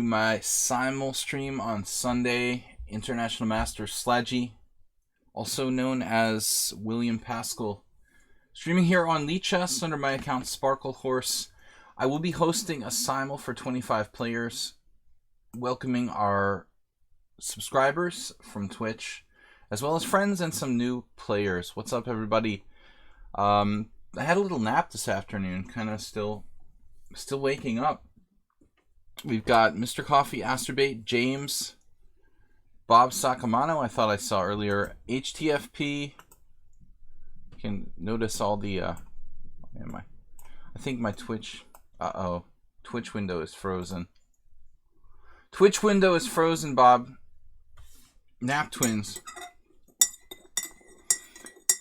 My Simul stream on Sunday, International Master Sladgie, also known as Will Paschall, streaming here on lichess under my account Sparkle Horse. I will be hosting a Simul for 25 players, welcoming our subscribers from Twitch, as well as friends and some new players. What's up, everybody? I had a little nap this afternoon, kind of still waking up. We've got Mr. Coffee, Asterbait, James, Bob Sacamano, I thought I saw earlier, HTFP. You can notice all the, I think my Twitch, Twitch window is frozen. Twitch window is frozen, Bob. Nap twins.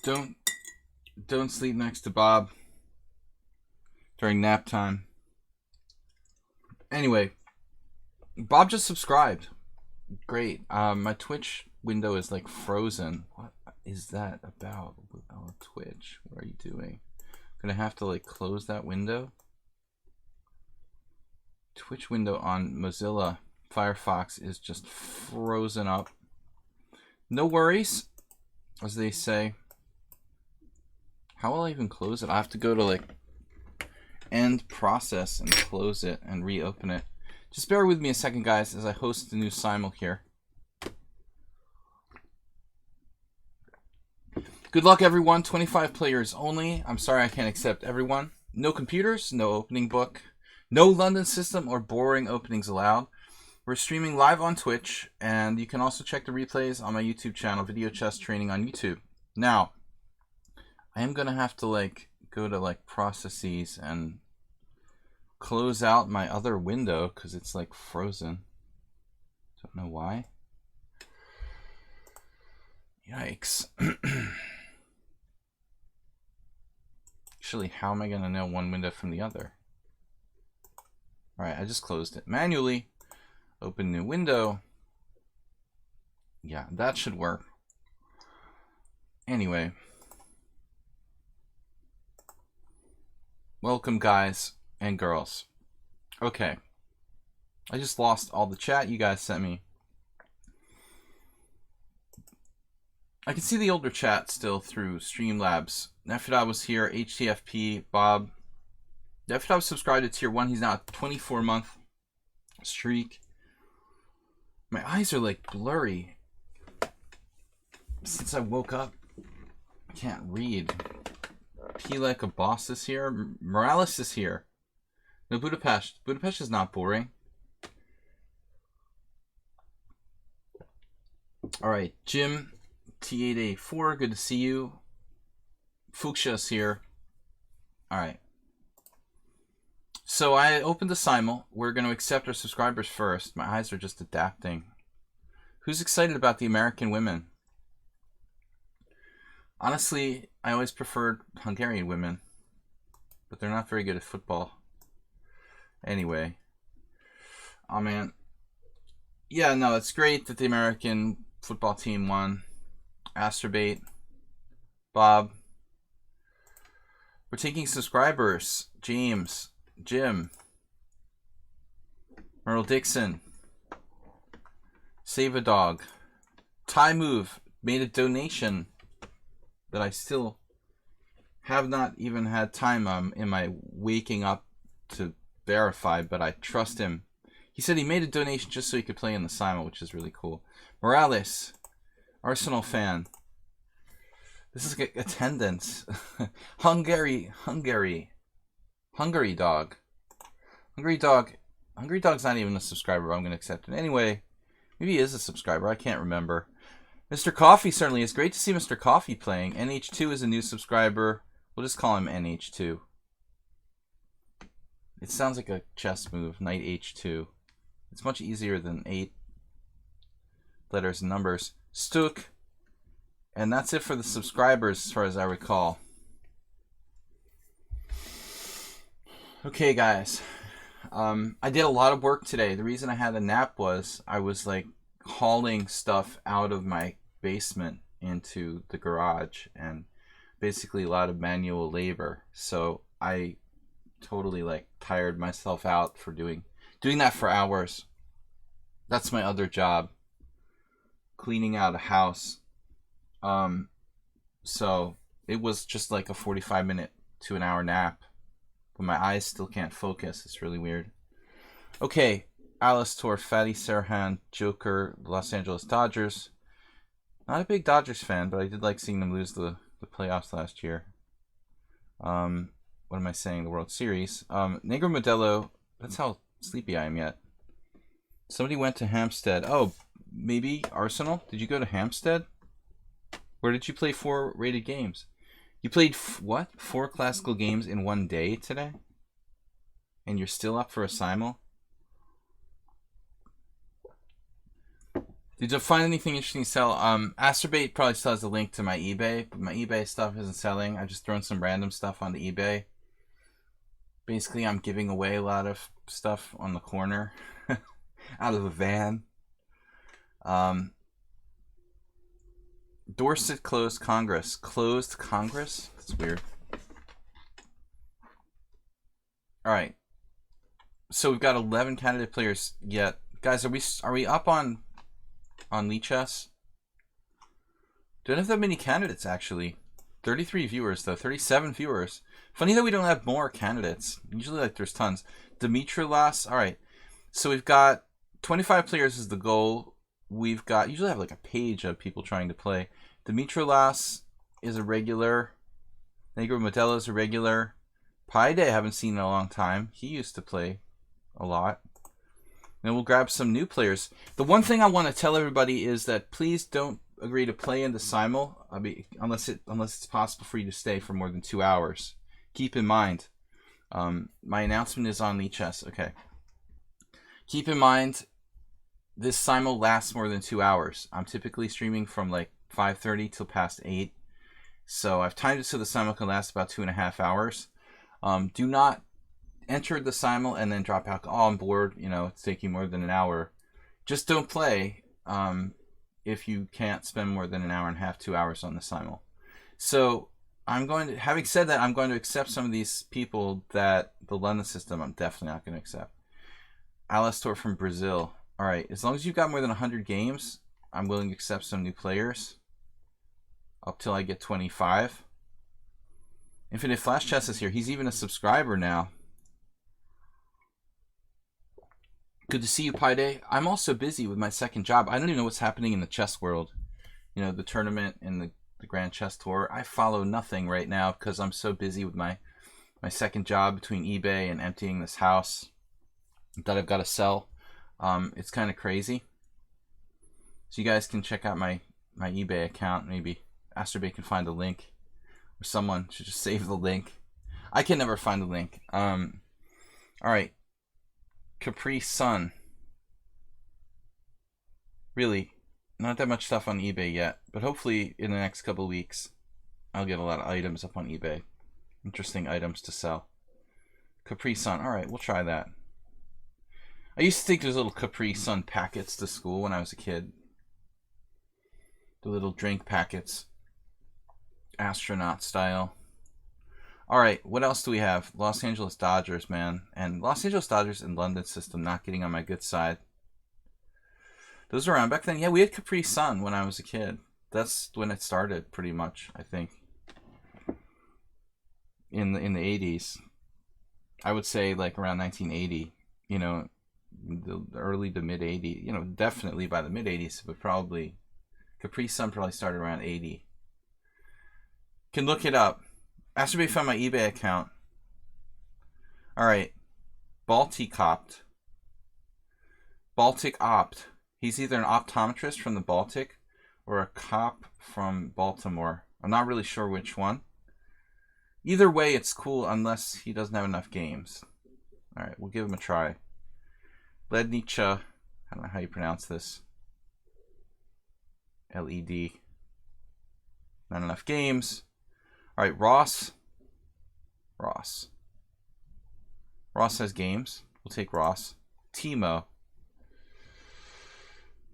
Don't sleep next to Bob during nap time. Anyway, Bob just subscribed. Great. My Twitch window is like frozen. What is that about? Oh, Twitch, what are you doing? I'm gonna have to like close that window. Twitch window on Mozilla Firefox is just frozen up. No worries, as they say. How will I even close it? I have to go to like end process and close it and reopen it. Just bear with me a second, guys, as I host the new Simul here. Good luck, everyone. 25 players only. I'm sorry I can't accept everyone. No computers, no opening book, no London system or boring openings allowed. We're streaming live on Twitch, and you can also check the replays on my YouTube channel, Video Chess Training on YouTube. Now, I am going to have to like go to like processes and close out my other window because it's like frozen. Don't know why. Yikes. Actually, how am I going to know one window from the other? Alright, I just closed it manually. Open new window. Yeah, that should work. Anyway. Welcome, guys and girls. Okay. I just lost all the chat you guys sent me. I can see the older chat still through Streamlabs. Nefidab was here, HTFP, Bob. Nefidab subscribed to Tier 1. He's now a 24-month streak. My eyes are like blurry. Since I woke up, I can't read. P like a boss is here. Morales is here. No, Budapest. Budapest is not boring. Alright, Jim, T884, good to see you. Fuchsia's here. Alright. So I opened the Simul. We're going to accept our subscribers first. My eyes are just adapting. Who's excited about the American women? Honestly, I always preferred Hungarian women, but they're not very good at football. Anyway. Oh, man. Yeah, no, it's great that the American football team won. Asterbait. Bob. We're taking subscribers. James. Jim. Merle Dixon. Save a Dog. Thai Move made a donation that I still have not even had time in my waking up to verify, but I trust him. He said he made a donation just so he could play in the Simul, which is really cool. Morales, Arsenal fan. This is like attendance. Hungary Dog. Hungry Dog's not even a subscriber, but I'm going to accept it. Anyway, maybe he is a subscriber. I can't remember. Mr. Coffee certainly is. Great to see Mr. Coffee playing. NH2 is a new subscriber. We'll just call him NH2. It sounds like a chess move, Knight H2. It's much easier than 8 letters and numbers. Stuk. And that's it for the subscribers as far as I recall. Okay, guys. I did a lot of work today. The reason I had a nap was I was like hauling stuff out of my basement into the garage, and basically a lot of manual labor. So I totally like tired myself out for doing that for hours. That's my other job, cleaning out a house. So it was just like a 45-minute to an hour nap, but my eyes still can't focus. It's really weird. Okay, Alice Tor, Fatty Serhan, Joker, Los Angeles Dodgers. Not a big Dodgers fan, but I did like seeing them lose the playoffs last year. What am I saying? The World Series. Negro Modelo. That's how sleepy I am yet. Somebody went to Hampstead. Oh, maybe Arsenal? Did you go to Hampstead? Where did you play 4 rated games? You played what? 4 classical games in one day today? And you're still up for a simul? Did you find anything interesting to sell? Astrobate probably still has a link to my eBay, but my eBay stuff isn't selling. I've just thrown some random stuff onto eBay. Basically, I'm giving away a lot of stuff on the corner out of a van. Dorset closed Congress. Closed Congress? That's weird. Alright. So we've got 11 candidate players yet. Guys, are we up on lichess? Don't have that many candidates, actually. 33 viewers, though. 37 viewers. Funny that we don't have more candidates. Usually, like, there's tons. Dimitrilas. Alright. So we've got 25 players is the goal. We've got, usually have like a page of people trying to play. Dimitrilas is a regular. Negro Modelo is a regular. Paide I haven't seen in a long time. He used to play a lot. And we'll grab some new players. The one thing I want to tell everybody is that please don't agree to play in the simul, unless it's possible for you to stay for more than 2 hours. Keep in mind, my announcement is on lichess. Okay. Keep in mind, this simul lasts more than 2 hours. I'm typically streaming from like 5:30 till past 8. So I've timed it so the simul can last about 2.5 hours. Do not enter the simul and then drop out. Oh, I'm bored. You know, it's taking more than an hour. Just don't play if you can't spend more than an hour and a half, 2 hours on the simul. So having said that, I'm going to accept some of these people that the London system I'm definitely not going to accept. Alistor from Brazil. All right, as long as you've got more than 100 games, I'm willing to accept some new players up till I get 25. Infinite Flash Chess is here. He's even a subscriber now. Good to see you, Paide. I'm also busy with my second job. I don't even know what's happening in the chess world. You know, the tournament and the Grand Chess Tour. I follow nothing right now because I'm so busy with my second job between eBay and emptying this house that I've got to sell. It's kind of crazy. So you guys can check out my eBay account. Maybe Astrobay can find a link, or someone should just save the link. I can never find the link. All right, Capri Sun. Really, not that much stuff on eBay yet, but hopefully in the next couple weeks, I'll get a lot of items up on eBay. Interesting items to sell. Capri Sun. All right, we'll try that. I used to take those little Capri Sun packets to school when I was a kid. The little drink packets. Astronaut style. Alright, what else do we have? Los Angeles Dodgers, man. And Los Angeles Dodgers and London system not getting on my good side. Those were around back then. Yeah, we had Capri Sun when I was a kid. That's when it started, pretty much, I think. In the 80s. I would say like around 1980. You know, the early to mid 80s. You know, definitely by the mid 80s, but probably Capri Sun probably started around 80. Can look it up. Astrobay found my eBay account. Alright. Baltic Opt. He's either an optometrist from the Baltic or a cop from Baltimore. I'm not really sure which one. Either way, it's cool unless he doesn't have enough games. Alright, we'll give him a try. Lednicha. I don't know how you pronounce this. LED. Not enough games. Alright, Ross. Ross has games. We'll take Ross. Timo.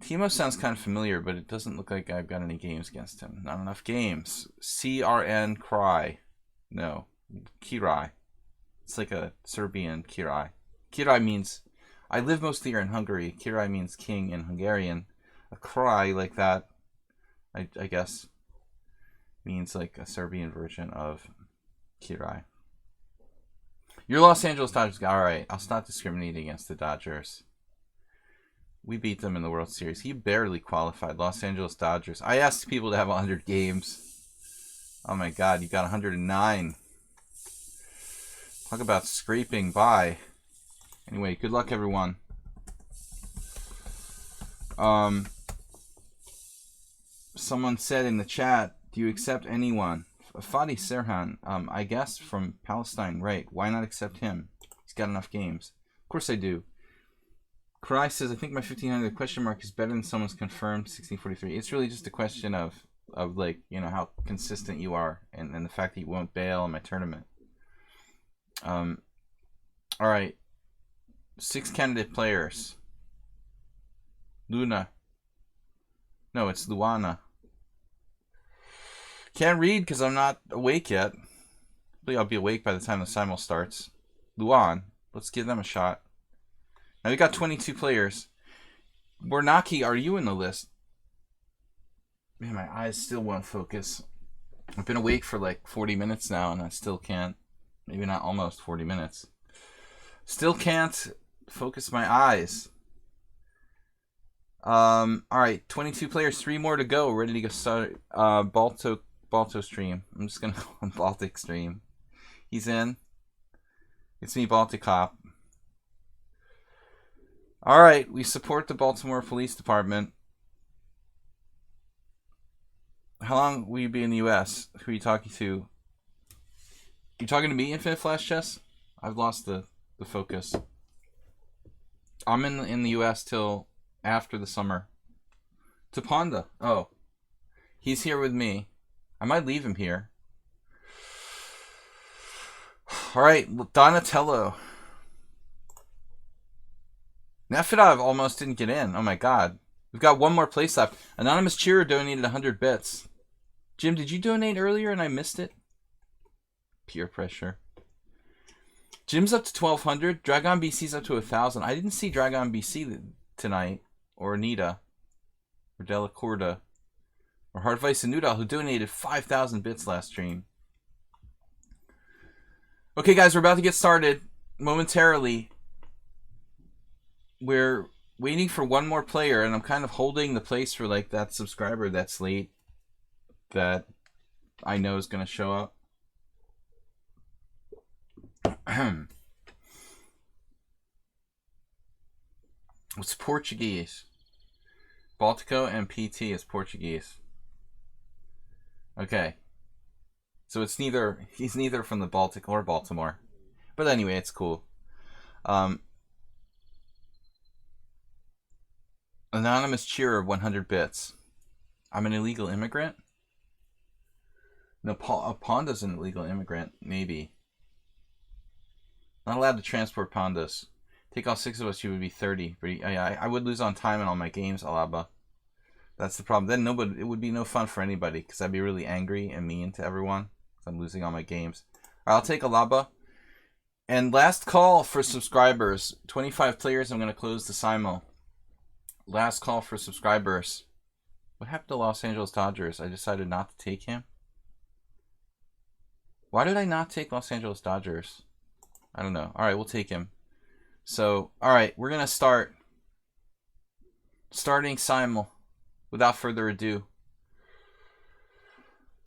Timo sounds kind of familiar, but it doesn't look like I've got any games against him. Not enough games. CRN Cry. No. Kirai. It's like a Serbian Kirai. Kirai means I live most of the year in Hungary. Király means king in Hungarian. A cry like that, I guess, means like a Serbian version of Király. Your Los Angeles Dodgers. All right, I'll stop discriminating against the Dodgers. We beat them in the World Series. He barely qualified. Los Angeles Dodgers. I asked people to have 100 games. Oh my God, you got 109. Talk about scraping by. Anyway, good luck, everyone. Someone said in the chat, do you accept anyone? Fadi Serhan, I guess from Palestine, right? Why not accept him? He's got enough games. Of course I do. Karai says, I think my 1500 question mark is better than someone's confirmed 1643. It's really just a question of like, you know, how consistent you are and the fact that you won't bail in my tournament. All right. 6 candidate players. Luna. No, it's Luana. Can't read because I'm not awake yet. Hopefully I'll be awake by the time the simul starts. Luan. Let's give them a shot. Now we got 22 players. Bornaki, are you in the list? Man, my eyes still won't focus. I've been awake for like 40 minutes now and I still can't. Maybe not almost 40 minutes. Still can't focus my eyes. Alright, 22 players, 3 more to go. Ready to go start Balto stream. I'm just gonna go on Baltic stream. He's in. It's me, Baltic Cop. Alright, we support the Baltimore Police Department. How long will you be in the US? Who are you talking to? You talking to me, Infinite Flash Chess? I've lost the focus. I'm in the US till after the summer. To Ponda. Oh. He's here with me. I might leave him here. Alright, Donatello. Nefedov almost didn't get in. Oh my God. We've got one more place left. Anonymous Cheerer donated 100 bits. Jim, did you donate earlier and I missed it? Peer pressure. Jim's up to 1,200. Dragon BC's up to 1,000. I didn't see Dragon BC tonight. Or Anita. Or Delacorda. Or Hardvice and Noodle, who donated 5,000 bits last stream. Okay, guys, we're about to get started. Momentarily. We're waiting for one more player, and I'm kind of holding the place for like that subscriber that's late that I know is going to show up. It's Portuguese. Baltico and PT is Portuguese. Okay. So it's neither, he's neither from the Baltic or Baltimore. But anyway, it's cool. Anonymous Cheerer, 100 bits. I'm an illegal immigrant? No, Ponda's an illegal immigrant. Maybe. Not allowed to transport Pondas. Take all 6 of us, you would be 30. But I would lose on time in all my games, Alaba. That's the problem. Then nobody, it would be no fun for anybody because I'd be really angry and mean to everyone because I'm losing all my games. All right, I'll take Alaba. And last call for subscribers. 25 players, I'm going to close the simul. Last call for subscribers. What happened to Los Angeles Dodgers? I decided not to take him. Why did I not take Los Angeles Dodgers? I don't know. All right, we'll take him. So, all right, we're going to start. Starting simul. Without further ado.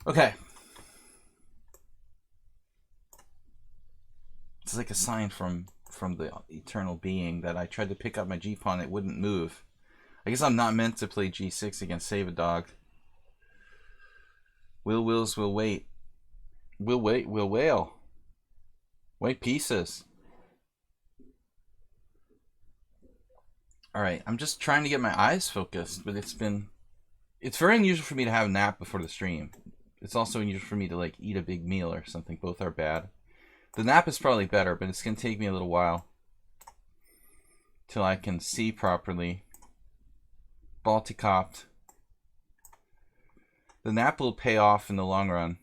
Okay. It's like a sign from the eternal being that I tried to pick up my G-pawn, it wouldn't move. I guess I'm not meant to play G6 against Save a Dog. Wills will wait. Will wail. White pieces. Alright, I'm just trying to get my eyes focused, but it's very unusual for me to have a nap before the stream. It's also unusual for me to like eat a big meal or something. Both are bad. The nap is probably better, but it's going to take me a little while till I can see properly. Balticopt. The nap will pay off in the long run.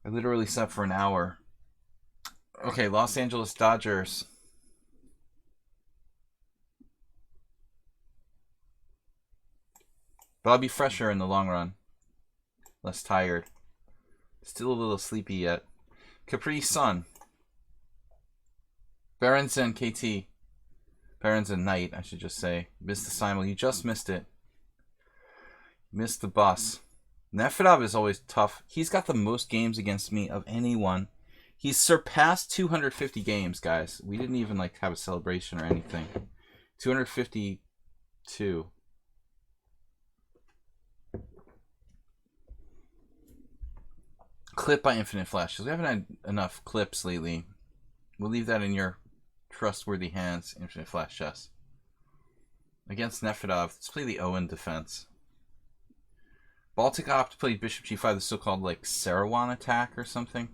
I literally slept for an hour. Okay, Los Angeles Dodgers. But I'll be fresher in the long run. Less tired. Still a little sleepy yet. Capri Sun. Berenson KT. Berenson Knight, I should just say. Missed the simul. You just missed it. Missed the bus. Nefedov is always tough. He's got the most games against me of anyone. He's surpassed 250 games, guys. We didn't even like have a celebration or anything. 252. Clip by Infinite Flash. We haven't had enough clips lately. We'll leave that in your trustworthy hands, Infinite Flash Chess. Against Nefedov, let's play the Owen defense. Baltic Opt played Bishop G5, the so-called like Sarawan attack or something.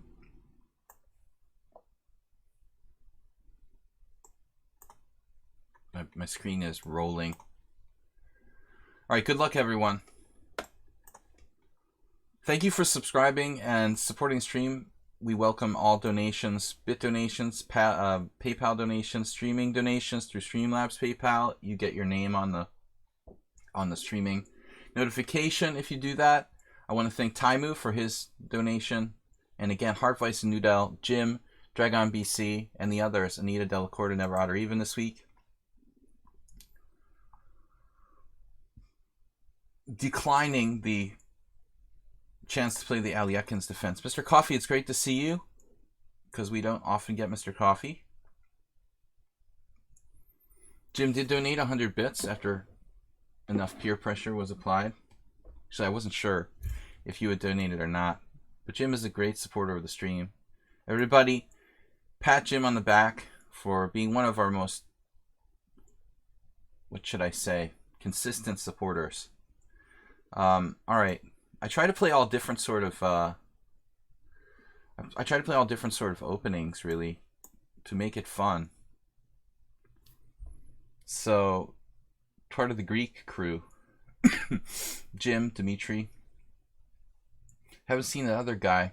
My screen is rolling. Alright, good luck everyone. Thank you for subscribing and supporting the stream. We welcome all donations, bit donations, PayPal donations, streaming donations through Streamlabs PayPal. You get your name on the streaming notification if you do that. I want to thank Taimu for his donation. And again, Hartweiss and Nudel, Jim, Dragon BC, and the others, Anita Delacorte, Never Odd or Even this week. Declining the chance to play the Aliekins defense. Mr. Coffee, it's great to see you, because we don't often get Mr. Coffee. Jim did donate 100 bits after enough peer pressure was applied. Actually, I wasn't sure if you had donated or not, but Jim is a great supporter of the stream. Everybody, pat Jim on the back for being one of our most, what should I say, consistent supporters. All right. I try to play all different sort of openings, really, to make it fun. So, part of the Greek crew, Jim, Dimitri. Haven't seen the other guy.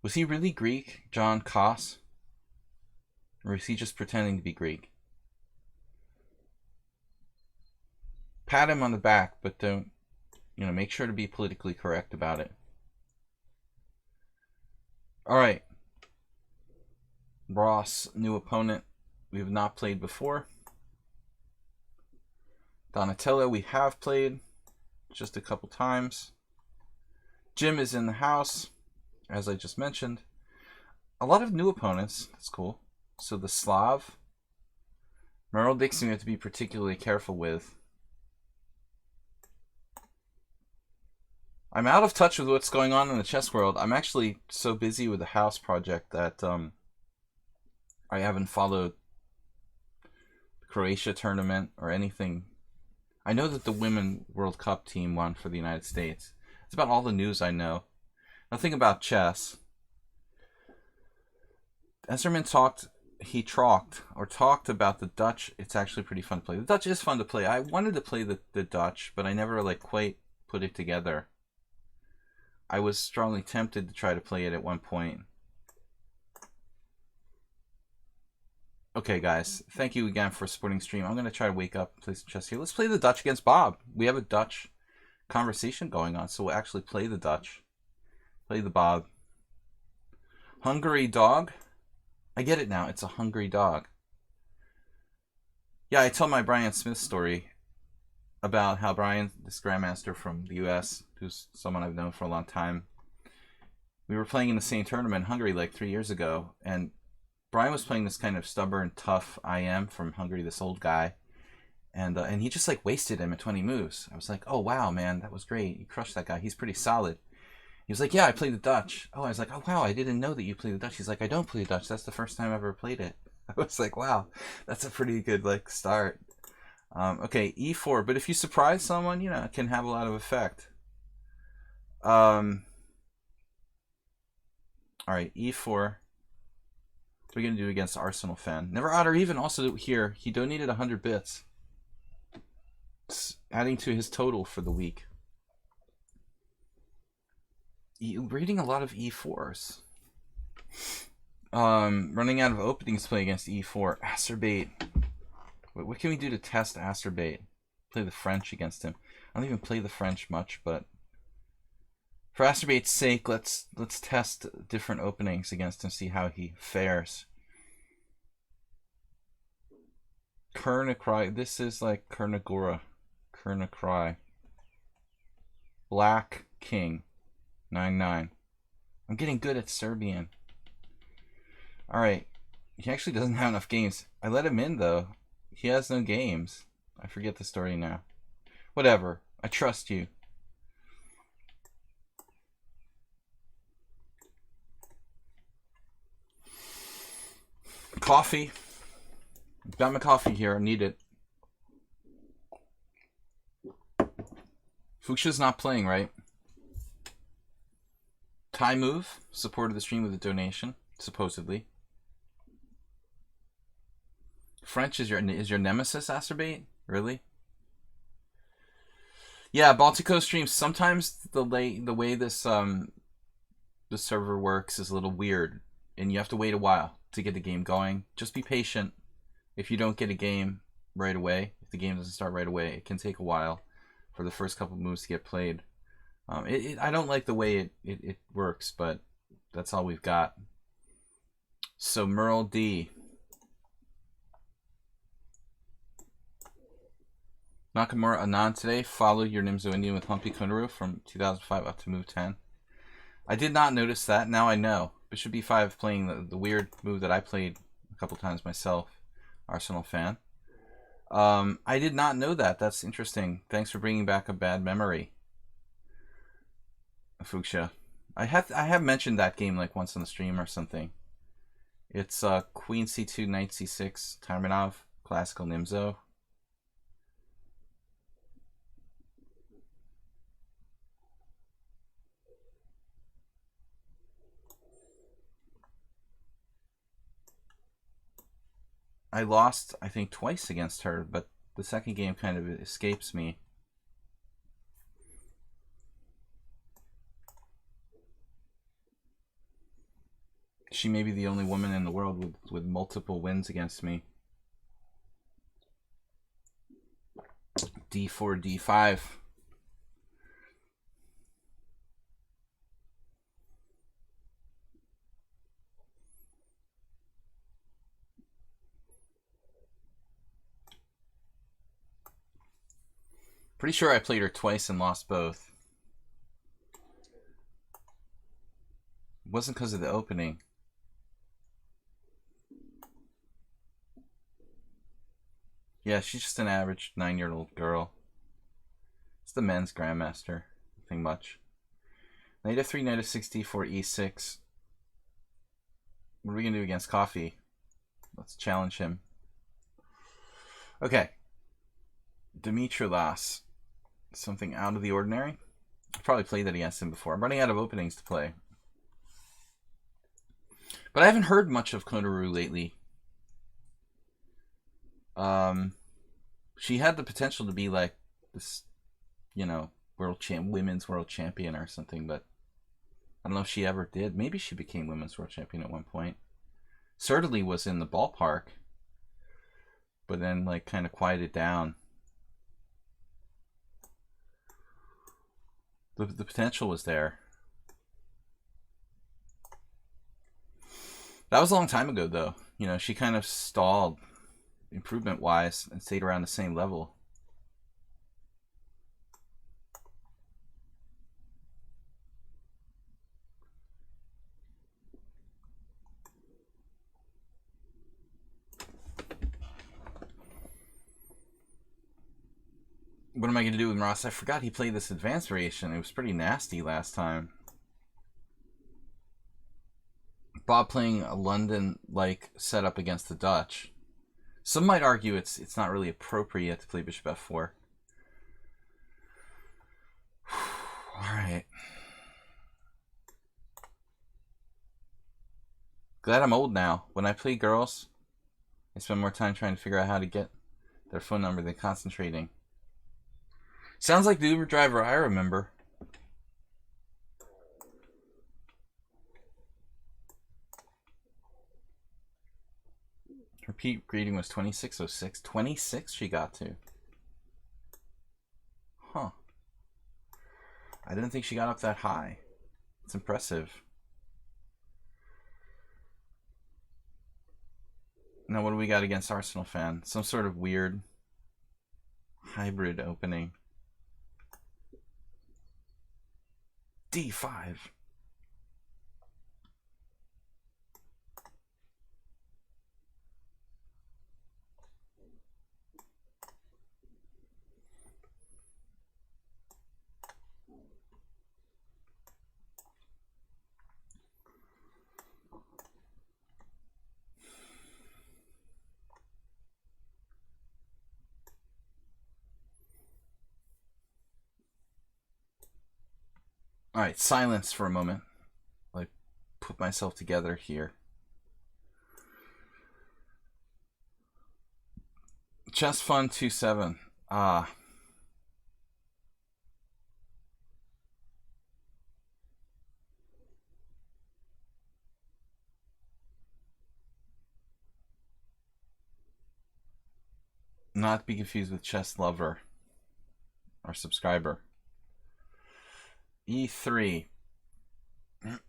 Was he really Greek, John Koss? Or is he just pretending to be Greek? Pat him on the back, but don't, make sure to be politically correct about it. All right. Ross, new opponent we have not played before. Donatello, we have played just a couple times. Jim is in the house, as I just mentioned. A lot of new opponents. That's cool. So the Slav. Merrill Dixon we have to be particularly careful with. I'm out of touch with what's going on in the chess world. I'm actually so busy with the house project that I haven't followed the Croatia tournament or anything. I know that the Women World Cup team won for the United States. It's about all the news I know. Nothing about chess. Esserman talked about the Dutch. It's actually pretty fun to play. The Dutch is fun to play. I wanted to play the Dutch, but I never quite put it together. I was strongly tempted to try to play it at one point. Okay, guys. Thank you again for supporting the stream. I'm going to try to wake up and play some chess here. Let's play the Dutch against Bob. We have a Dutch conversation going on, so we'll actually play the Dutch. Play the Bob. Hungry dog? I get it now. It's a hungry dog. Yeah, I tell my Brian Smith story about how Brian, this grandmaster from the US, who's someone I've known for a long time, we were playing in the same tournament in Hungary like 3 years ago, and Brian was playing this kind of stubborn, tough IM from Hungary, this old guy, and he just wasted him in 20 moves. I was like, oh wow, man, that was great. You crushed that guy. He's pretty solid. He was like, yeah, I played the Dutch. Oh, I was like, oh wow, I didn't know that you played the Dutch. He's like, I don't play the Dutch. That's the first time I've ever played it. I was like, wow, that's a pretty good start. Okay, e4, but if you surprise someone, it can have a lot of effect. All right, e4. What are we going to do against Arsenal fan? Never Odd or Even also here. He donated 100 bits. It's adding to his total for the week. Reading a lot of e4s. Running out of openings to play against e4. Acerbate. What can we do to test Acerbate? Play the French against him. I don't even play the French much, but for Acerbate's sake, let's test different openings against him, see how he fares. Kernakry. This is like Kernagora. Kernakry. Black King. 9-9. I'm getting good at Serbian. Alright. He actually doesn't have enough games. I let him in, though. He has no games. I forget the story now. Whatever. I trust you. Coffee. Got my coffee here. I need it. Fuchsia's not playing, right? Thai Move supported the stream with a donation, supposedly. French is your nemesis, Acerbate? Really? Yeah, Baltico streams. Sometimes the way this the server works is a little weird, and you have to wait a while to get the game going. Just be patient. If you don't get a game right away, if the game doesn't start right away, it can take a while for the first couple moves to get played. I don't like the way it works, but that's all we've got. So Merle D. Nakamura Anand today followed your Nimzo Indian with Humpy Kundaru from 2005 up to move 10. I did not notice that. Now I know. Bishop b5 playing the weird move that I played a couple times myself. Arsenal fan. I did not know that. That's interesting. Thanks for bringing back a bad memory, Fuchsia. I have mentioned that game like once on the stream or something. It's Queen c2, Knight c6, Tarmanov, classical Nimzo. I lost, I think, twice against her, but the second game kind of escapes me. She may be the only woman in the world with multiple wins against me. D4, D5. Pretty sure I played her twice and lost both. It wasn't because of the opening. Yeah, she's just an average 9-year-old girl. It's the men's grandmaster. Nothing much. Knight f3, knight f6, d4, e6. What are we going to do against Coffee? Let's challenge him. Okay. Dimitrilas. Something out of the ordinary. I've probably played that against him before. I'm running out of openings to play. But I haven't heard much of Konaru lately. She had the potential to be like this, you know, women's world champion or something, but I don't know if she ever did. Maybe she became women's world champion at one point. Certainly was in the ballpark, but then like kind of quieted down. The potential was there. That was a long time ago, though. You know, she kind of stalled improvement-wise and stayed around the same level. What am I going to do with Ross? I forgot he played this advanced variation. It was pretty nasty last time. Bob playing a London-like setup against the Dutch. Some might argue it's not really appropriate to play Bishop f4. Alright. Glad I'm old now. When I play girls, I spend more time trying to figure out how to get their phone number than concentrating. Sounds like the Uber driver I remember. Her peak grading was 2606. 26 she got to. Huh. I didn't think she got up that high. It's impressive. Now, what do we got against Arsenal fan? Some sort of weird hybrid opening. D5. All right, silence for a moment. Like, put myself together here. Chess Fun 27. Not to be confused with Chess Lover, our subscriber. E3. What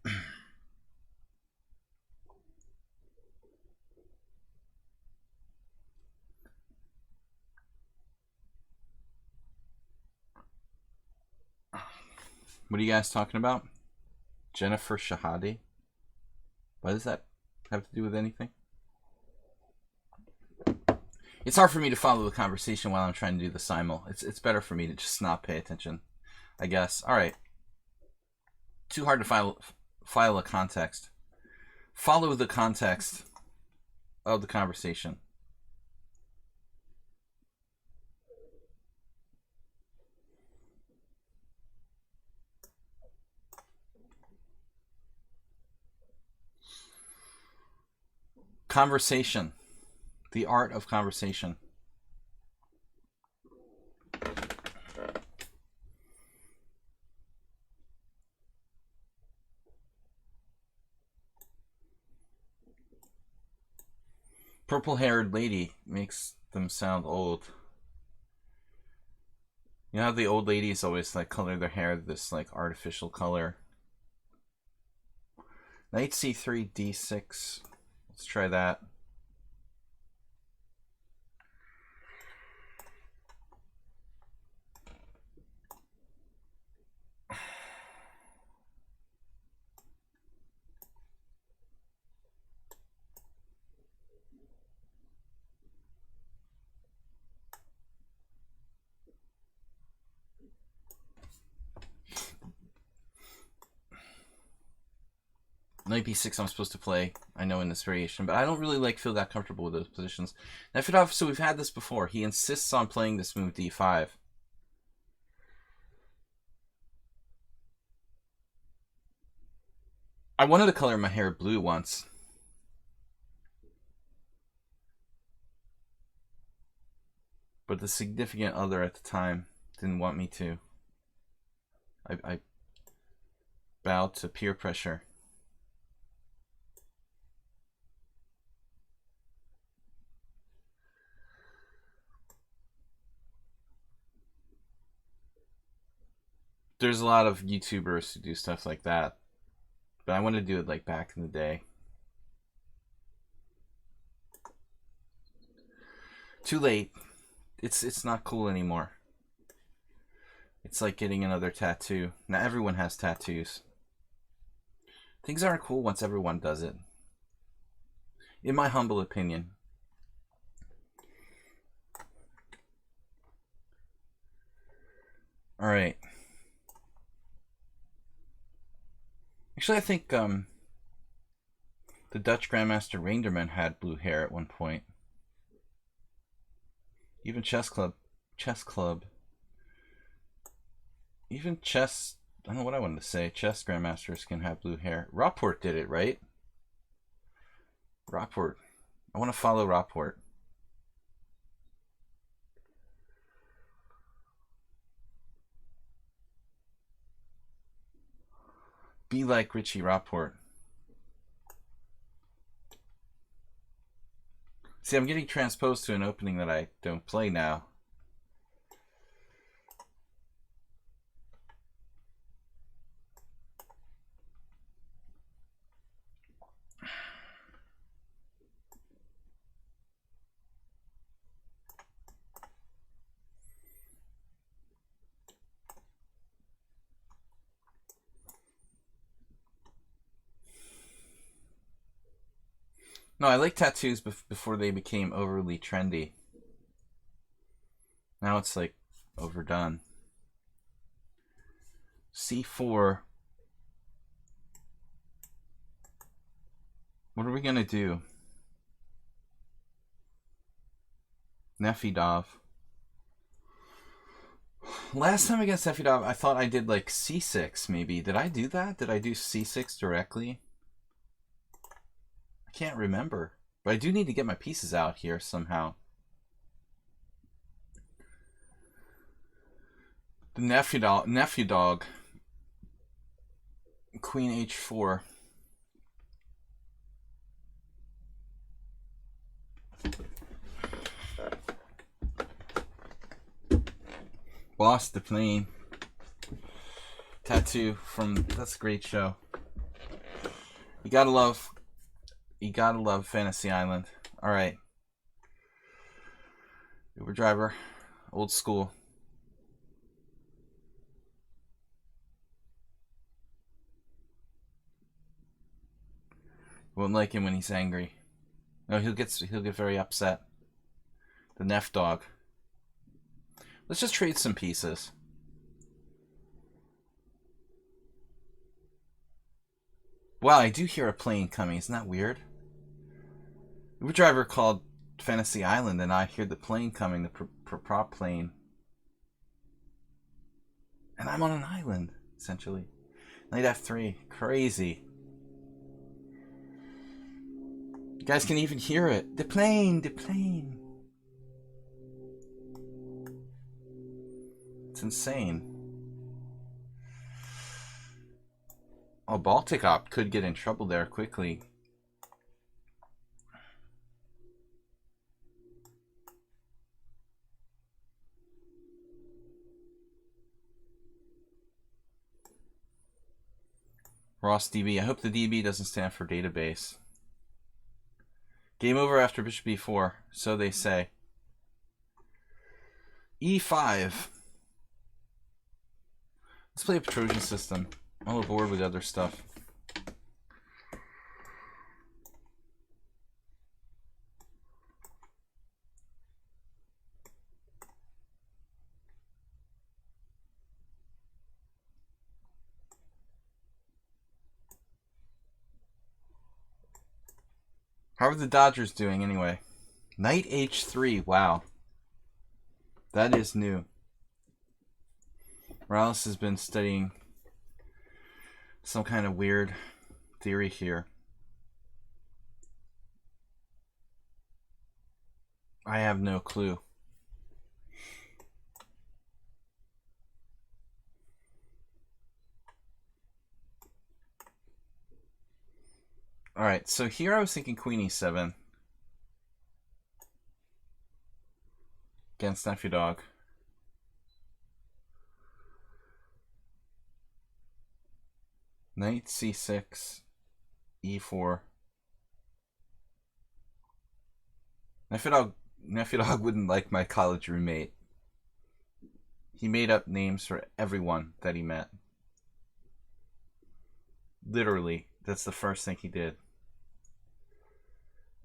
are you guys talking about? Jennifer Shahadi? What does that have to do with anything? It's hard for me to follow the conversation while I'm trying to do the simul. It's better for me to just not pay attention, I guess. All right. Too hard to file a context. Follow the context of the conversation. Conversation. The art of conversation. Purple-haired lady makes them sound old. You know how the old ladies always like color their hair this like artificial color. Knight c3, d6. Let's try that. Knight b6 I'm supposed to play, I know, in this variation, but I don't really feel that comfortable with those positions. Now, so we've had this before. He insists on playing this move d5. I wanted to color my hair blue once. But the significant other at the time didn't want me to. I bowed to peer pressure. There's a lot of YouTubers who do stuff like that, but I want to do it like back in the day. Too late. It's not cool anymore. It's like getting another tattoo. Now everyone has tattoos. Things aren't cool once everyone does it. In my humble opinion. All right. Actually, I think the Dutch Grandmaster Reinderman had blue hair at one point. Even chess club. Even chess, I don't know what I wanted to say. Chess Grandmasters can have blue hair. Rapport did it, right? Rapport. I want to follow Rapport. Be like Richie Rapport. See, I'm getting transposed to an opening that I don't play now. No, I like tattoos before they became overly trendy. Now it's like overdone. C4. What are we gonna do? Nefidov. Last time against Nefidov, I thought I did like C6 maybe. Did I do that? Did I do C6 directly? I can't remember. But I do need to get my pieces out here somehow. The nephew dog. Queen H4. Lost the plane. Tattoo from, that's a great show. You gotta love Fantasy Island. All right. Uber driver, old school. Won't like him when he's angry. No, he'll get very upset. The Neff dog. Let's just trade some pieces. Wow, I do hear a plane coming. Isn't that weird? Uber driver called Fantasy Island, and I hear the plane coming, the prop plane. And I'm on an island, essentially. Knight F3. Crazy. You guys can even hear it. The plane, the plane. It's insane. Oh, Baltic Op could get in trouble there quickly. Ross DB. I hope the DB doesn't stand for database. Game over after bishop b4. So they say. E5. Let's play a Trojan system. I'm a little bored with other stuff. How are the Dodgers doing anyway? Knight H3. Wow. That is new. Morales has been studying some kind of weird theory here. I have no clue. Alright, so here I was thinking Queen E7 against Nephew Dog. Knight C6, E4. Nephew Dog wouldn't like my college roommate. He made up names for everyone that he met. Literally, that's the first thing he did.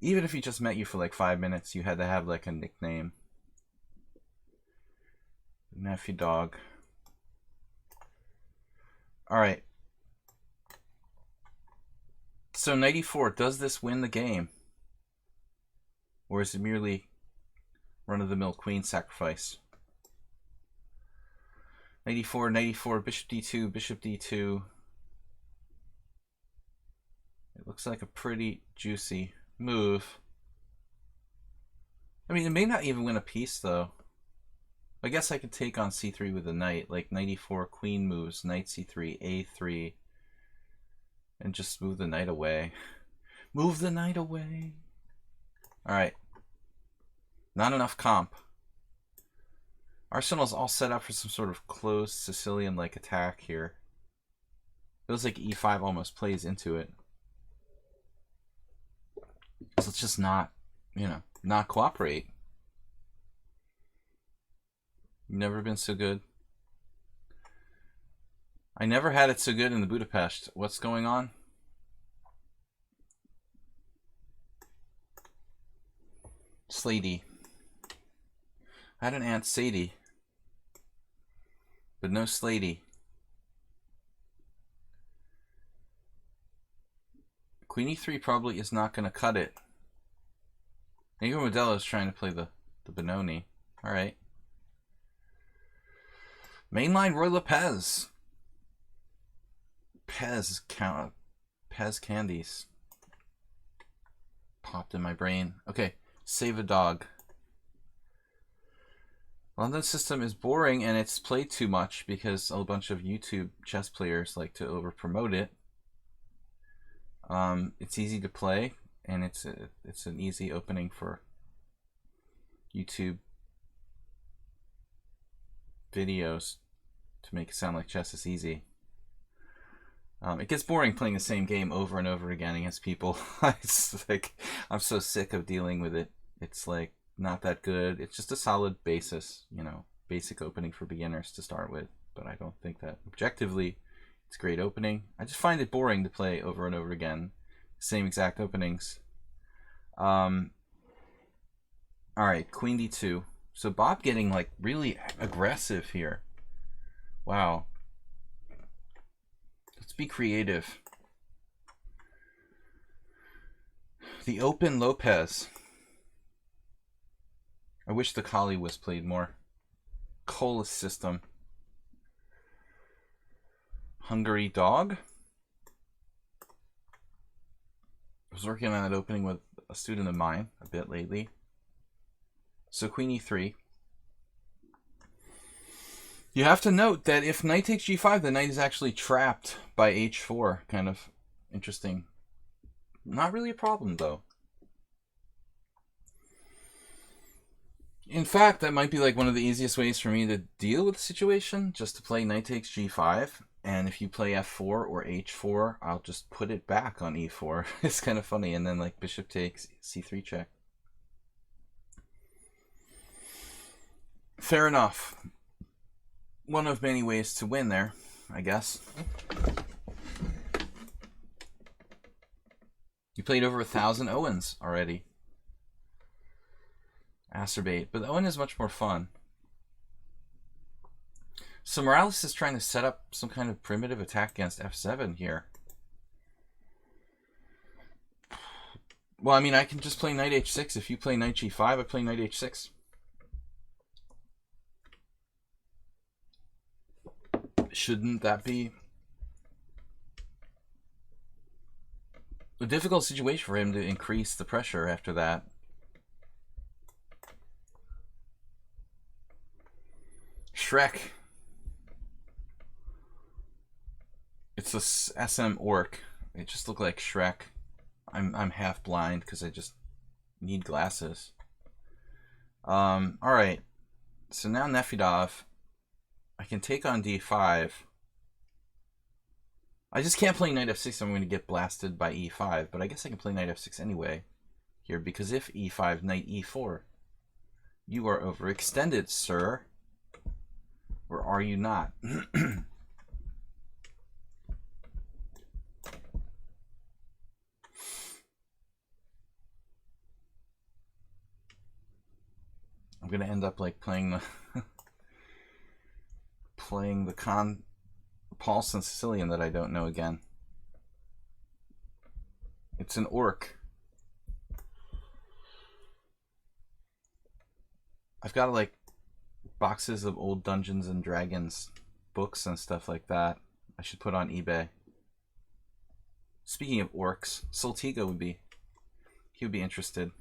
Even if he just met you for like 5 minutes, you had to have like a nickname. Nephew Dog. Alright. So Knight E4, does this win the game? Or is it merely run-of-the-mill queen sacrifice? Knight E4, bishop D2, bishop D2. It looks like a pretty juicy move. I mean, it may not even win a piece, though. I guess I could take on C3 with a knight, like Knight E4, queen moves, Knight C3, A3, and just move the knight away. Move the knight away. Alright. Not enough comp. Arsenal's all set up for some sort of closed Sicilian-like attack here. Feels like E5 almost plays into it. So let's just not, not cooperate. Never been so good. I never had it so good in the Budapest. What's going on? Sladie. I had an Aunt Sadie, but no Sladie. Queen e3 probably is not going to cut it. Maybe Modelo is trying to play the Benoni. All right. Mainline Roy Lopez. Pez candies. Popped in my brain. Okay, save a dog. London system is boring and it's played too much because a bunch of YouTube chess players like to over promote it. It's easy to play and it's an easy opening for YouTube videos to make it sound like chess is easy. It gets boring playing the same game over and over again against people. It's like, I'm so sick of dealing with it. It's like not that good. It's just a solid basis, you know, basic opening for beginners to start with. But I don't think that objectively it's a great opening. I just find it boring to play over and over again, same exact openings. All right, Queen d2. So Bob getting like really aggressive here. Wow. Let's be creative. The Open Lopez. I wish the Kali was played more. Colas system. Hungary Dog. I was working on that opening with a student of mine a bit lately. So Queen e3. You have to note that if knight takes g5, the knight is actually trapped by h4. Kind of interesting. Not really a problem, though. In fact, that might be like one of the easiest ways for me to deal with the situation, just to play knight takes g5. And if you play f4 or h4, I'll just put it back on e4. It's kind of funny. And then like bishop takes c3 check. Fair enough. One of many ways to win there, I guess. You played over 1,000 Owens already. Acerbate, but Owen is much more fun. So Morales is trying to set up some kind of primitive attack against f7 here. Well, I mean, I can just play knight h6. If you play knight g5, I play knight h6. Shouldn't that be a difficult situation for him to increase the pressure after that? Shrek. It's this SM orc. It just looked like Shrek. I'm half blind because I just need glasses. All right. So now Nefedov. I can take on d5. I just can't play knight f6. I'm going to get blasted by e5. But I guess I can play knight f6 anyway here, because if e5, knight e4, you are overextended, sir. Or are you not? I'm going to end up like playing the Paulson Sicilian that I don't know again. It's an orc. I've got like boxes of old Dungeons and Dragons books and stuff like that. I should put on eBay. Speaking of orcs, Soltigo would be, he would be interested.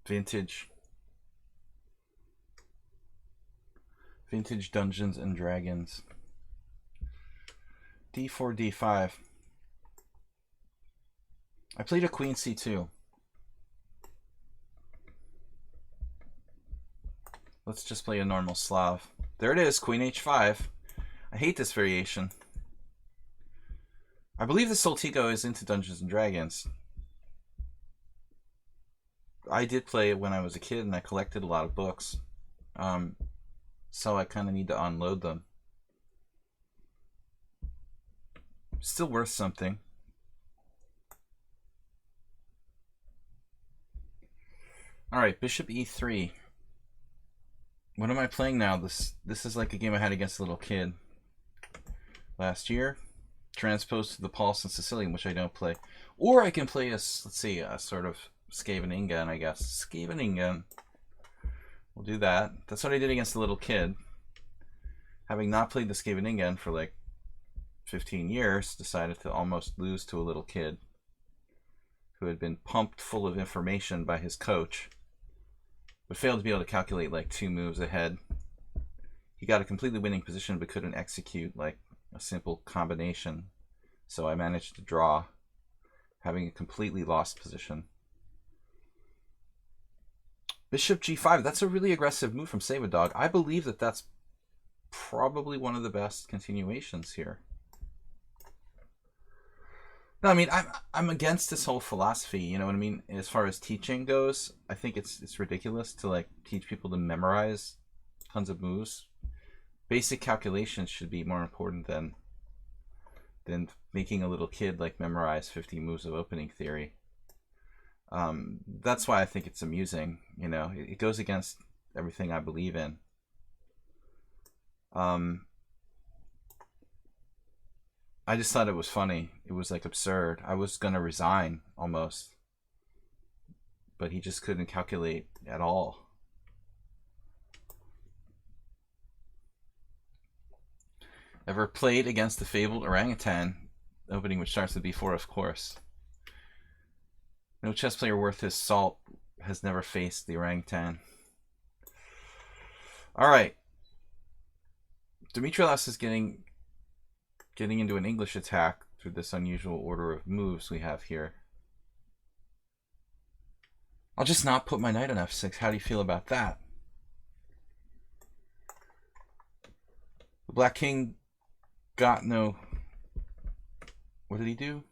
Vintage Dungeons and Dragons. d4, d5. I played a queen c2. Let's just play a normal Slav. There it is, queen h5. I hate this variation. I believe the Soltigo is into Dungeons and Dragons. I did play it when I was a kid and I collected a lot of books. So I kind of need to unload them. Still worth something. Alright, bishop e3. What am I playing now? This is like a game I had against a little kid last year. Transposed to the Paulson Sicilian, which I don't play. Or I can play a, let's see, a sort of Scheveningen, I guess. Scheveningen. We'll do that. That's what I did against a little kid. Having not played the Scheveningen for like 15 years, decided to almost lose to a little kid who had been pumped full of information by his coach, but failed to be able to calculate like 2 moves ahead. He got a completely winning position but couldn't execute like a simple combination, so I managed to draw, having a completely lost position. Bishop g5, that's a really aggressive move from Save a Dog. I believe that that's probably one of the best continuations here. No, I mean, I'm against this whole philosophy, you know what I mean? As far as teaching goes, I think it's ridiculous to like teach people to memorize tons of moves. Basic calculations should be more important than making a little kid like memorize 50 moves of opening theory. That's why I think it's amusing, you know. It goes against everything I believe in. I just thought it was funny. It was like absurd. I was gonna resign almost, but he just couldn't calculate at all. Ever played against the fabled orangutan? Opening which starts with b4, of course. No chess player worth his salt has never faced the orangutan. All right. Dimitrios is getting into an English attack through this unusual order of moves we have here. I'll just not put my knight on f6. How do you feel about that? The black king got no... What did he do?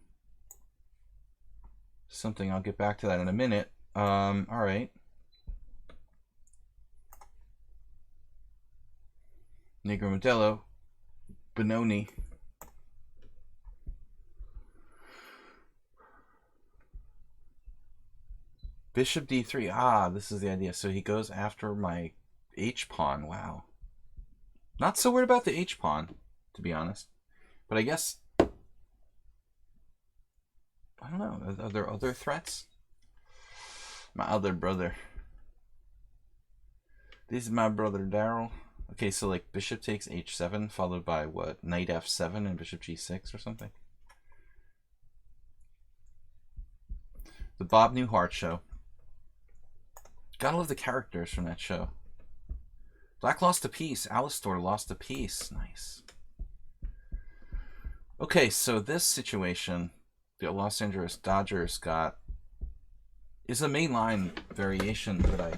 Something. I'll get back to that in a minute. All right. Negro Modelo. Benoni. Bishop d3. Ah, this is the idea. So he goes after my h-pawn. Wow. Not so worried about the h-pawn, to be honest. But I guess... I don't know. Are there other threats? My other brother. This is my brother Daryl. Okay, so like bishop takes h7 followed by what? Knight f7 and bishop g6 or something? The Bob Newhart Show. Gotta love the characters from that show. Black lost a piece. Alistor lost a piece. Nice. Okay, so this situation the Los Angeles Dodgers got is a mainline variation that I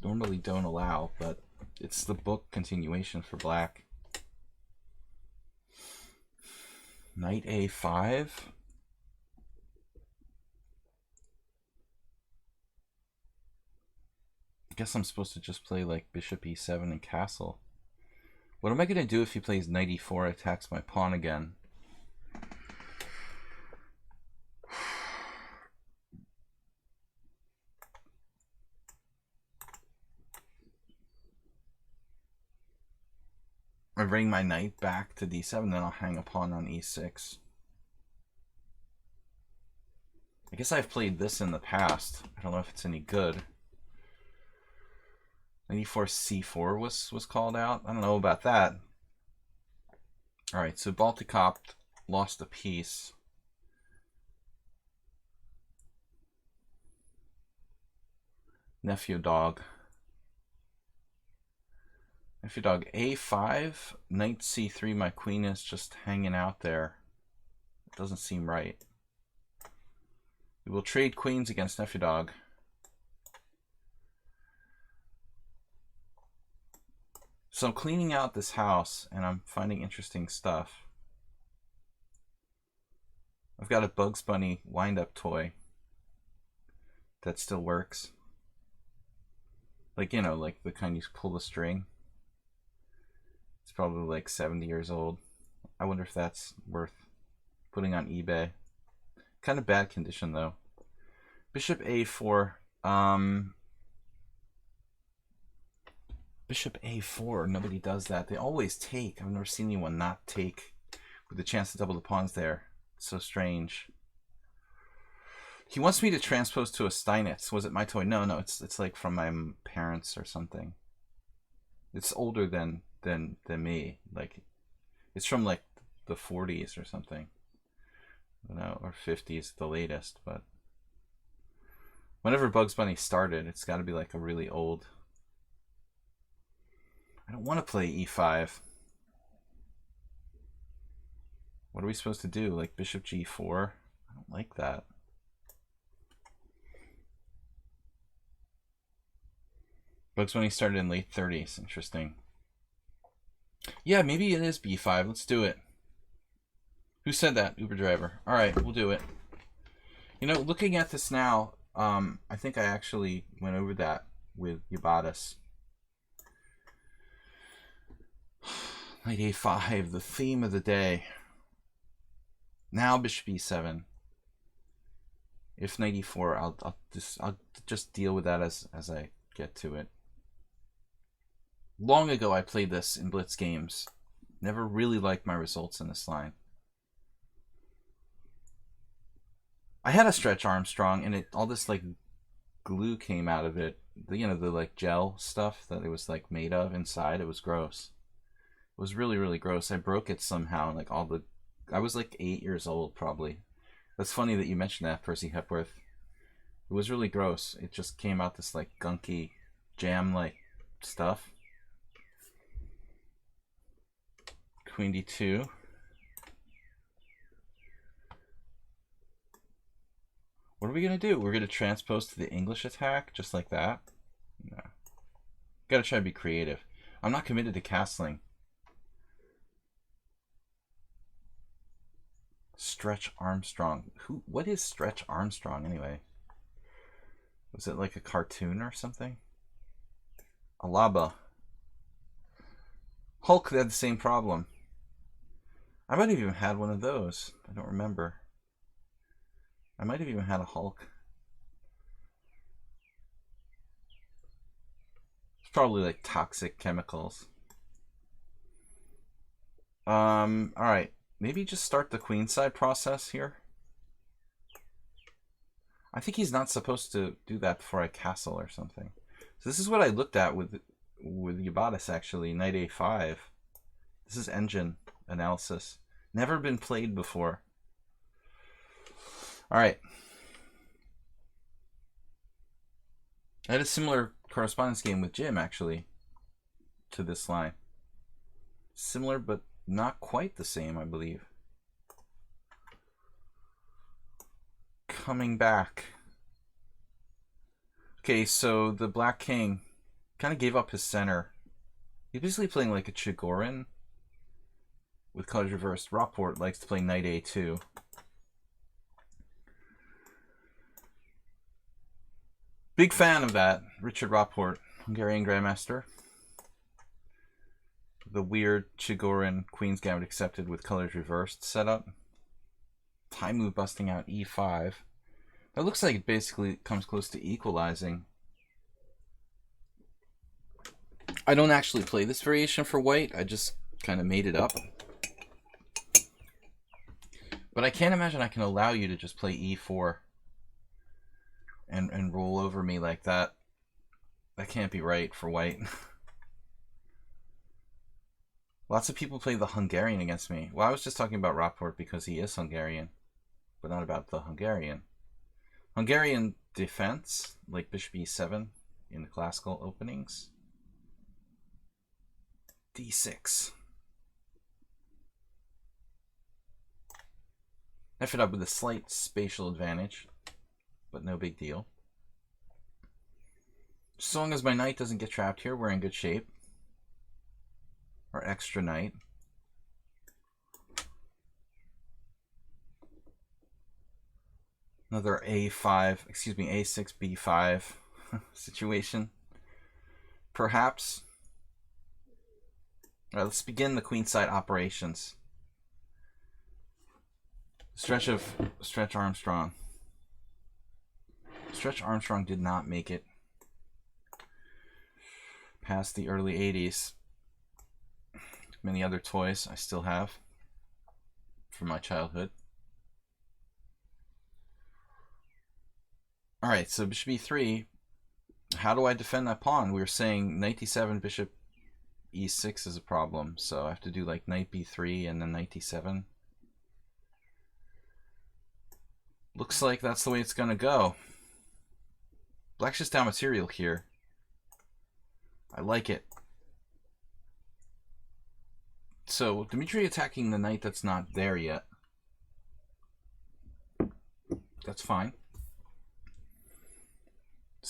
normally don't allow, but it's the book continuation for black. Knight a5. I guess I'm supposed to just play like bishop e7 and castle. What am I going to do if he plays knight e4, attacks my pawn again? I bring my knight back to d7, then I'll hang a pawn on e6. I guess I've played this in the past. I don't know if it's any good. Knight e4 c4 was called out. I don't know about that. All right, so Baltikop lost a piece. Nephew dog. Nephew dog a5, knight c3. My queen is just hanging out there. It doesn't seem right. We will trade queens against Nephew dog. So I'm cleaning out this house and I'm finding interesting stuff. I've got a Bugs Bunny wind-up toy that still works. Like, you know, like the kind you pull the string. It's probably like 70 years old. I wonder if that's worth putting on eBay. Kind of bad condition though. Bishop a4. Bishop a4. Nobody does that. They always take. I've never seen anyone not take with the chance to double the pawns there. It's so strange. He wants me to transpose to a Steinitz. Was it my toy? No, it's like from my parents or something. It's older than me. Like, it's from like the 40s or something. You know, or 50s, the latest. But whenever Bugs Bunny started, it's got to be like a really old. I don't want to play e5. What are we supposed to do? Like bishop g4? I don't like that. Bugs Bunny started in late 30s. Interesting. Yeah, maybe it is b5. Let's do it. Who said that? Uber driver. All right, we'll do it. You know, looking at this now, I think I actually went over that with Yabatis. Knight a5, the theme of the day. Now bishop e7. If knight e4, I'll just deal with that as I get to it. Long ago I played this in blitz games. Never really liked my results in this line. I had a Stretch Armstrong, and all this like glue came out of it. You know, the like gel stuff that it was like made of inside. It was gross. It was really, really gross. I broke it somehow, and like I was like 8 years old probably. That's funny that you mentioned that, Percy Hepworth. It was really gross. It just came out this like gunky jam like stuff. Queen d2. What are we going to do? We're going to transpose to the English attack just like that? No. Gotta try to be creative. I'm not committed to castling. Stretch Armstrong. What is Stretch Armstrong anyway? Was it like a cartoon or something? Alaba. Hulk had the same problem. I might have even had one of those. I don't remember. I might have even had a Hulk. It's probably like toxic chemicals. Alright. Maybe just start the queenside process here. I think he's not supposed to do that before I castle or something. So this is what I looked at with Yabatis actually. Knight a5. This is engine analysis. Never been played before. Alright. I had a similar correspondence game with Jim, actually, to this line. Similar, but not quite the same, I believe. Coming back. Okay, so the Black King kind of gave up his center. He's basically playing like a Chigorin with colors reversed. Ropport likes to play Knight a2. Big fan of that. Richard Ropport, Hungarian Grandmaster. The weird Chigorin Queen's Gambit accepted with colors reversed setup. Time move busting out e5. That looks like it basically comes close to equalizing. I don't actually play this variation for white. I just kind of made it up. But I can't imagine I can allow you to just play e4 and roll over me like that. That can't be right for white. Lots of people play the Hungarian against me. Well, I was just talking about Ropport because he is Hungarian, but not about the Hungarian. Hungarian defense, like bishop e7 in the classical openings. d6. F it up with a slight spatial advantage, but no big deal. As long as my knight doesn't get trapped here, we're in good shape. Our extra knight. Another a5, excuse me, a6, b5 situation. Perhaps. All right, let's begin the queenside operations. Stretch Armstrong. Stretch Armstrong did not make it. past the early 80s. Many other toys I still have from my childhood. Alright, so bishop e3. How do I defend that pawn? We were saying knight d7, bishop e6 is a problem. So I have to do like knight b3 and then knight d7. Looks like that's the way it's going to go. Black's just down material here. I like it. So Dmitry attacking the knight that's not there yet. That's fine.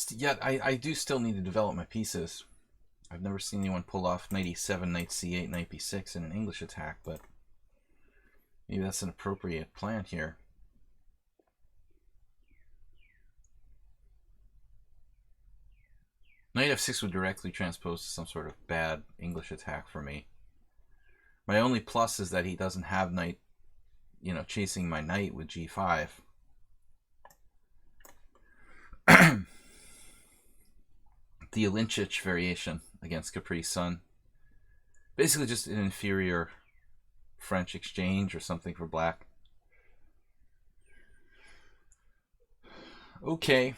Yet I do still need to develop my pieces. I've never seen anyone pull off knight e7, knight c8, knight b6 in an English attack, but maybe that's an appropriate plan here. Knight f6 would directly transpose to some sort of bad English attack for me. My only plus is that he doesn't have knight, you know, chasing my knight with g5. The Lichess variation against Capri Sun. Basically just an inferior French exchange or something for black. Okay.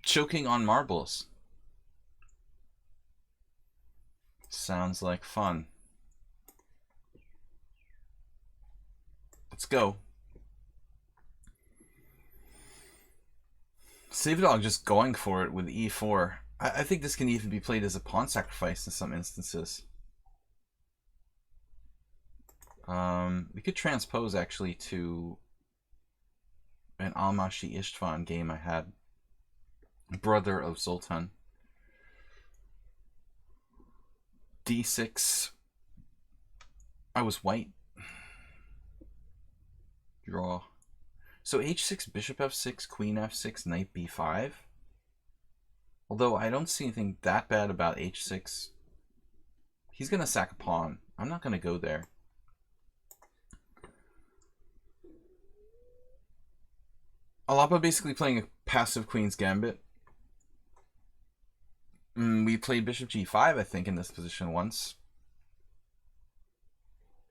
Choking on marbles. Sounds like fun. Let's go. Savedog just going for it with e4. I think this can even be played as a pawn sacrifice in some instances. We could transpose actually to an Almaty Istvan game I had. Brother of Zoltan. d6. I was white. Draw. So h6, bishop f6, queen f6, knight b5. Although I don't see anything that bad about h6. He's going to sack a pawn. I'm not going to go there. Alapa basically playing a passive queen's gambit. We played bishop g5, I think, in this position once.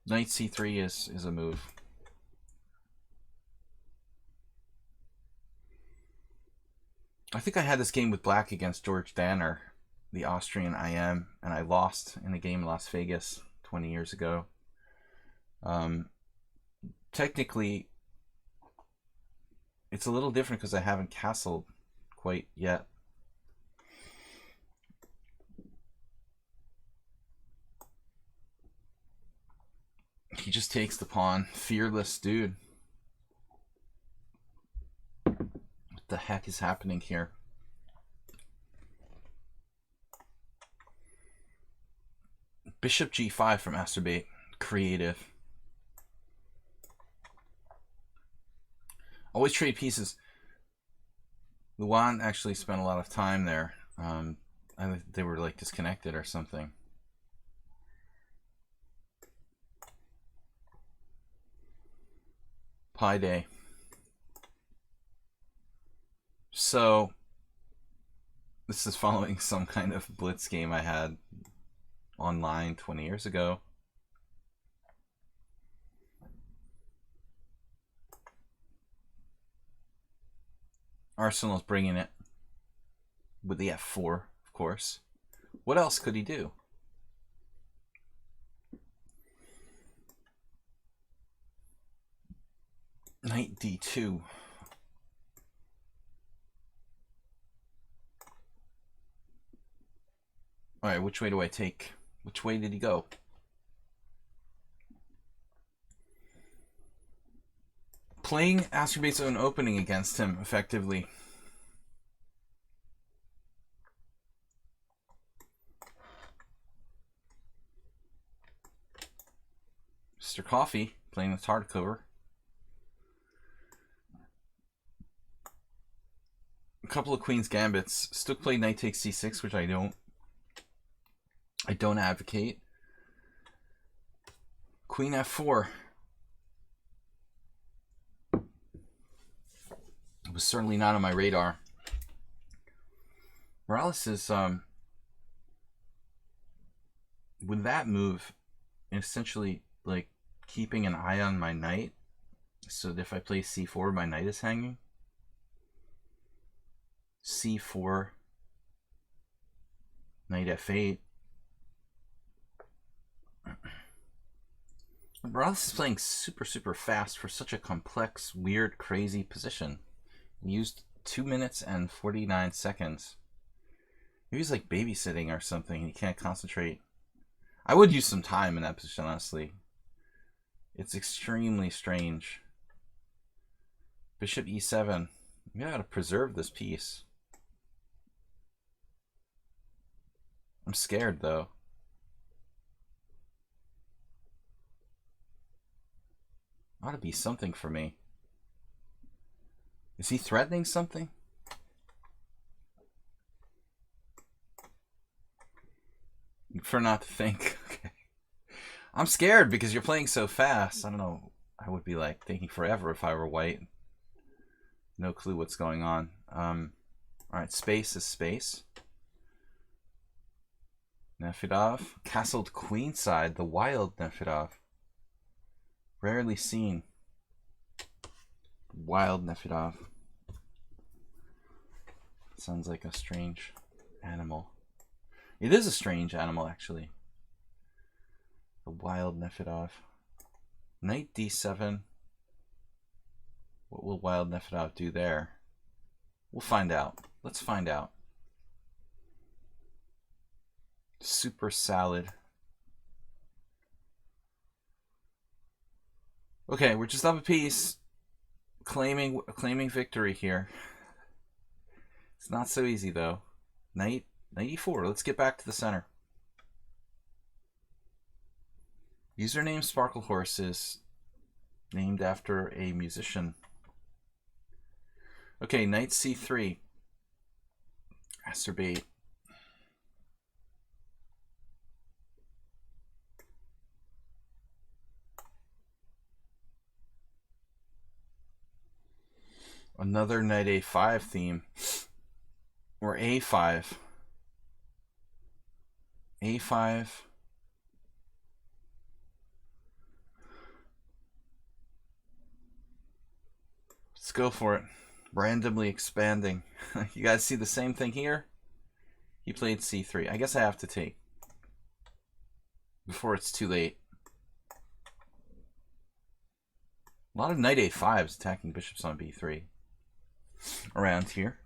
Knight c3 is a move. I think I had this game with black against George Danner, the Austrian IM, and I lost in a game in Las Vegas 20 years ago. Technically, it's a little different because I haven't castled quite yet. He just takes the pawn. Fearless dude. What the heck is happening here? Bishop g5 from Masturbate. Creative. Always trade pieces. Luan actually spent a lot of time there. They were like disconnected or something. Pi Day. So this is following some kind of blitz game I had online 20 years ago. Arsenal's bringing it with the f4, of course. What else could he do? Knight d2. Alright, which way do I take? Which way did he go? Playing Asturbate's own opening against him, effectively. Mr. Coffee, playing with Tartakover. A couple of Queen's Gambits. Still play Knight takes c6, which I don't advocate. Queen f4. was certainly not on my radar. Morales is with that move, essentially like keeping an eye on my knight, so that if I play c4, my knight is hanging. c4, knight f8. Morales is playing super fast for such a complex, weird, crazy position. He used 2 minutes and 49 seconds. Maybe he's like babysitting or something. He can't concentrate. I would use some time in that position, honestly. It's extremely strange. Bishop e7. You gotta preserve this piece. I'm scared, though. Ought to be something for me. Is he threatening something? For not to think. Okay. I'm scared because you're playing so fast. I don't know. I would be like thinking forever if I were white. No clue what's going on. Alright, space is space. Nefedov. Castled queenside. The wild Nefedov. Rarely seen. Wild Nefedov. Sounds like a strange animal. It is a strange animal, actually. The wild Nefedov. Knight d7. What will wild Nefedov do there? We'll find out. Let's find out. Super salad. Okay, we're just up a piece. Claiming victory here. It's not so easy, though. Knight e4. Let's get back to the center. Username Sparkle Horse is named after a musician. Okay, knight c3. Masturbate. Another knight a5 theme. Or a5. a5. Let's go for it. Randomly expanding. You guys see the same thing here? He played c3. I guess I have to take. Before it's too late. A lot of knight a5s attacking bishops on b3. Around here.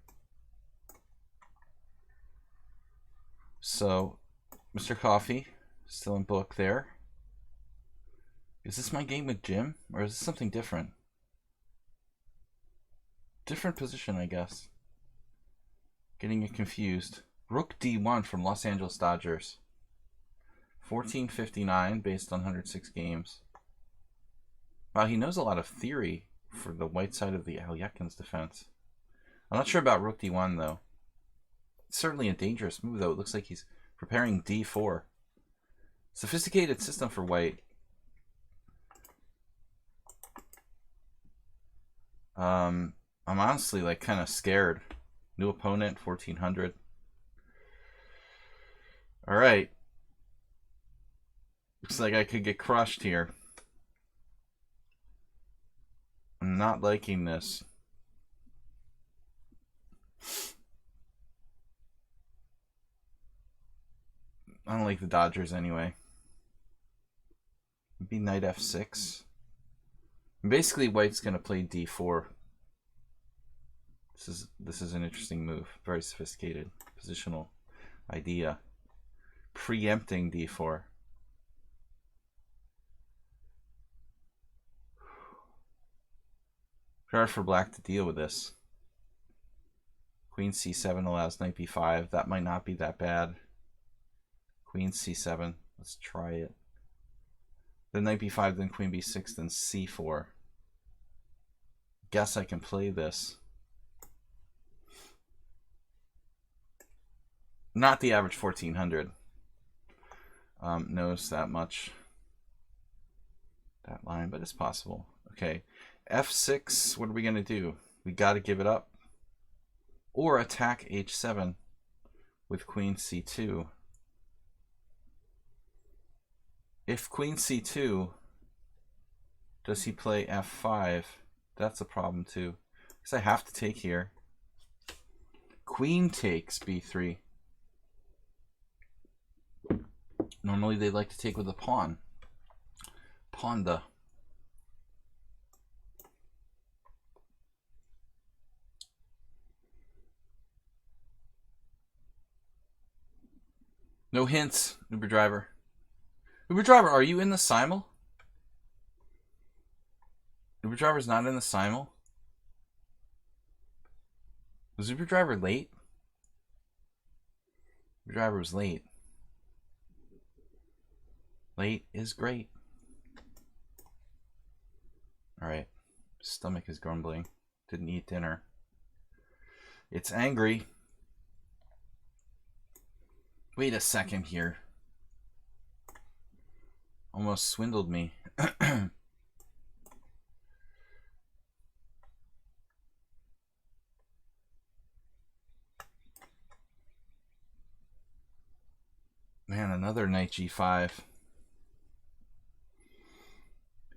So, Mr. Coffee, still in book there. Is this my game with Jim? Or is this something different? Different position, I guess. Getting it confused. Rook d1 from Los Angeles Dodgers. 1459 based on 106 games. Wow, he knows a lot of theory for the white side of the Alyekin's defense. I'm not sure about Rook d1, though. It's certainly a dangerous move, though. It looks like he's preparing d4. Sophisticated system for white. I'm honestly like kind of scared. New opponent, 1400. All right. Looks like I could get crushed here. I'm not liking this. I don't like the Dodgers anyway. Maybe knight f6. Basically, white's going to play d4. This is an interesting move. Very sophisticated positional idea. Preempting d4. Hard for black to deal with this. Queen c7 allows knight b5. That might not be that bad. Queen c7. Let's try it. Then knight b5, then queen b6, then c4. Guess I can play this. Not the average 1400 knows that much. That line, but it's possible. Okay, f6. What are we going to do? We got to give it up. Or attack h7 with queen c2. If queen c2, does he play f5? That's a problem too. Because I have to take here. Queen takes b3. Normally they like to take with a pawn. Ponda. No hints, Uber driver. Uber driver, are you in the simul? Uber driver's not in the simul? Was Uber driver late? Uber driver was late. Late is great. Alright. Stomach is grumbling. Didn't eat dinner. It's angry. Wait a second here. Almost swindled me. Man, another knight g5.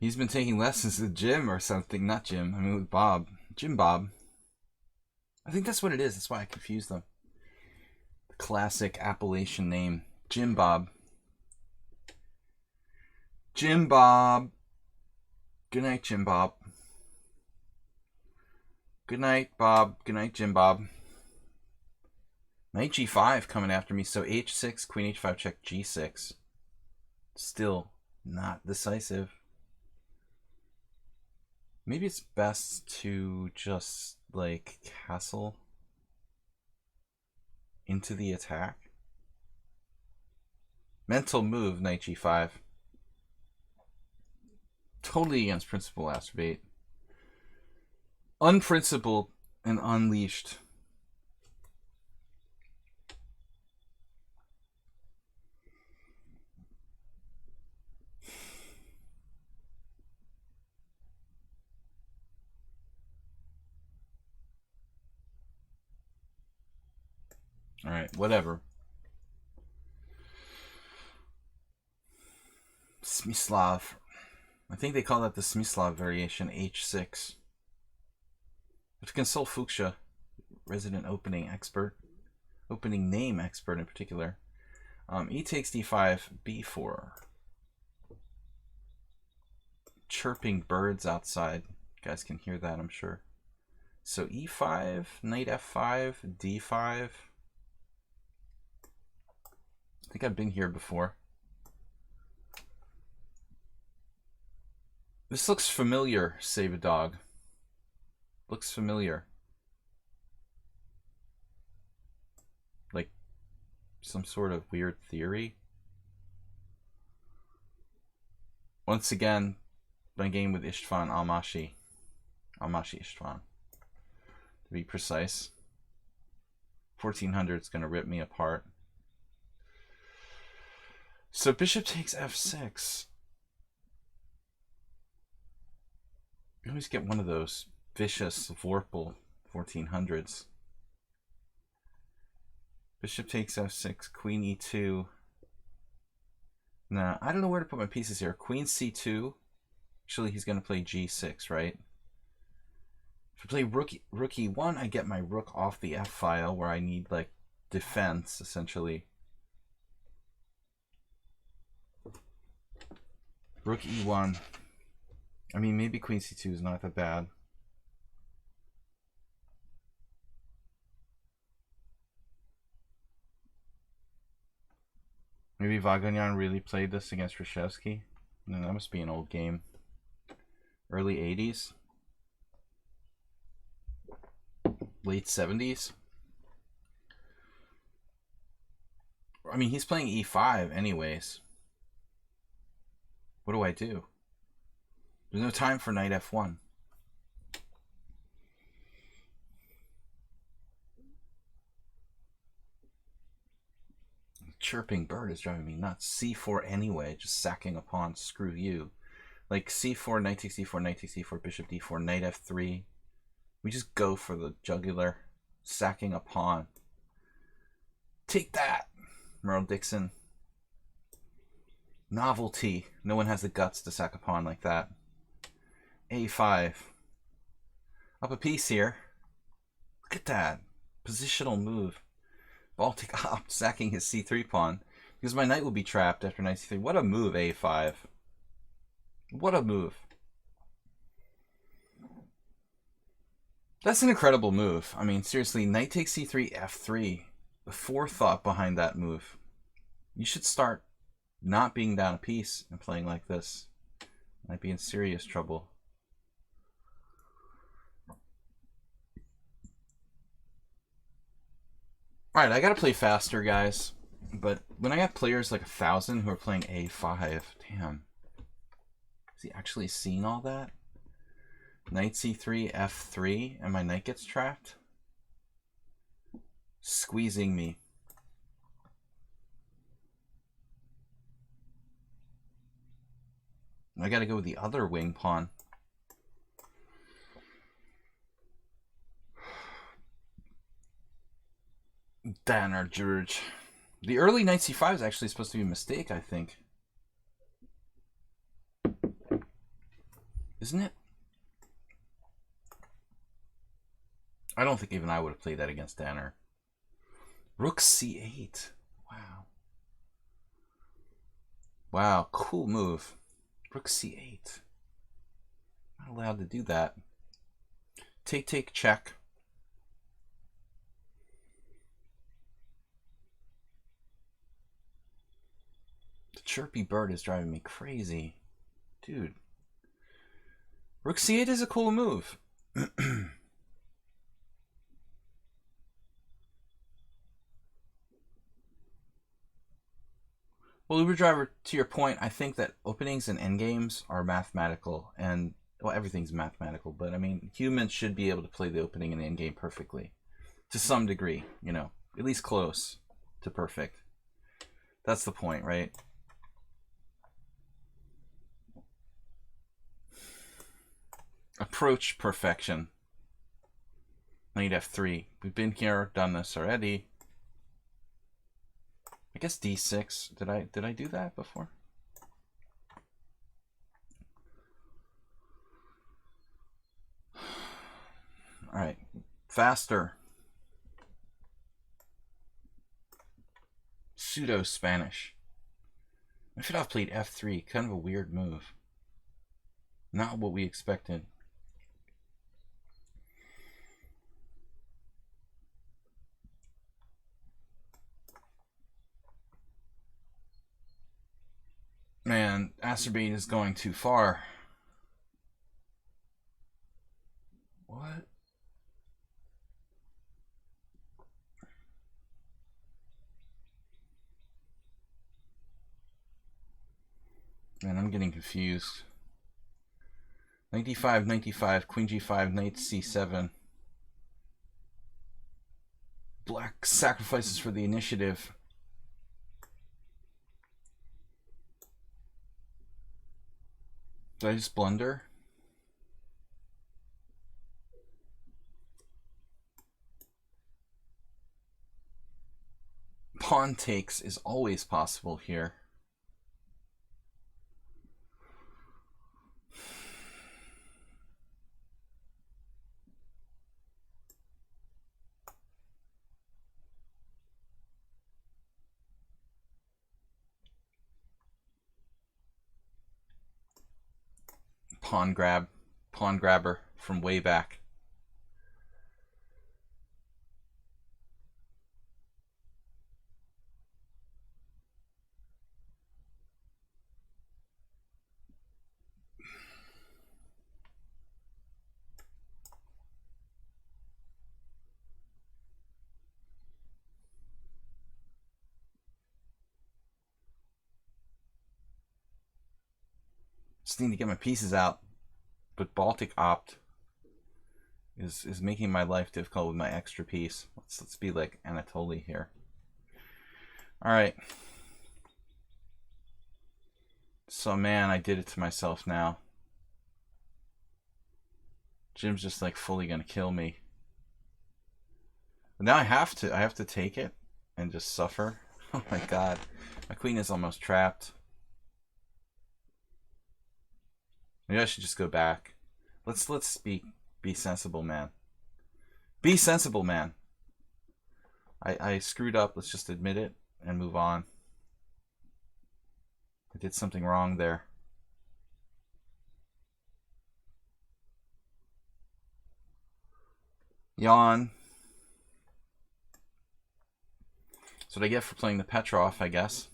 He's been taking lessons with Jim or something. Not Jim. I mean with Bob. Jim Bob. I think that's what it is. That's why I confused them. The classic Appalachian name. Jim Bob. Jim Bob. Good night, Jim Bob. Good night, Bob. Good night, Jim Bob. Knight g5 coming after me. So h6, queen h5 check, g6. Still not decisive. Maybe it's best to just, like, castle into the attack. Mental move, knight g5. Totally against principle, Astrobate. Unprincipled and unleashed. Alright, whatever. Smyslov. I think they call that the Smyslov variation, h6. If you consult Fuchsia, resident opening expert, opening name expert in particular, e takes d5, b4. Chirping birds outside. You guys can hear that, I'm sure. So e5, knight f5, d5. I think I've been here before. This looks familiar, Save a Dog. Looks familiar. Like some sort of weird theory. Once again, my game with István Almasi. Almasi István. To be precise. 1400 is going to rip me apart. So bishop takes f6. You always get one of those vicious Vorpal 1400s. Bishop takes f6, queen e2. Now, I don't know where to put my pieces here. Queen c2. Actually, he's going to play g6, right? If I play rook e1, I get my rook off the f file where I need, like, defense, essentially. Rook e1. I mean, maybe queen c2 is not that bad. Maybe Vaganyan really played this against Reshevsky. No, that must be an old game. Early 80s? Late 70s? I mean, he's playing e5 anyways. What do I do? There's no time for knight f1. Chirping bird is driving me nuts. c4 anyway, just sacking a pawn, screw you. Like c4, knight takes d4, knight takes d4, bishop d4, knight f3, We just go for the jugular, sacking a pawn. Take that, Merle Dixon. Novelty. No one has the guts to sack a pawn like that. A5. Up a piece here. Look at that. Positional move. Baltic opt, sacking his c3 pawn. Because my knight will be trapped after knight c3. What a move, a5. What a move. That's an incredible move. I mean, seriously, knight takes c3, f3. The forethought behind that move. You should start not being down a piece and playing like this. Might be in serious trouble. Alright, I gotta play faster, guys. But when I have players like 1,000 who are playing a5, damn. Is he actually seeing all that? Knight c3, f3, and my knight gets trapped? Squeezing me. I gotta go with the other wing pawn. Danner George. The early knight c5 is actually supposed to be a mistake, I think. Isn't it? I don't think even I would have played that against Danner. Rook c8. Wow. Wow, cool move. Rook c8. Not allowed to do that. Take, take, check. The chirpy bird is driving me crazy. Dude. Rook c8 is a cool move. Well, Uber Driver, to your point, I think that openings and endgames are mathematical, and, well, everything's mathematical, but, I mean, humans should be able to play the opening and endgame perfectly. To some degree, you know, at least close to perfect. That's the point, right? Approach perfection. Knight f3. We've been here, done this already. I guess d6. Did I do that before? All right, faster. Pseudo Spanish. I should have played f3. Kind of a weird move. Not what we expected. Man, Acerbate is going too far. What? Man, I'm getting confused. Knight d5, knight d5, queen g5, knight c7. Black sacrifices for the initiative. Did I just blunder? Pawn takes is always possible here. Pawn grabber from way back. Just need to get my pieces out. But Baltic opt is making my life difficult with my extra piece. Let's be like Anatoly here. All right. So man, I did it to myself now. Jim's just like fully gonna kill me. But now I have to take it and just suffer. Oh my god. My queen is almost trapped. Maybe I should just go back. Let's be sensible, man. Be sensible, man. I screwed up. Let's just admit it and move on. I did something wrong there. Yawn. That's what I get for playing the Petrov, I guess.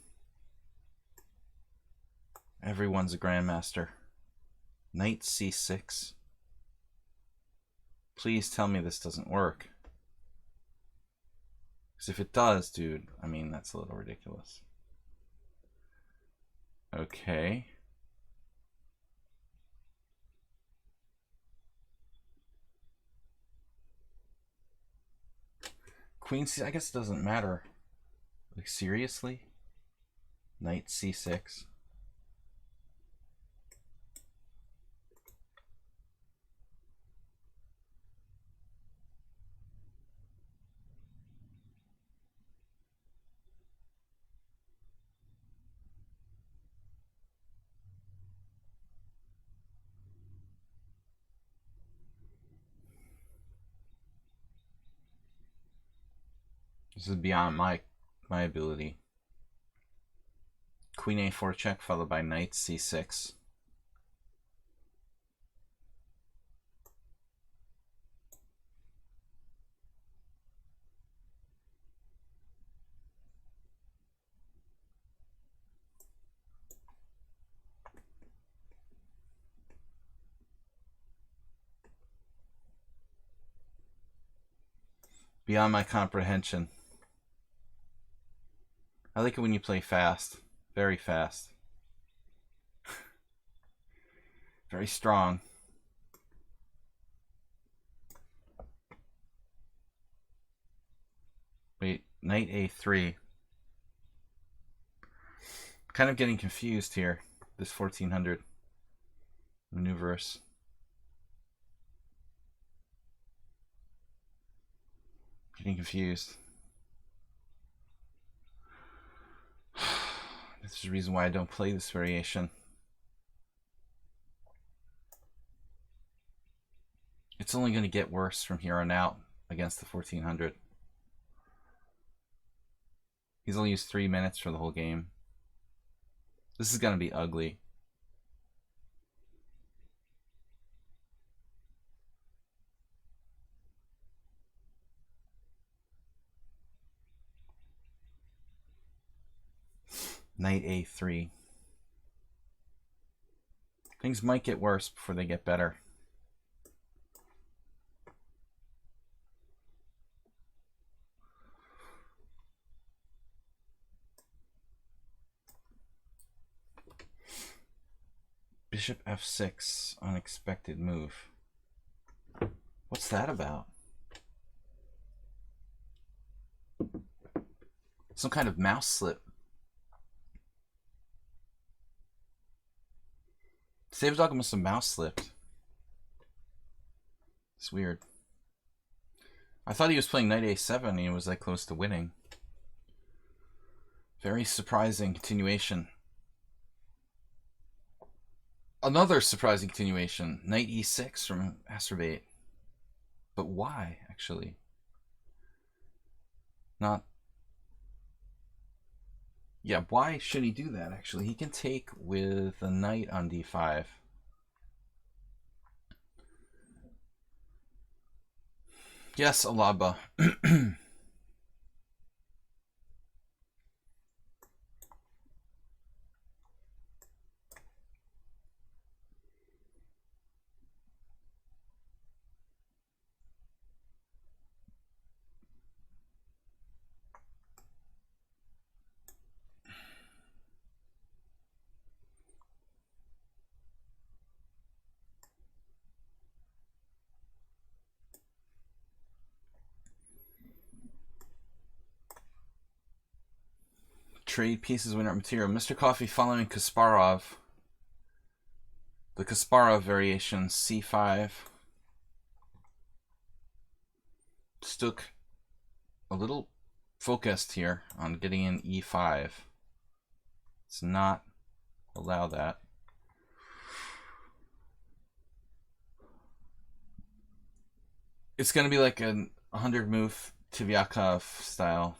Everyone's a grandmaster. Knight c6. Please tell me this doesn't work. Because if it does, dude, I mean, that's a little ridiculous. Okay. Queen c, I guess it doesn't matter. Like, seriously? Knight c6. This is beyond my ability. Queen a4 check followed by knight c6. Beyond my comprehension. I like it when you play fast. Very fast. Very strong. Wait, knight a3. Kind of getting confused here. This 1400 maneuvers. Getting confused. This is the reason why I don't play this variation. It's only going to get worse from here on out against the 1400. He's only used 3 minutes for the whole game. This is going to be ugly. Knight a3. Things might get worse before they get better. Bishop f6, unexpected move. What's that about? Some kind of mouse slip. Savdog must have mouse slipped. It's weird. I thought he was playing knight a7 and he was like close to winning. Very surprising continuation. Another surprising continuation. Knight e6 from Astrobate. But why, actually? Not... Yeah, why should he do that, actually? He can take with a knight on d5. Yes, Alaba. Trade pieces, winner material. Mr. Coffee following Kasparov. The Kasparov variation, c5. Stuck a little focused here on getting in e5. Let's not allow that. It's going to be like a 100 move Tivyakov style.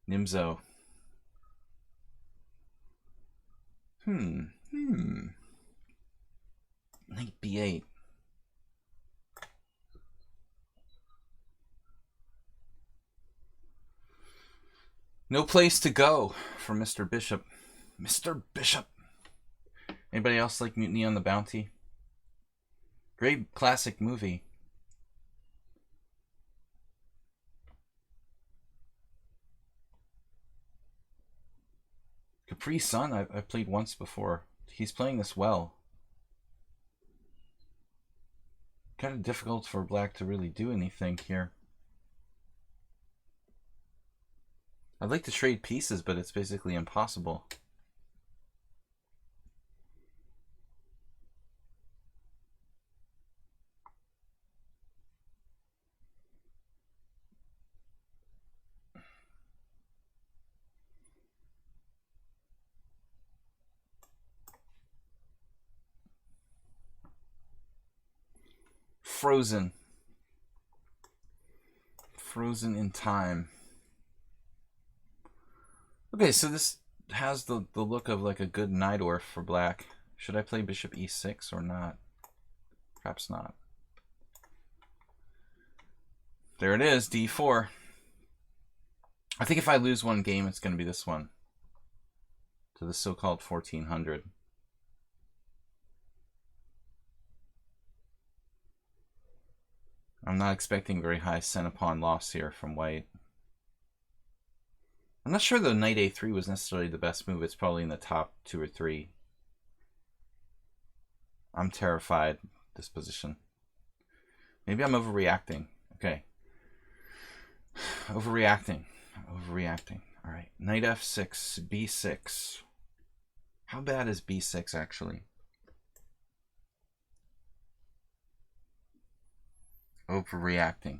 Nimzo. Knight b8. No place to go for Mr. Bishop. Mr. Bishop. Anybody else like Mutiny on the Bounty? Great classic movie. Capri Sun, I've played once before. He's playing this well. Kind of difficult for black to really do anything here. I'd like to trade pieces, but it's basically impossible. Frozen. Frozen in time. Okay, so this has the look of like a good Najdorf for black. Should I play bishop e6 or not? Perhaps not. There it is, d4. I think if I lose one game, it's going to be this one. To the so-called 1400. I'm not expecting very high center-pawn loss here from white. I'm not sure though knight a3 was necessarily the best move. It's probably in the top 2 or 3. I'm terrified this position. Maybe I'm overreacting. Okay. Overreacting. All right. Knight f6, b6. How bad is b6 actually? Overreacting.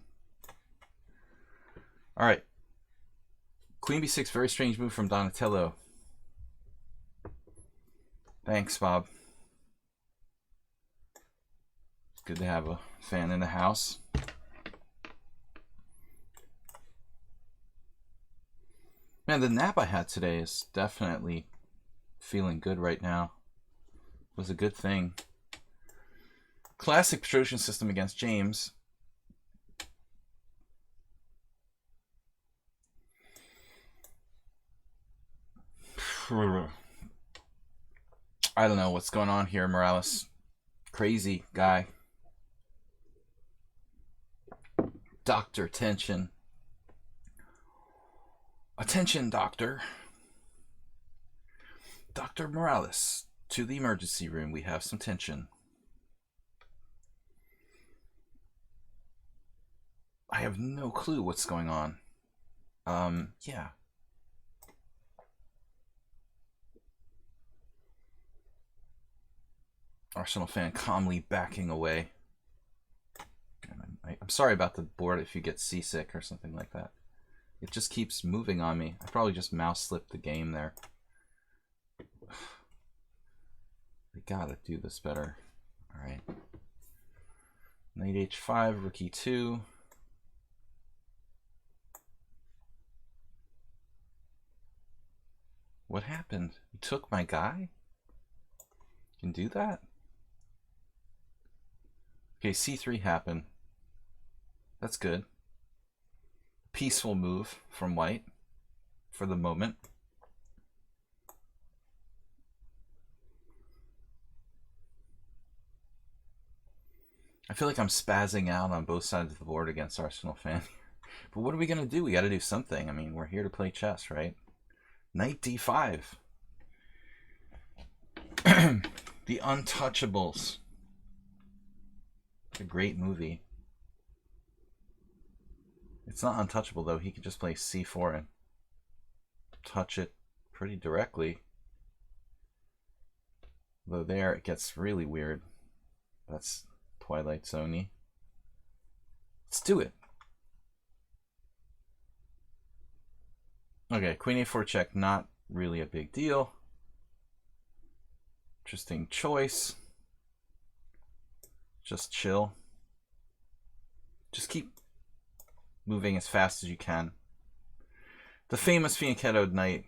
All right. Queen b6, very strange move from Donatello. Thanks, Bob. It's good to have a fan in the house. Man, the nap I had today is definitely feeling good right now. It was a good thing. Classic Petrosian system against James. I don't know what's going on here, Morales. Crazy guy. Doctor, tension. Attention, doctor. Dr. Morales, to the emergency room. We have some tension. I have no clue what's going on. Yeah. Arsenal fan calmly backing away. I'm sorry about the board if you get seasick or something like that. It just keeps moving on me. I probably just mouse slipped the game there. I gotta do this better. Alright. Knight h5, rook e2. What happened? You took my guy? You can do that? Okay, c3 happened. That's good. Peaceful move from white for the moment. I feel like I'm spazzing out on both sides of the board against Arsenal fan. But what are we going to do? We got to do something. I mean, we're here to play chess, right? Knight d5. The Untouchables. It's a great movie. It's not untouchable, though. He could just play c4 and touch it pretty directly. Though there, it gets really weird. That's Twilight Zone-y. Let's do it. Okay, queen a4 check, not really a big deal. Interesting choice. Just chill. Just keep moving as fast as you can. The famous fianchettoed knight.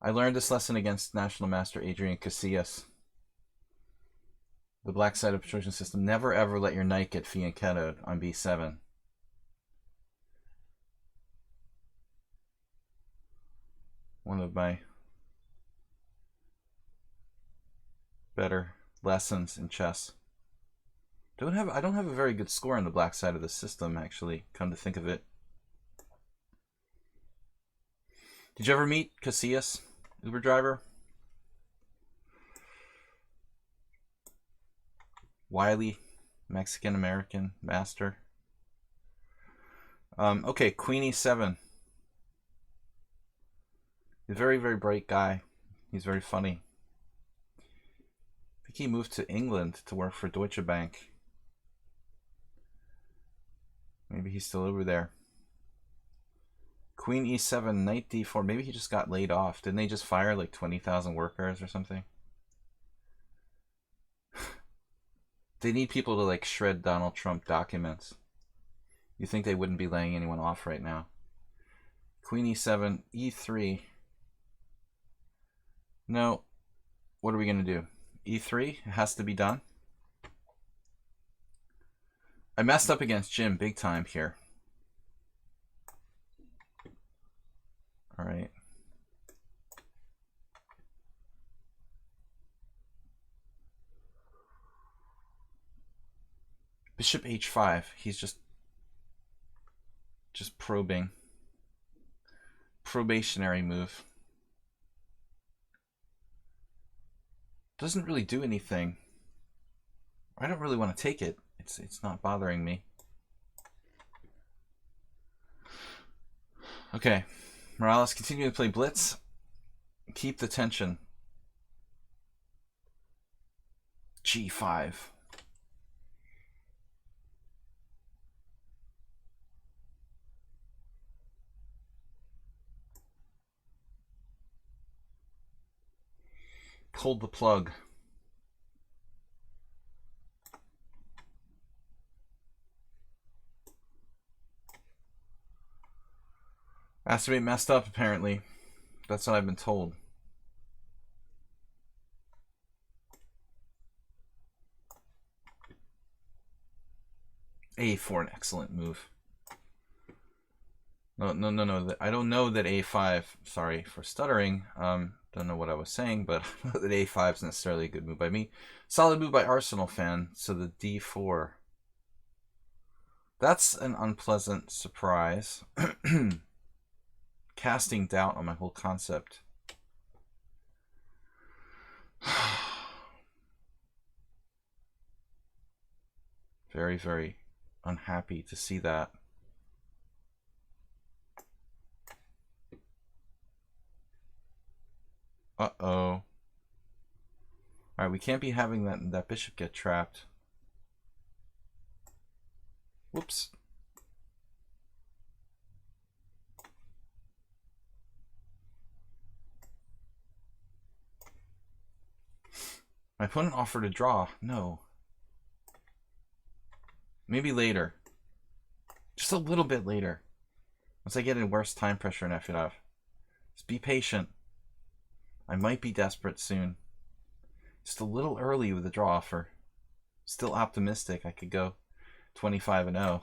I learned this lesson against National Master Adrian Casillas. The black side of Trojan system. Never ever let your knight get fianchettoed on b7. One of my better lessons in chess. I don't have a very good score on the black side of the system, actually, come to think of it. Did you ever meet Casillas, Uber driver? Wily, Mexican-American master. Okay, queen e7. He's a very, very bright guy. He's very funny. I think he moved to England to work for Deutsche Bank. Maybe he's still over there. Queen e7, knight d4. Maybe he just got laid off. Didn't they just fire like 20,000 workers or something? They need people to like shred Donald Trump documents. You think they wouldn't be laying anyone off right now. Queen e7, e3. No. What are we going to do? e3? It has to be done. I messed up against Jim big time here. All right. Bishop h5. He's just probing. Probationary move. Doesn't really do anything. I don't really want to take it. It's not bothering me. Okay. Morales, continue to play blitz. Keep the tension. g5. Pulled the plug. Has to be messed up, apparently. That's what I've been told. A4, an excellent move. No. I don't know that A5. Sorry for stuttering. Don't know what I was saying, but I don't know that A5 is necessarily a good move by me. Solid move by Arsenal fan. So the D4. That's an unpleasant surprise. Casting doubt on my whole concept. Very, very unhappy to see that. Uh-oh. Alright, we can't be having that bishop get trapped. Whoops. My opponent offered a draw. No. Maybe later. Just a little bit later. Once I get in worse time pressure in F5. Just be patient. I might be desperate soon. Just a little early with the draw offer. Still optimistic I could go 25-0.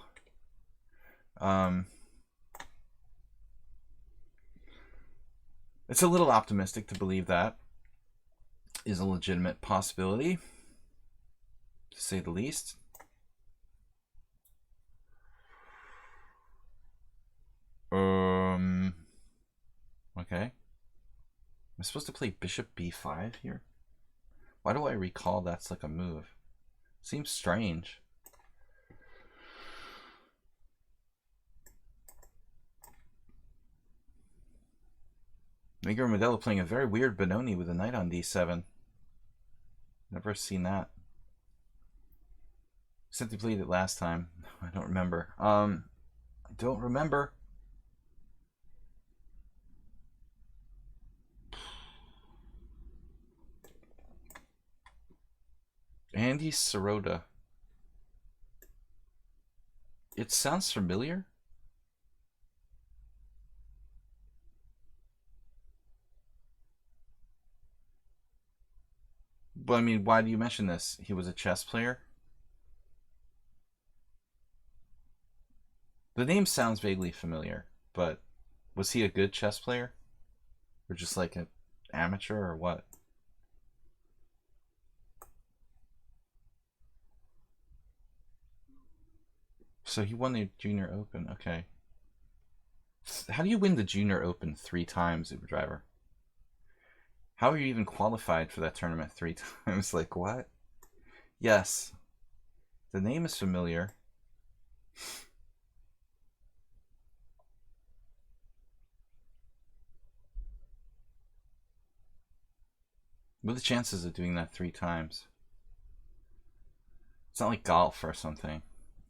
It's a little optimistic to believe that is a legitimate possibility, to say the least. Okay. Am I supposed to play bishop b5 here? Why do I recall that's like a move? Seems strange. Miguel Modelo playing a very weird Benoni with a knight on d7. Never seen that. Except he played it last time. I don't remember. I don't remember. Andy Sirota. It sounds familiar. But I mean, why do you mention this? He was a chess player? The name sounds vaguely familiar, but was he a good chess player? Or just like an amateur or what? So he won the Junior Open. Okay. How do you win the Junior Open 3 times, Uber Driver? How are you even qualified for that tournament 3 times? Like, what? Yes. The name is familiar. What are the chances of doing that 3 times? It's not like golf or something.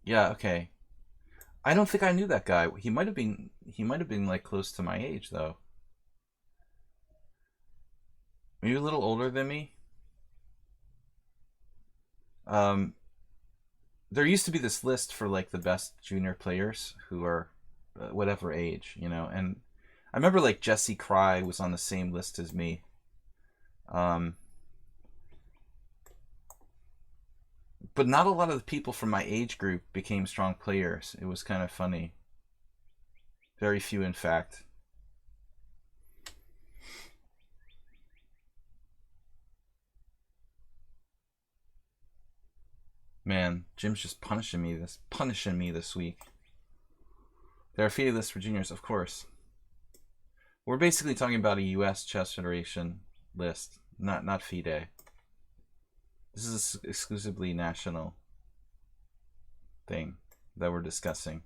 Yeah, okay. I don't think I knew that guy. He might have been like close to my age though. Maybe a little older than me. There used to be this list for like the best junior players who are whatever age, you know, and I remember like Jesse Cry was on the same list as me. But not a lot of the people from my age group became strong players. It was kind of funny. Very few, in fact. Man, Jim's just punishing me this week. There are FIDE lists for juniors, of course. We're basically talking about a U.S. Chess Federation list, not FIDE. This is an exclusively national thing that we're discussing.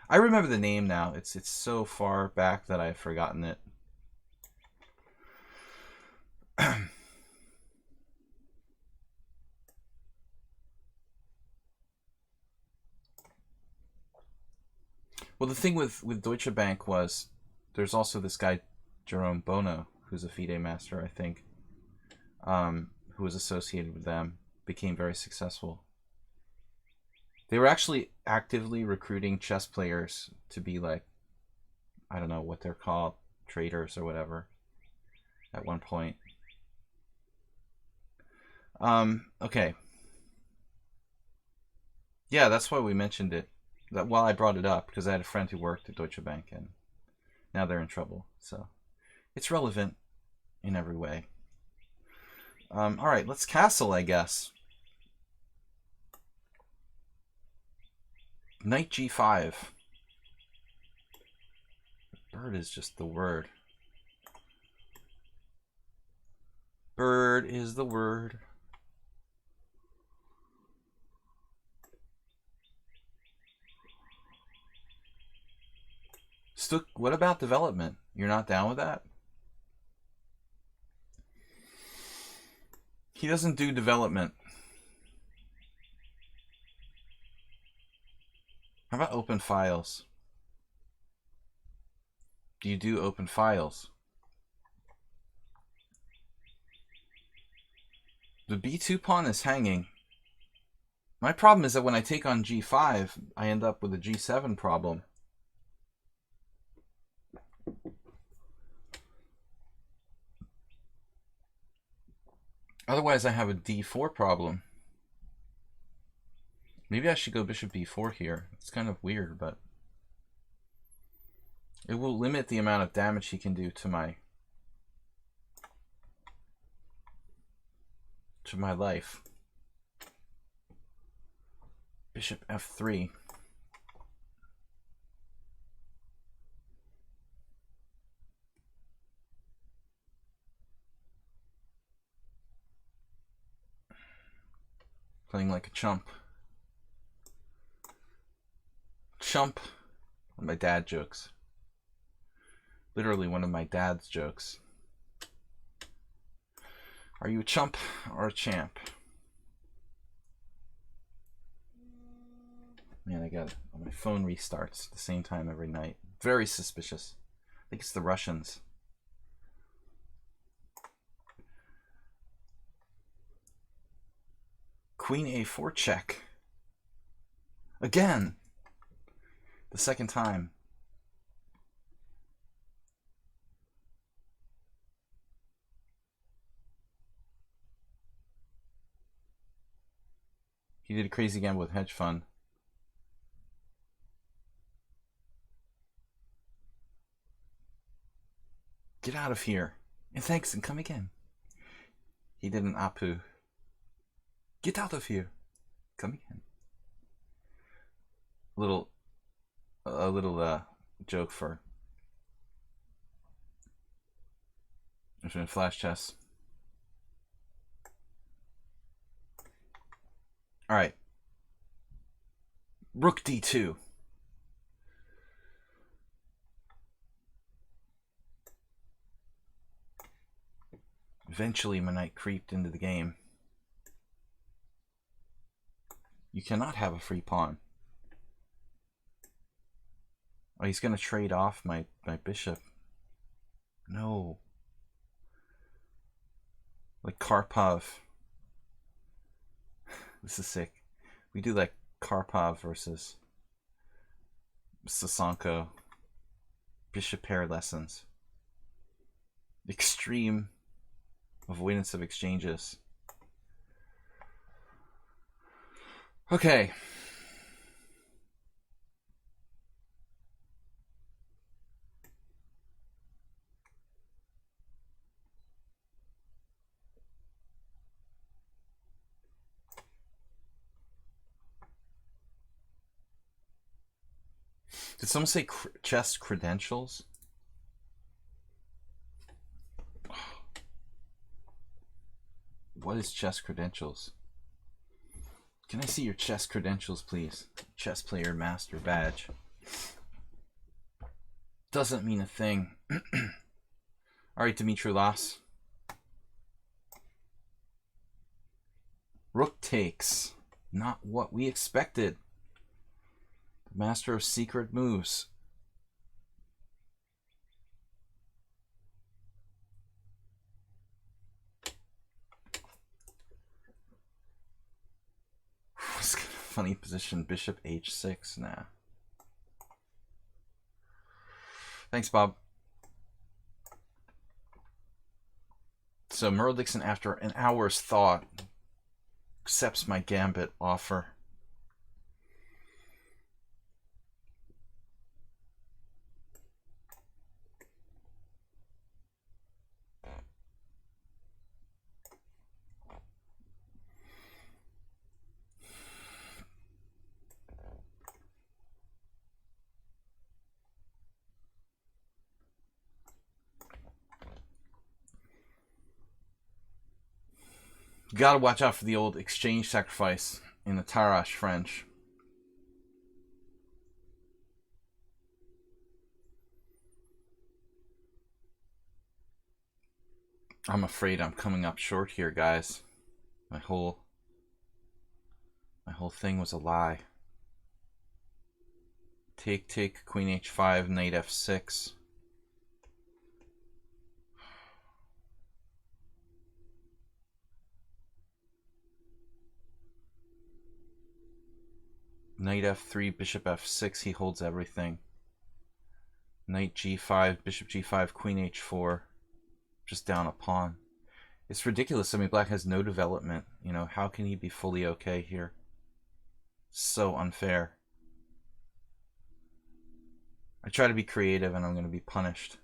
I remember the name now. It's so far back that I've forgotten it. Well, the thing with Deutsche Bank was there's also this guy, Jerome Bono, who's a FIDE master, I think, who was associated with them, became very successful. They were actually actively recruiting chess players to be like, I don't know what they're called, traders or whatever, at one point. Okay. Yeah, that's why we mentioned it. That while I brought it up, because I had a friend who worked at Deutsche Bank, and now they're in trouble. So it's relevant in every way. All right, let's castle, I guess. Knight g5. Bird is just the word. Bird is the word. Stuck. What about development? You're not down with that? He doesn't do development. How about open files? Do you do open files? The b2 pawn is hanging. My problem is that when I take on g5, I end up with a g7 problem. Otherwise, I have a d4 problem. Maybe I should go bishop b4 here. It's kind of weird, but it will limit the amount of damage he can do to my life. Bishop f3. Playing like a chump. Chump. One of my dad jokes. Literally one of my dad's jokes. Are you a chump or a champ? Man, I got it. My phone restarts at the same time every night. Very suspicious. I think it's the Russians. Queen A4 check. Again. The second time. He did a crazy gamble with hedge fund. Get out of here. And thanks, and come again. He did an Apu. Get out of here. Come again. A little joke for flash chess. All right. Rook D2. Eventually, my knight creeped into the game. You cannot have a free pawn. Oh, he's going to trade off my bishop. No. Like Karpov. This is sick. We do like Karpov versus Sasanko. Bishop pair lessons. Extreme avoidance of exchanges. Okay. Did someone say chess credentials? What is chess credentials? Can I see your chess credentials, please? Chess player master badge. Doesn't mean a thing. Alright, Dimitri Las. Rook takes. Not what we expected. The master of secret moves. It's kind of funny position. Bishop H6. Nah. Thanks, Bob. So Merle Dixon, after an hour's thought, accepts my gambit offer. You gotta watch out for the old exchange sacrifice in the Tarrasch French. I'm afraid I'm coming up short here, guys. My whole thing was a lie. Take, Queen H5, Knight F6. Knight F3, Bishop F6, he holds everything. Knight G5, Bishop G5, Queen H4. Just down a pawn. It's ridiculous. I mean, Black has no development. You know, how can he be fully okay here? So unfair. I try to be creative and I'm going to be punished.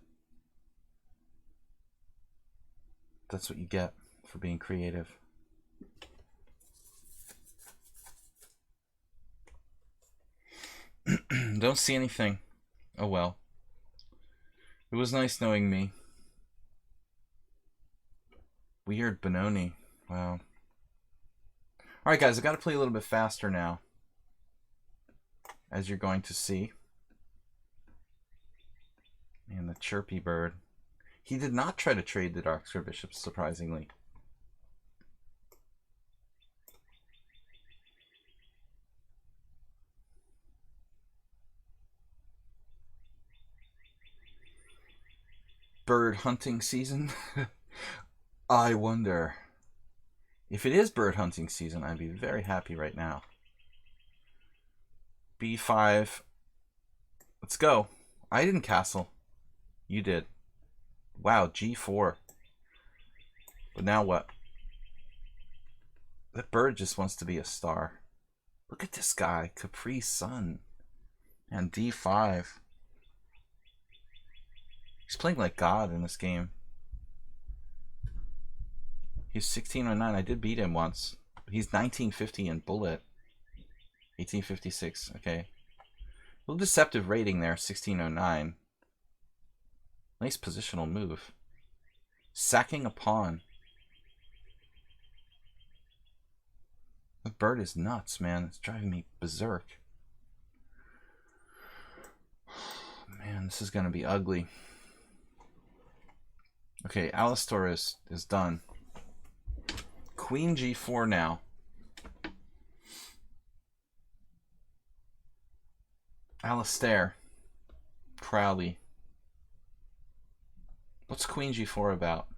That's what you get for being creative. Don't see anything. Oh well. It was nice knowing me. Weird Benoni. Wow. Alright guys, I gotta play a little bit faster now. As you're going to see. And the chirpy bird. He did not try to trade the dark square bishops, surprisingly. bird hunting season? I wonder. If it is bird hunting season, I'd be very happy right now. B5. Let's go. I didn't castle. You did. Wow, G4. But now what? That bird just wants to be a star. Look at this guy. Capri Sun. And D5. He's playing like God in this game. He's 1609. I did beat him once. He's 1950 in bullet. 1856. Okay. A little deceptive rating there. 1609. Nice positional move. Sacking a pawn. The bird is nuts, man. It's driving me berserk. Man, this is going to be ugly. Okay, Alistor is done. Queen G4 now. Alistair. Crowley. What's Queen G4 about?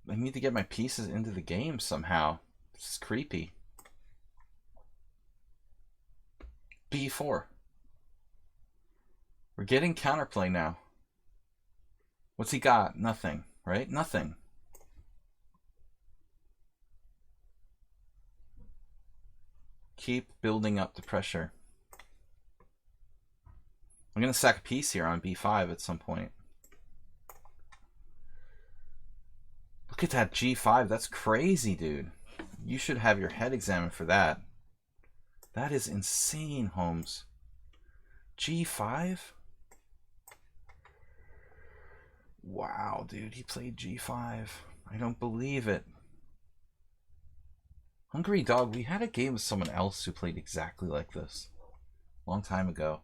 I need to get my pieces into the game somehow. This is creepy. B4. We're getting counterplay now. What's he got? Nothing, right? Nothing. Keep building up the pressure. I'm going to sack a piece here on B5 at some point. Look at that G5. That's crazy, dude. You should have your head examined for that. That is insane, Holmes. G5? Wow, dude. He played G5. I don't believe it. Hungry Dog, we had a game with someone else who played exactly like this. A long time ago.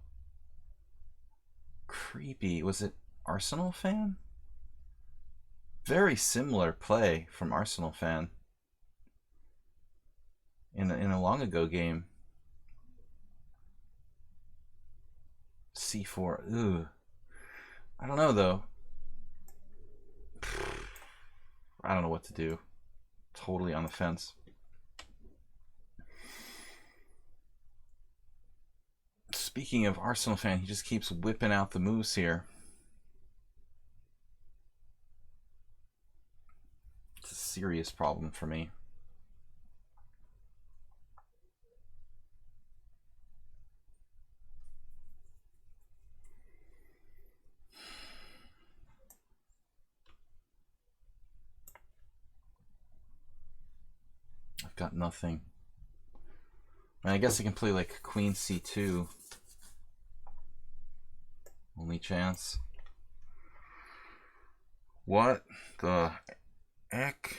Creepy. Was it Arsenal Fan? Very similar play from Arsenal Fan. In a long ago game. C4. Ugh. I don't know, though. I don't know what to do. Totally on the fence. Speaking of Arsenal Fan, he just keeps whipping out the moves here. It's a serious problem for me. I've got nothing. I guess I can play like Queen C2. Only chance. What the heck?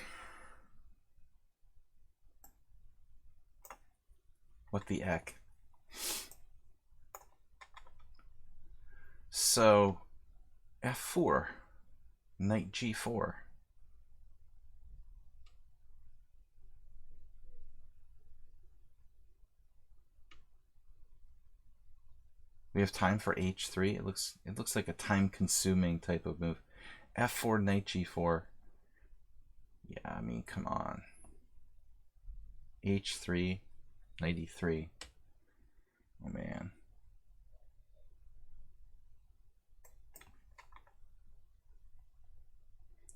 What the heck? So, F4, Knight G4. We have time for H3. It looks like a time-consuming type of move. F4, Knight G4. Yeah, I mean, come on. H3, Knight E3. Oh man.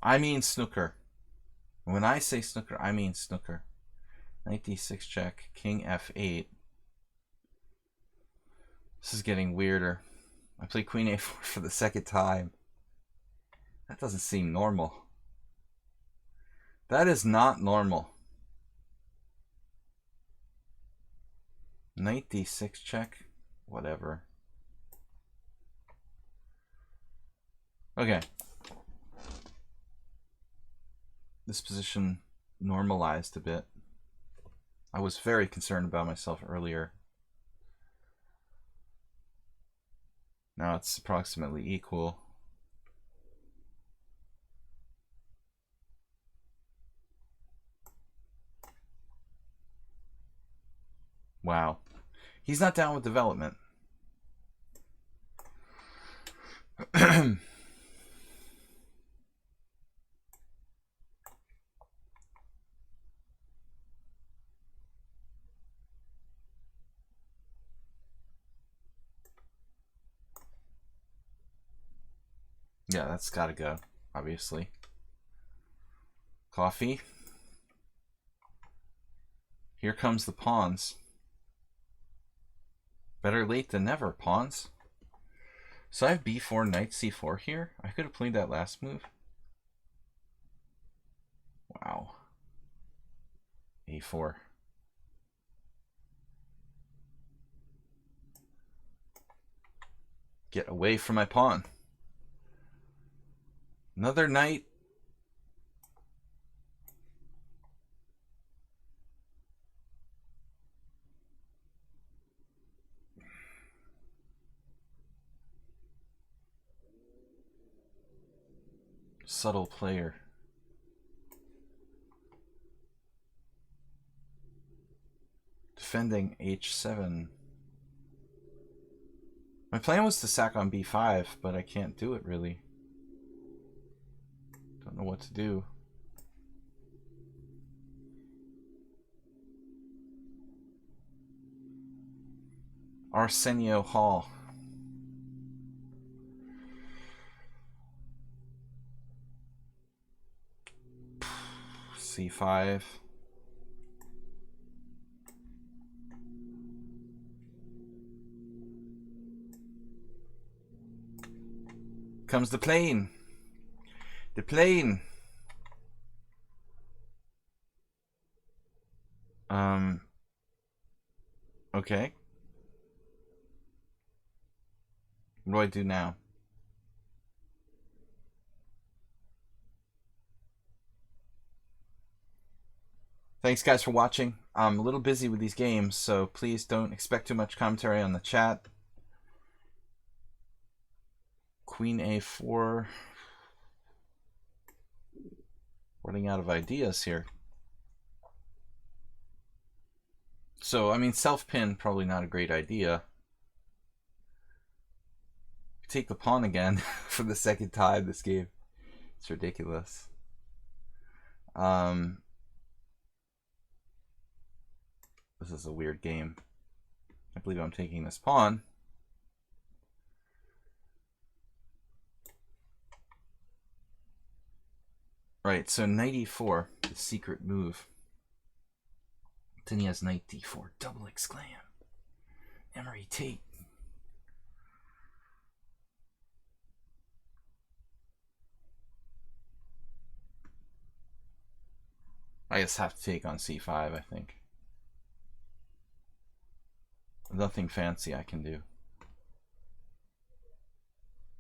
I mean snooker. When I say snooker, I mean snooker. Knight D6 check, King F8. This is getting weirder. I play Queen A4 for the second time. That doesn't seem normal. That is not normal. Knight D6 check. Whatever. Okay. This position normalized a bit. I was very concerned about myself earlier. Now it's approximately equal. He's not down with development. Yeah, that's gotta go, obviously. Coffee. Here comes the pawns. Better late than never, pawns. So I have b4, knight c4 here. I could have played that last move. Wow. a4. Get away from my pawn. Another knight. Subtle player. Defending h7. My plan was to sack on b5, but I can't do it really. Don't know what to do. Arsenio Hall. c5. Comes the plane. The plane. Okay. What do I do now? Thanks guys for watching. I'm a little busy with these games, so please don't expect too much commentary on the chat. Queen a4. Running out of ideas here. So, I mean, self-pin, probably not a great idea. Take the pawn again for the second time this game. It's ridiculous. This is a weird game. I believe I'm taking this pawn. Right, so knight e4, the secret move. Then he has knight d4, double exclaim. Emery take. I just have to take on c5, I think. Nothing fancy I can do.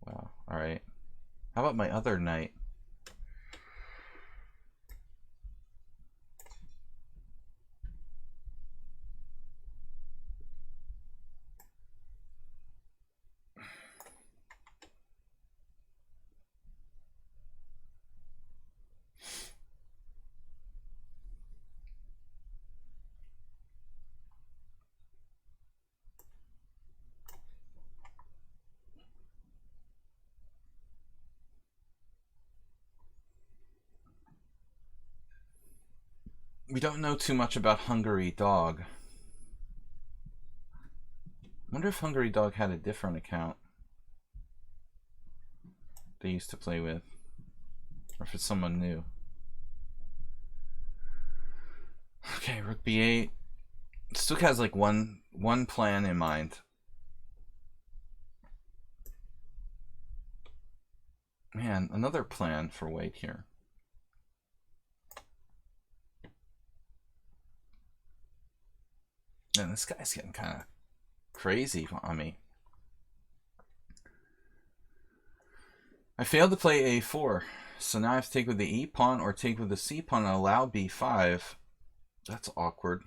Wow, alright. How about my other knight? We don't know too much about Hungary Dog. I wonder if Hungary Dog had a different account they used to play with, or if it's someone new. Okay, rook b8. Still has like one plan in mind. Man, another plan for white here. Man, this guy's getting kind of crazy on me. I failed to play a4, so now I have to take with the e pawn or take with the c pawn and allow b5. That's awkward.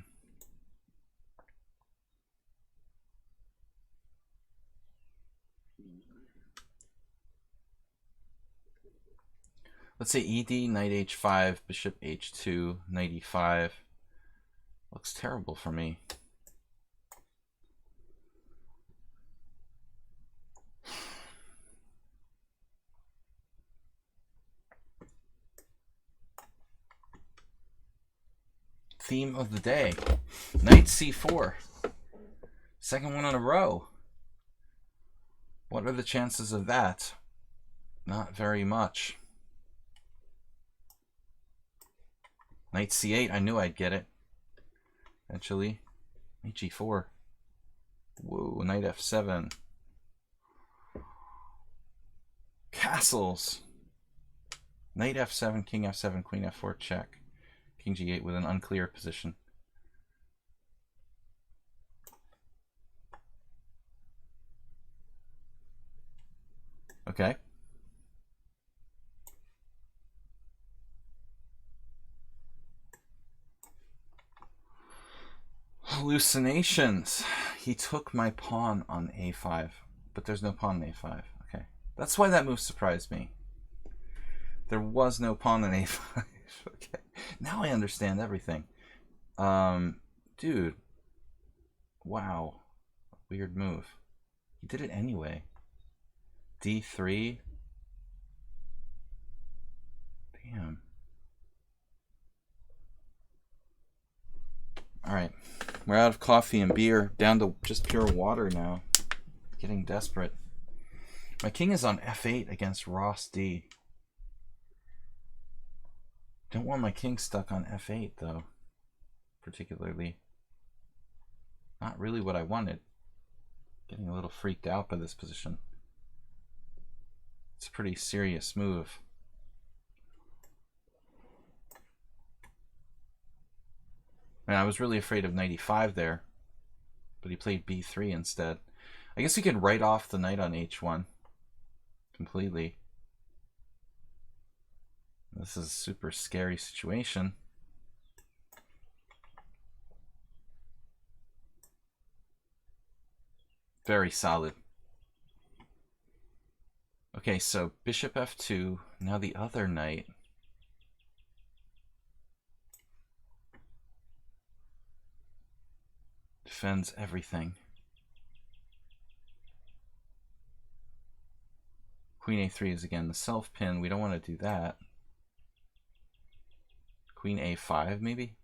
Let's say ed, knight h5, bishop h2, knight e5. Looks terrible for me. theme of the day. Knight c4. Second one in a row. What are the chances of that? Not very much. Knight c8, I knew I'd get it. Eventually. Knight g4. Whoa, knight f7. Castles. Knight f7, king f7, queen f4, check. King g8 with an unclear position. Okay. Hallucinations. He took my pawn on a5, but there's no pawn on a5. Okay. That's why that move surprised me. There was no pawn on a5. Okay. Now I understand everything. Dude. Wow. Weird move. He did it anyway. d3. Damn. Alright. We're out of coffee and beer. Down to just pure water now. Getting desperate. My king is on f8 against Ross D. Don't want my king stuck on f8 though. Particularly. Not really what I wanted. Getting a little freaked out by this position. It's a pretty serious move. And I was really afraid of knight e5 there, but he played b3 instead. I guess we could write off the knight on h1 completely. This is a super scary situation. Very solid. Okay, so bishop f2, now the other knight. Defends everything. Queen a3 is again the self pin. We don't want to do that. Queen a5 maybe?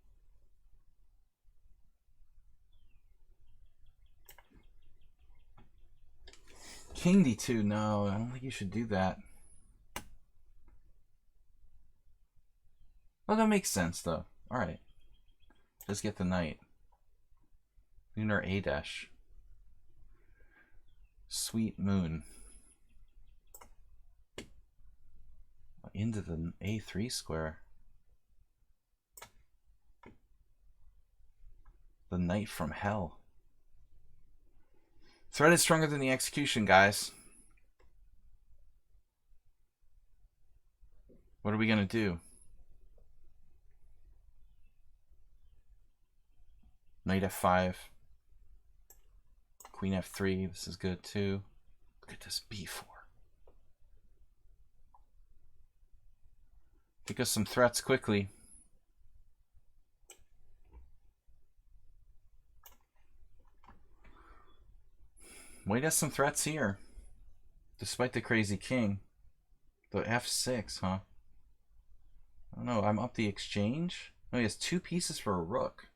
King d2, no, I don't think you should do that. Well, that makes sense though. Alright. Just get the knight. Lunar a dash. Sweet moon. Into the a3 square. The knight from hell. Threat is stronger than the execution, guys. What are we gonna do? Knight f5. Queen f3. This is good too. Look at this b4. Pick us some threats quickly. White has some threats here. Despite the crazy king. The f6, huh? I don't know. I'm up the exchange. No, he has two pieces for a rook.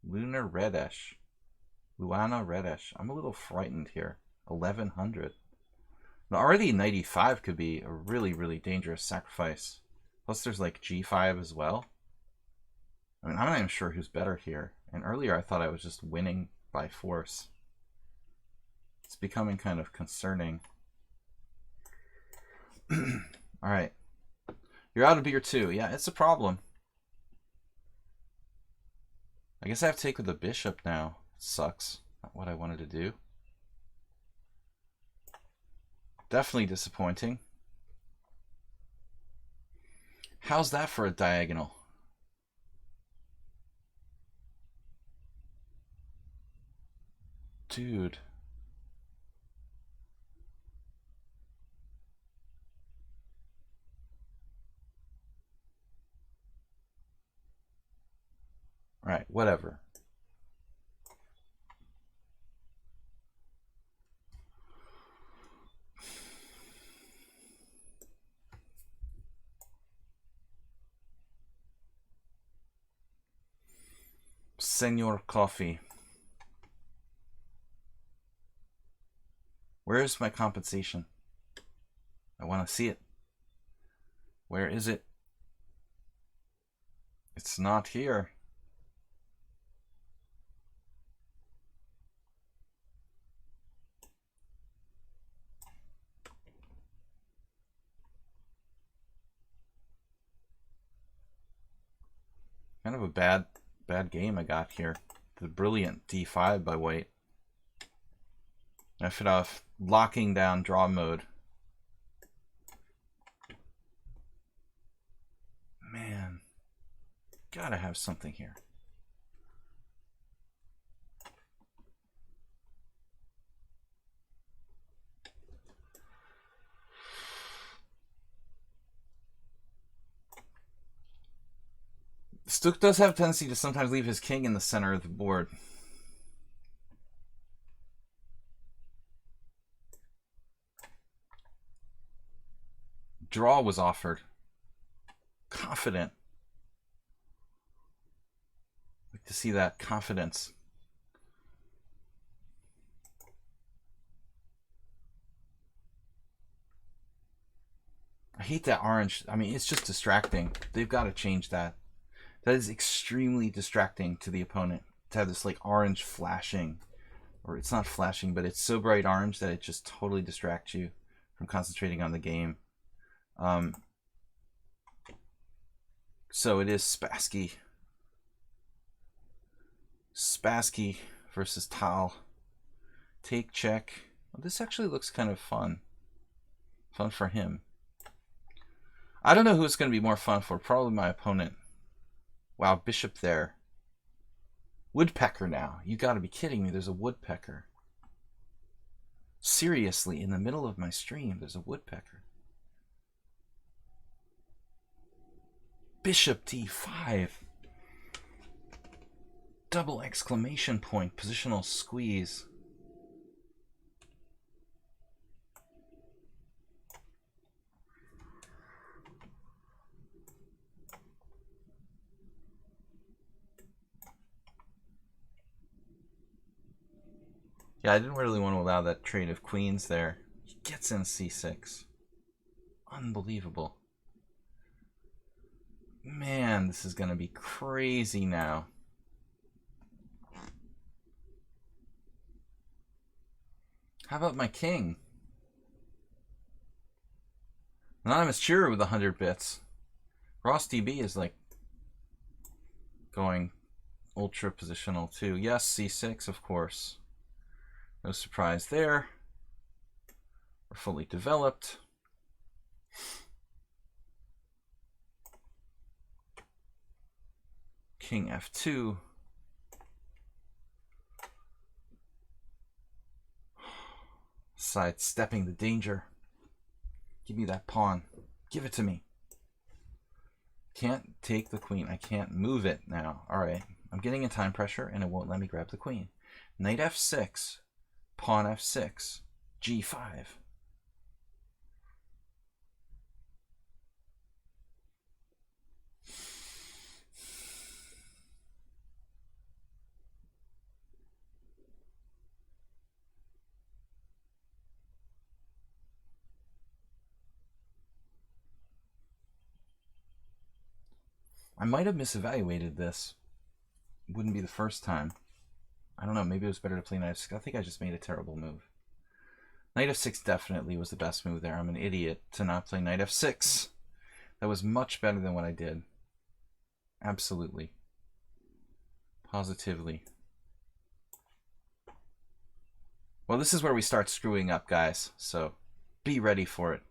Lunar Redesh. Luana Redesh. I'm a little frightened here. 1100. Now, already knight e5 could be a really, really dangerous sacrifice. Plus there's like g5 as well. I mean, I'm not even sure who's better here. And earlier I thought I was just winning by force. It's becoming kind of concerning. Alright. You're out of beer too. Yeah, it's a problem. I guess I have to take with the bishop now. It sucks. Not what I wanted to do. Definitely disappointing. How's that for a diagonal? Dude. Right, whatever. Senor Coffee. Where is my compensation? I want to see it. Where is it? It's not here. Kind of a bad game I got here. The brilliant d5 by white. I fit off locking down draw mode. Man, gotta have something here. Stook does have a tendency to sometimes leave his king in the center of the board. Draw was offered. Confident. Like to see that confidence. I hate that orange. I mean, it's just distracting. They've got to change that. That is extremely distracting to the opponent to have this like orange flashing, or it's not flashing, but it's so bright orange that it just totally distracts you from concentrating on the game. So it is Spassky. Spassky versus Tal. Take, check. Well, this actually looks kind of fun. Fun for him. I don't know who it's going to be more fun for. Probably my opponent. Wow, bishop there. Woodpecker now. You got to be kidding me. There's a woodpecker. Seriously, in the middle of my stream, there's a woodpecker. Bishop d5. Double exclamation point. Positional squeeze. Yeah, I didn't really want to allow that trade of queens there. He gets in c6. Unbelievable. Man, this is going to be crazy now. How about my king? Anonymous Cheerer with 100 bits. Ross DB is like going ultra positional too. Yes, c6, of course. No surprise there. We're fully developed. King f2. Sidestepping the danger. Give me that pawn. Give it to me. Can't take the queen. I can't move it now. Alright. I'm getting a time pressure and it won't let me grab the queen. Knight f6. Pawn f6. g5. I might have misevaluated this. It wouldn't be the first time. I don't know, maybe it was better to play knight f6. I think I just made a terrible move. Knight f6 definitely was the best move there. I'm an idiot to not play knight f6. That was much better than what I did. Absolutely. Positively. Well, this is where we start screwing up, guys. So be ready for it.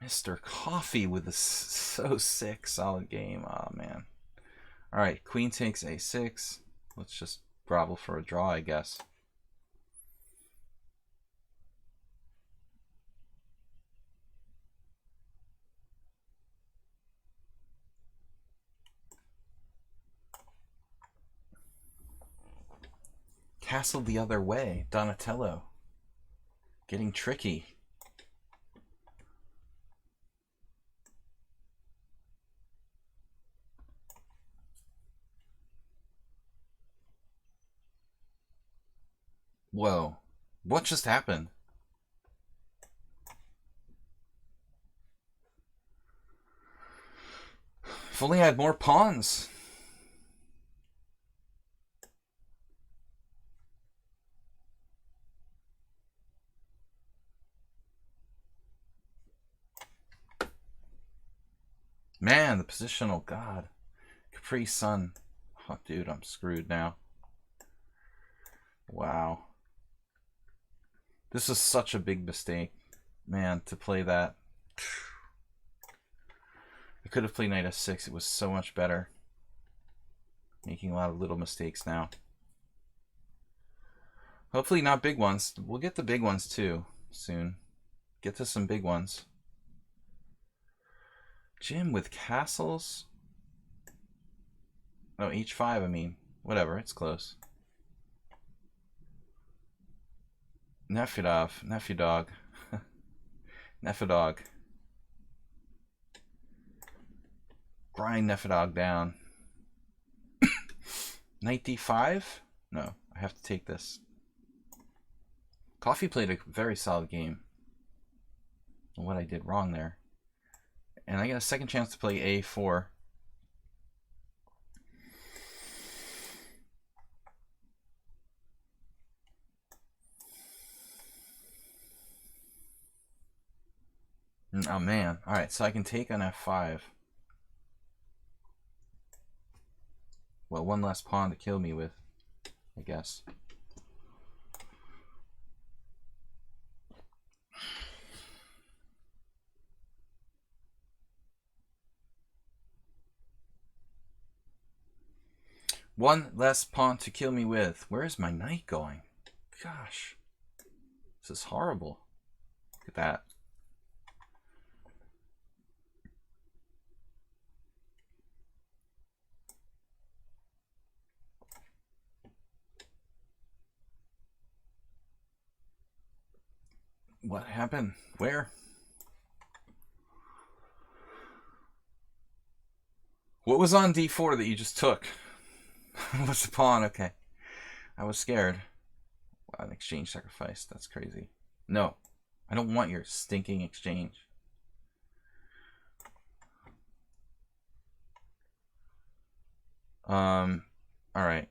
Mr. Coffee with a so sick solid game. Oh, man. All right, queen takes a6. Let's just grovel for a draw, I guess. Castle the other way. Donatello. Getting tricky. Whoa. What just happened? If only I had more pawns. Man, the positional god. Capri Sun. Oh, dude, I'm screwed now. Wow. This is such a big mistake. Man, to play that. I could have played knight f6. It was so much better. Making a lot of little mistakes now. Hopefully not big ones. We'll get the big ones too soon. Get to some big ones. Jim with castles? No, h5, I mean. Whatever, it's close. Nefudog. Nefudog. Grind Nefudog down. Knight d5? No, I have to take this. Coffee played a very solid game. What I did wrong there. And I get a second chance to play a4. Oh man. Alright, so I can take on f5. Well, one less pawn to kill me with, I guess. One less pawn to kill me with. Where is my knight going? Gosh. This is horrible. Look at that. What happened? Where? What was on d4 that you just took? What's the pawn? Okay. I was scared. Wow, an exchange sacrifice. That's crazy. No. I don't want your stinking exchange. Alright.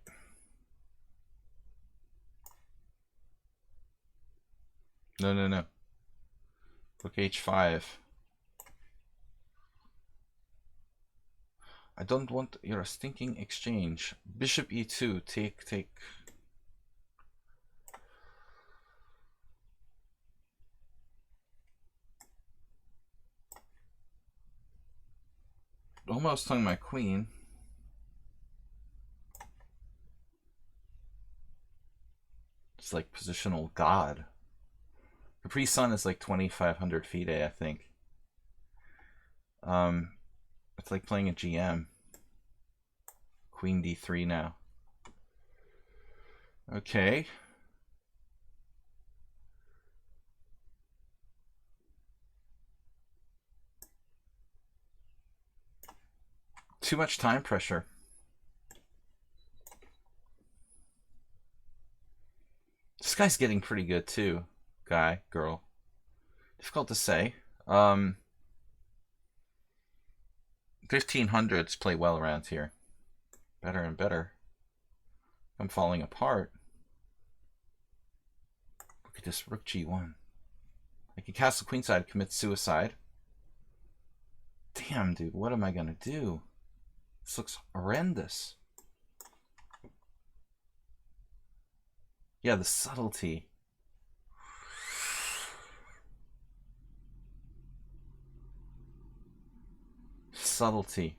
No. Rook h5. I don't want your stinking exchange. Bishop e2. Take. Almost hung my queen. It's like positional god. Capri Sun is like 2,500 feet, I think. It's like playing a GM. Queen d3 now. Okay. Too much time pressure. This guy's getting pretty good too. Guy, girl. Difficult to say. 1500s play well around here. Better and better. I'm falling apart. Look at this, rook g1. I can castle queenside, commit suicide. Damn, dude, what am I gonna do? This looks horrendous. Yeah, the subtlety. Subtlety.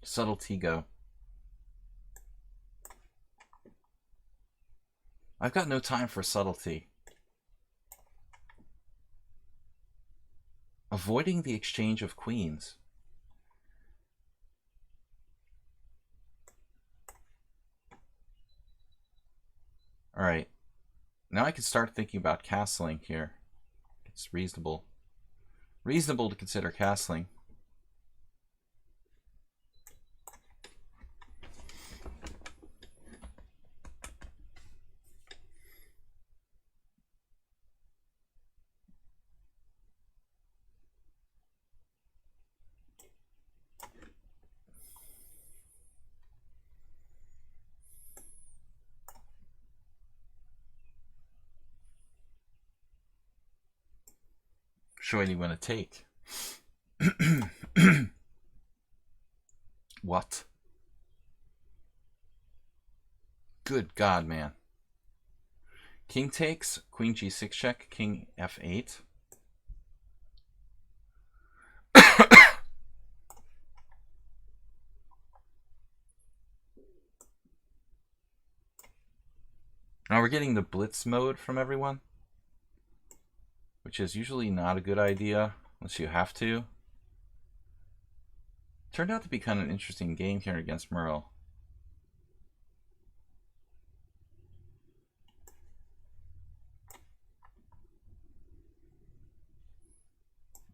Subtlety go. I've got no time for subtlety. Avoiding the exchange of queens. Alright. Now I can start thinking about castling here. It's reasonable. Reasonable to consider castling. Which way do you want to take? What? Good God, man. King takes, queen g6 check, king f8. Now we're getting the blitz mode from everyone, which is usually not a good idea unless you have to. Turned out to be kind of an interesting game here against Merle.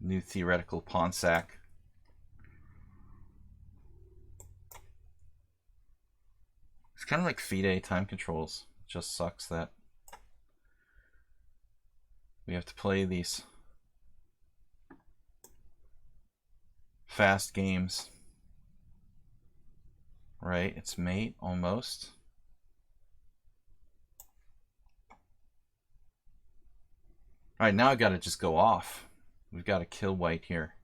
New theoretical pawn sack. It's kind of like FIDE time controls. It just sucks that we have to play these fast games. Right, it's mate almost. Alright, now I've got to just go off. We've got to kill white here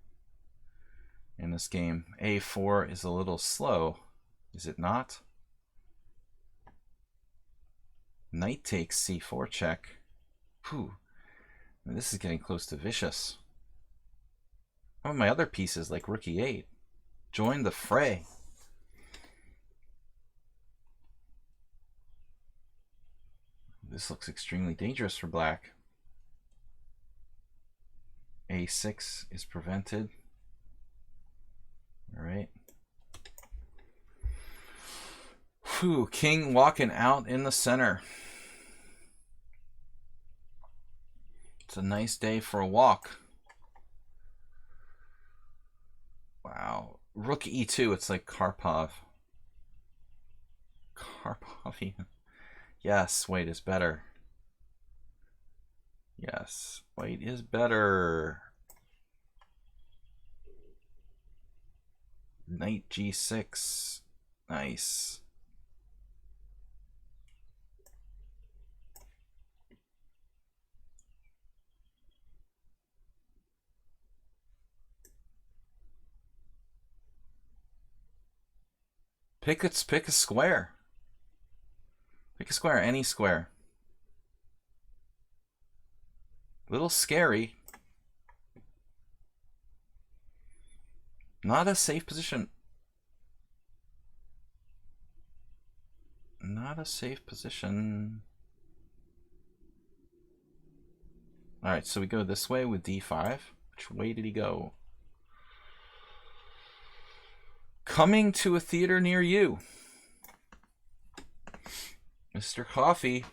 in this game. A4 is a little slow, is it not? Knight takes c4 check. Whew. This is getting close to vicious. Some of my other pieces, like rook e8, join the fray. This looks extremely dangerous for black. A6 is prevented. All right. Whew, king walking out in the center. It's a nice day for a walk. Wow. Rook e2, it's like Karpov. Karpovian. Yes, white is better. Yes, white is better. Knight g6. Nice. Pick a square. Pick a square, any square. Little scary. Not a safe position. Not a safe position. Alright, so we go this way with d5. Which way did he go? Coming to a theater near you. Mr. Coffee.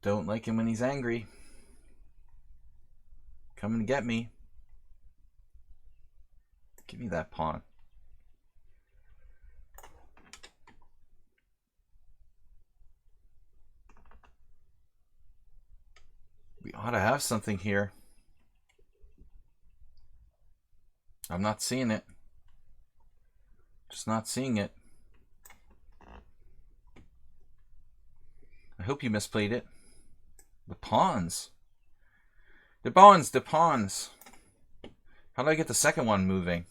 Don't like him when he's angry. Coming to get me. Give me that pawn. We ought to have something here. I'm not seeing it. Just not seeing it. I hope you misplayed it. The pawns. The pawns, the pawns. How do I get the second one moving?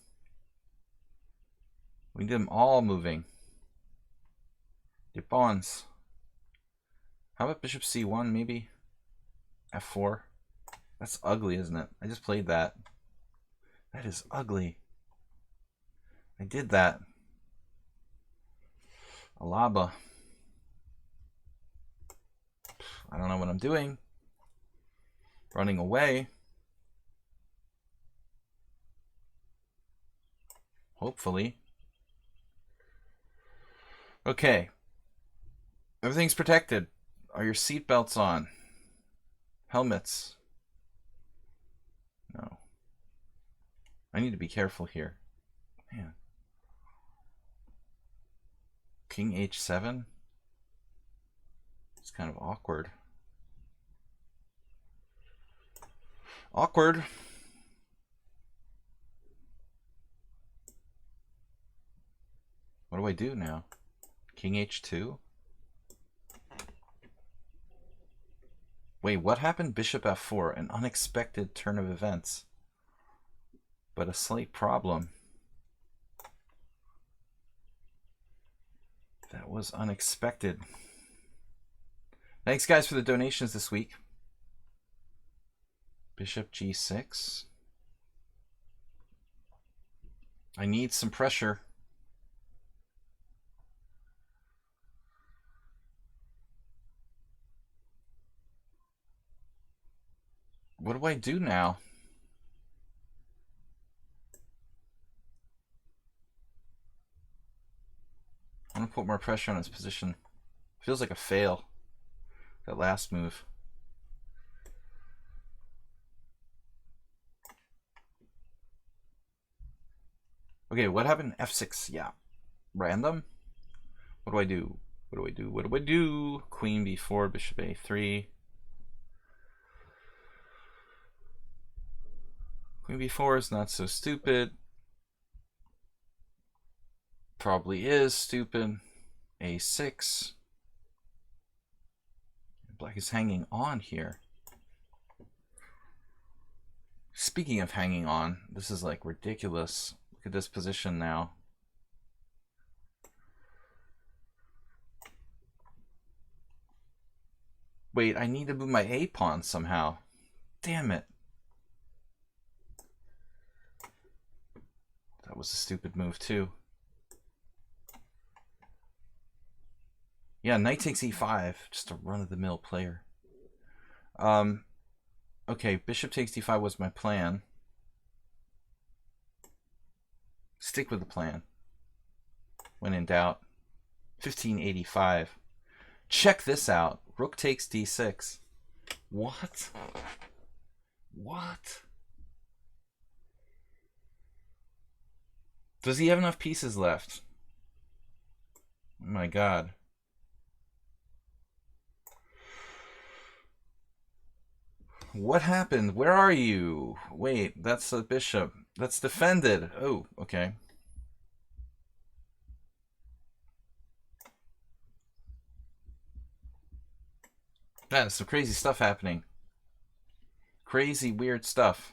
We need them all moving. The pawns. How about bishop c1 maybe? f4. That's ugly, isn't it? I just played that. That is ugly. I did that. Alaba. I don't know what I'm doing. Running away. Hopefully. Okay. Everything's protected. Are your seatbelts on? Helmets. No. I need to be careful here. Man. King h7? It's kind of awkward. Awkward. What do I do now? King h2? Wait, what happened? Bishop f4, an unexpected turn of events, but a slight problem. That was unexpected. Thanks, guys, for the donations this week. Bishop g6. I need some pressure. What do I do now? I'm going to put more pressure on his position. Feels like a fail, that last move. Okay, what happened? f6, yeah. Random? What do I do? What do I do? What do I do? Queen b4, bishop a3. Queen b4 is not so stupid. Probably is stupid. a6. Black is hanging on here. Speaking of hanging on, this is like ridiculous. Look at this position now. Wait, I need to move my a pawn somehow. Damn it. That was a stupid move too. Yeah, knight takes e5, just a run-of-the-mill player. Okay, bishop takes d5 was my plan. Stick with the plan. When in doubt. 1585. Check this out. Rook takes d6. What? What? Does he have enough pieces left? Oh my god. What happened? Where are you? Wait, that's a bishop. That's defended. Oh, okay. Man, some crazy stuff happening. Crazy, weird stuff.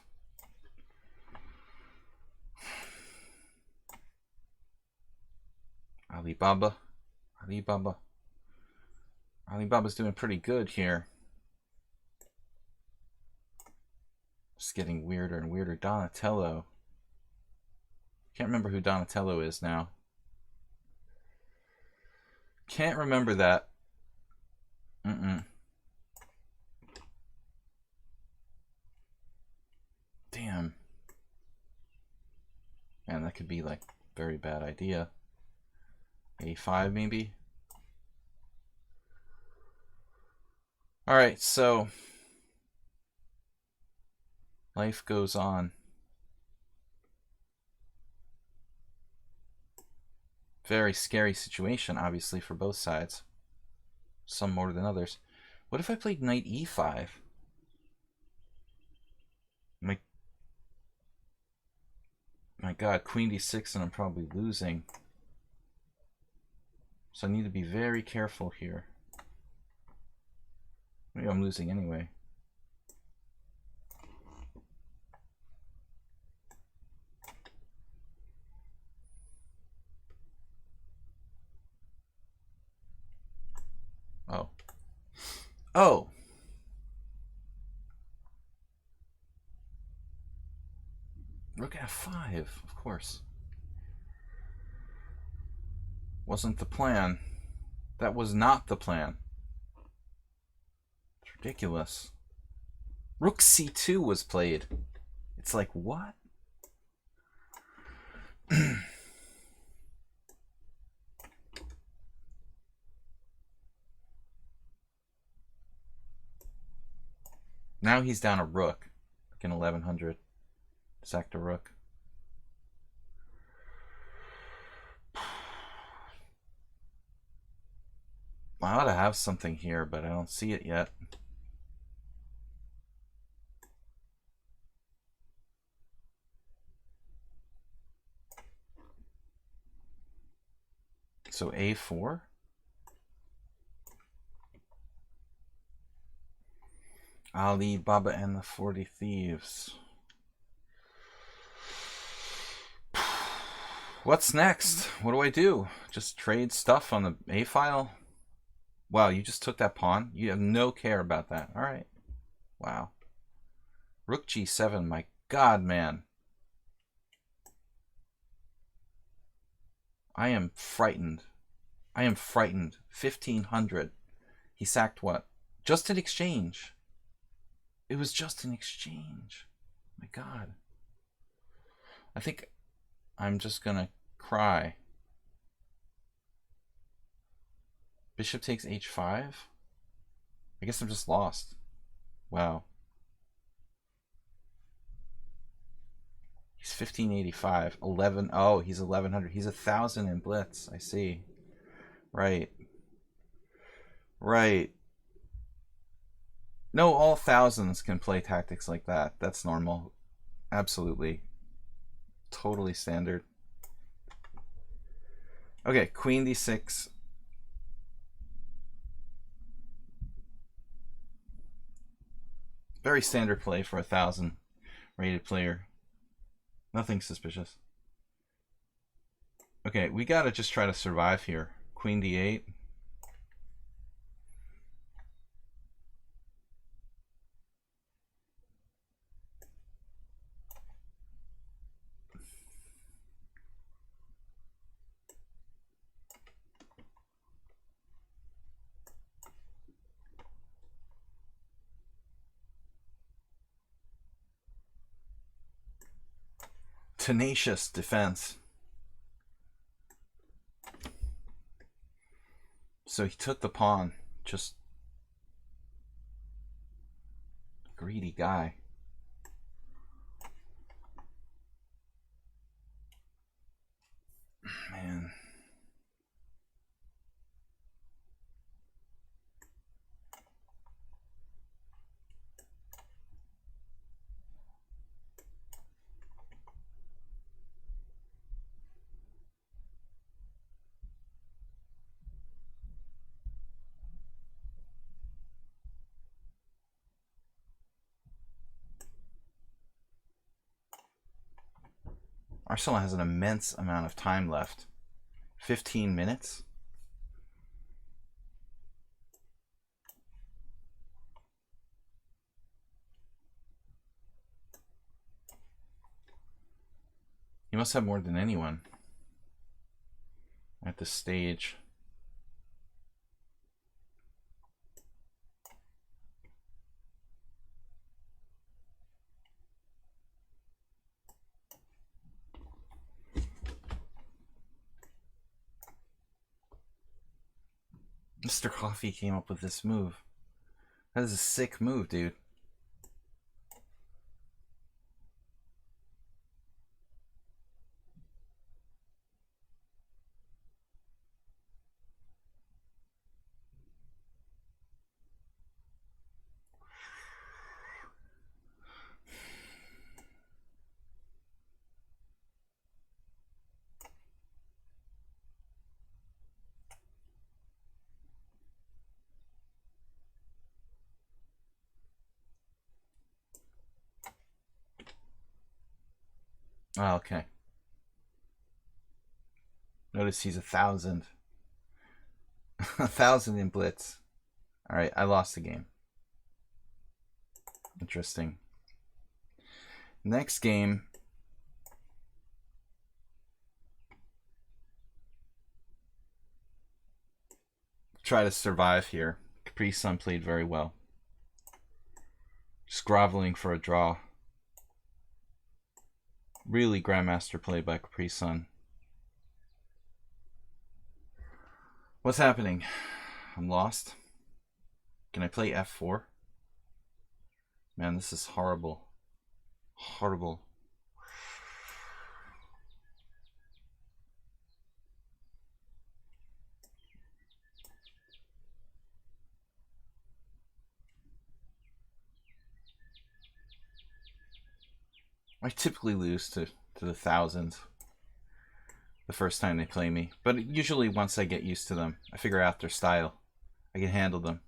Alibaba. Alibaba. Alibaba's doing pretty good here. Just getting weirder and weirder. Donatello. Can't remember who Donatello is now. Can't remember that. Damn. Man, that could be like a very bad idea. a5 maybe? Alright, so life goes on. Very scary situation, obviously, for both sides. Some more than others. What if I played knight e5? My god, queen d6 and I'm probably losing. So I need to be very careful here. Maybe I'm losing anyway. Oh. Oh! Rook f5, of course. Wasn't the plan. That was not the plan. It's ridiculous. Rook c2 was played. It's like, what? Now he's down a rook. Like in 1100. Sacked a rook. I ought to have something here, but I don't see it yet. So a4? Ali Baba and the 40 Thieves. What's next? What do I do? Just trade stuff on the A file? Wow, you just took that pawn? You have no care about that. Alright. Wow. Rook G7, my god, man. I am frightened. I am frightened. 1500. He sacked what? Just an exchange. It was just an exchange. My god. I think I'm just gonna cry. Bishop takes h5? I guess I'm just lost. Wow. He's 1585. 11. Oh, he's 1100. He's 1000 in blitz. I see. Right. Right. No, all thousands can play tactics like that. That's normal. Absolutely. Totally standard. Okay, queen d6. Very standard play for a 1000 rated player. Nothing suspicious. Okay, we gotta just try to survive here. Queen d8. Tenacious defense. So he took the pawn. Just greedy guy. Man. Arsenal has an immense amount of time left. 15 minutes? He must have more than anyone at this stage. Mr. Coffee came up with this move. That is a sick move, dude. Oh, okay. Notice he's 1000. 1000 in blitz. Alright, I lost the game. Interesting. Next game. Try to survive here. Capri Sun played very well. Just groveling for a draw. Really grandmaster play by Capri Sun. What's happening? I'm lost. Can I play f4? Man, this is horrible. Horrible. I typically lose to the thousands the first time they play me. But usually once I get used to them, I figure out their style. I can handle them.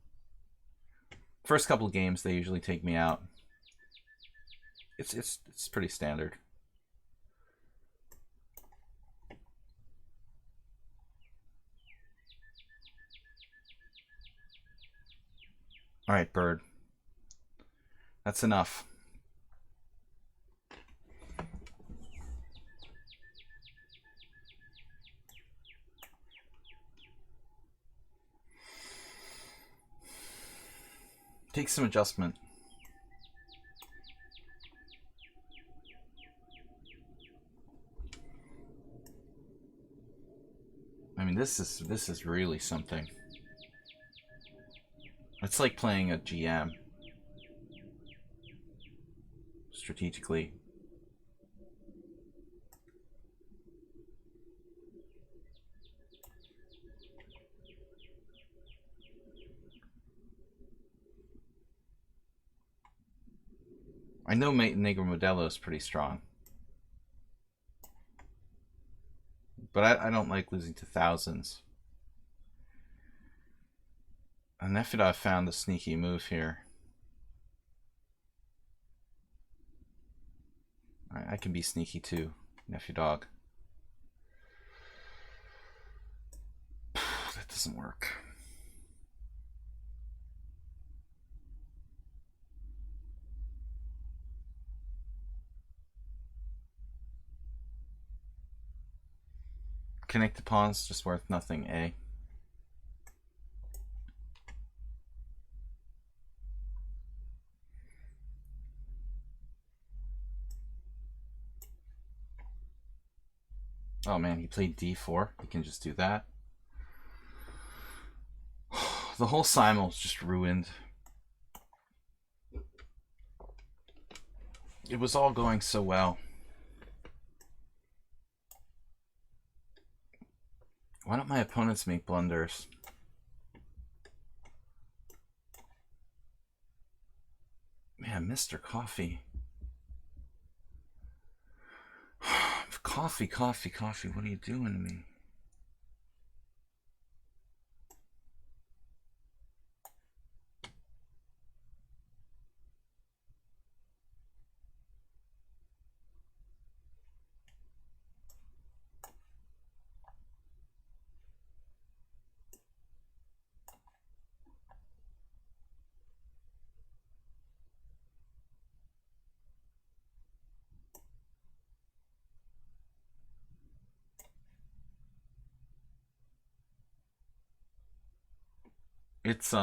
First couple of games, they usually take me out. It's pretty standard. All right, bird. That's enough. Take some adjustment. I mean, this is really something. It's like playing a GM strategically. I know Negro Modelo is pretty strong, but I don't like losing to thousands. And Nefedov found the sneaky move here. I can be sneaky too, nephew dog. That doesn't work. Connect the pawns, just worth nothing, eh? Oh man, he played d4. He can just do that. The whole simul's just ruined. It was all going so well. Why don't my opponents make blunders? Man, Mr. Coffee. Coffee, coffee, coffee. What are you doing to me? It's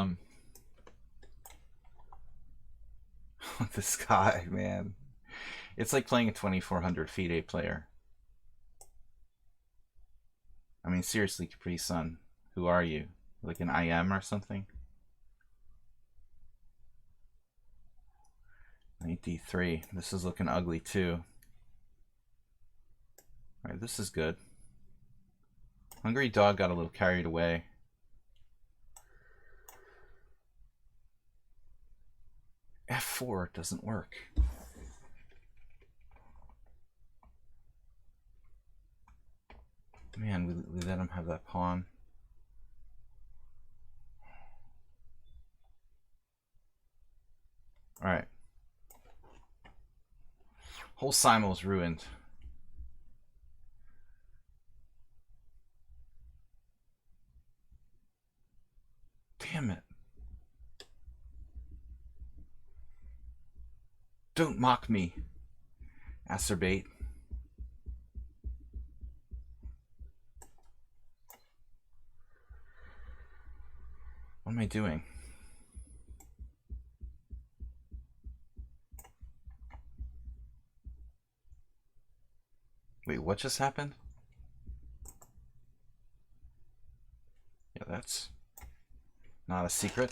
this guy, man. It's like playing a 2400 FIDE player. I mean, seriously, Capri Sun, who are you? Like an IM or something? Knight d3. This is looking ugly too. Alright, this is good. Hungry Dog got a little carried away. F4 doesn't work. Man, we let him have that pawn. Alright. Whole simul's ruined. Damn it. Don't mock me, acerbate. What am I doing? Wait, what just happened? Yeah, that's not a secret.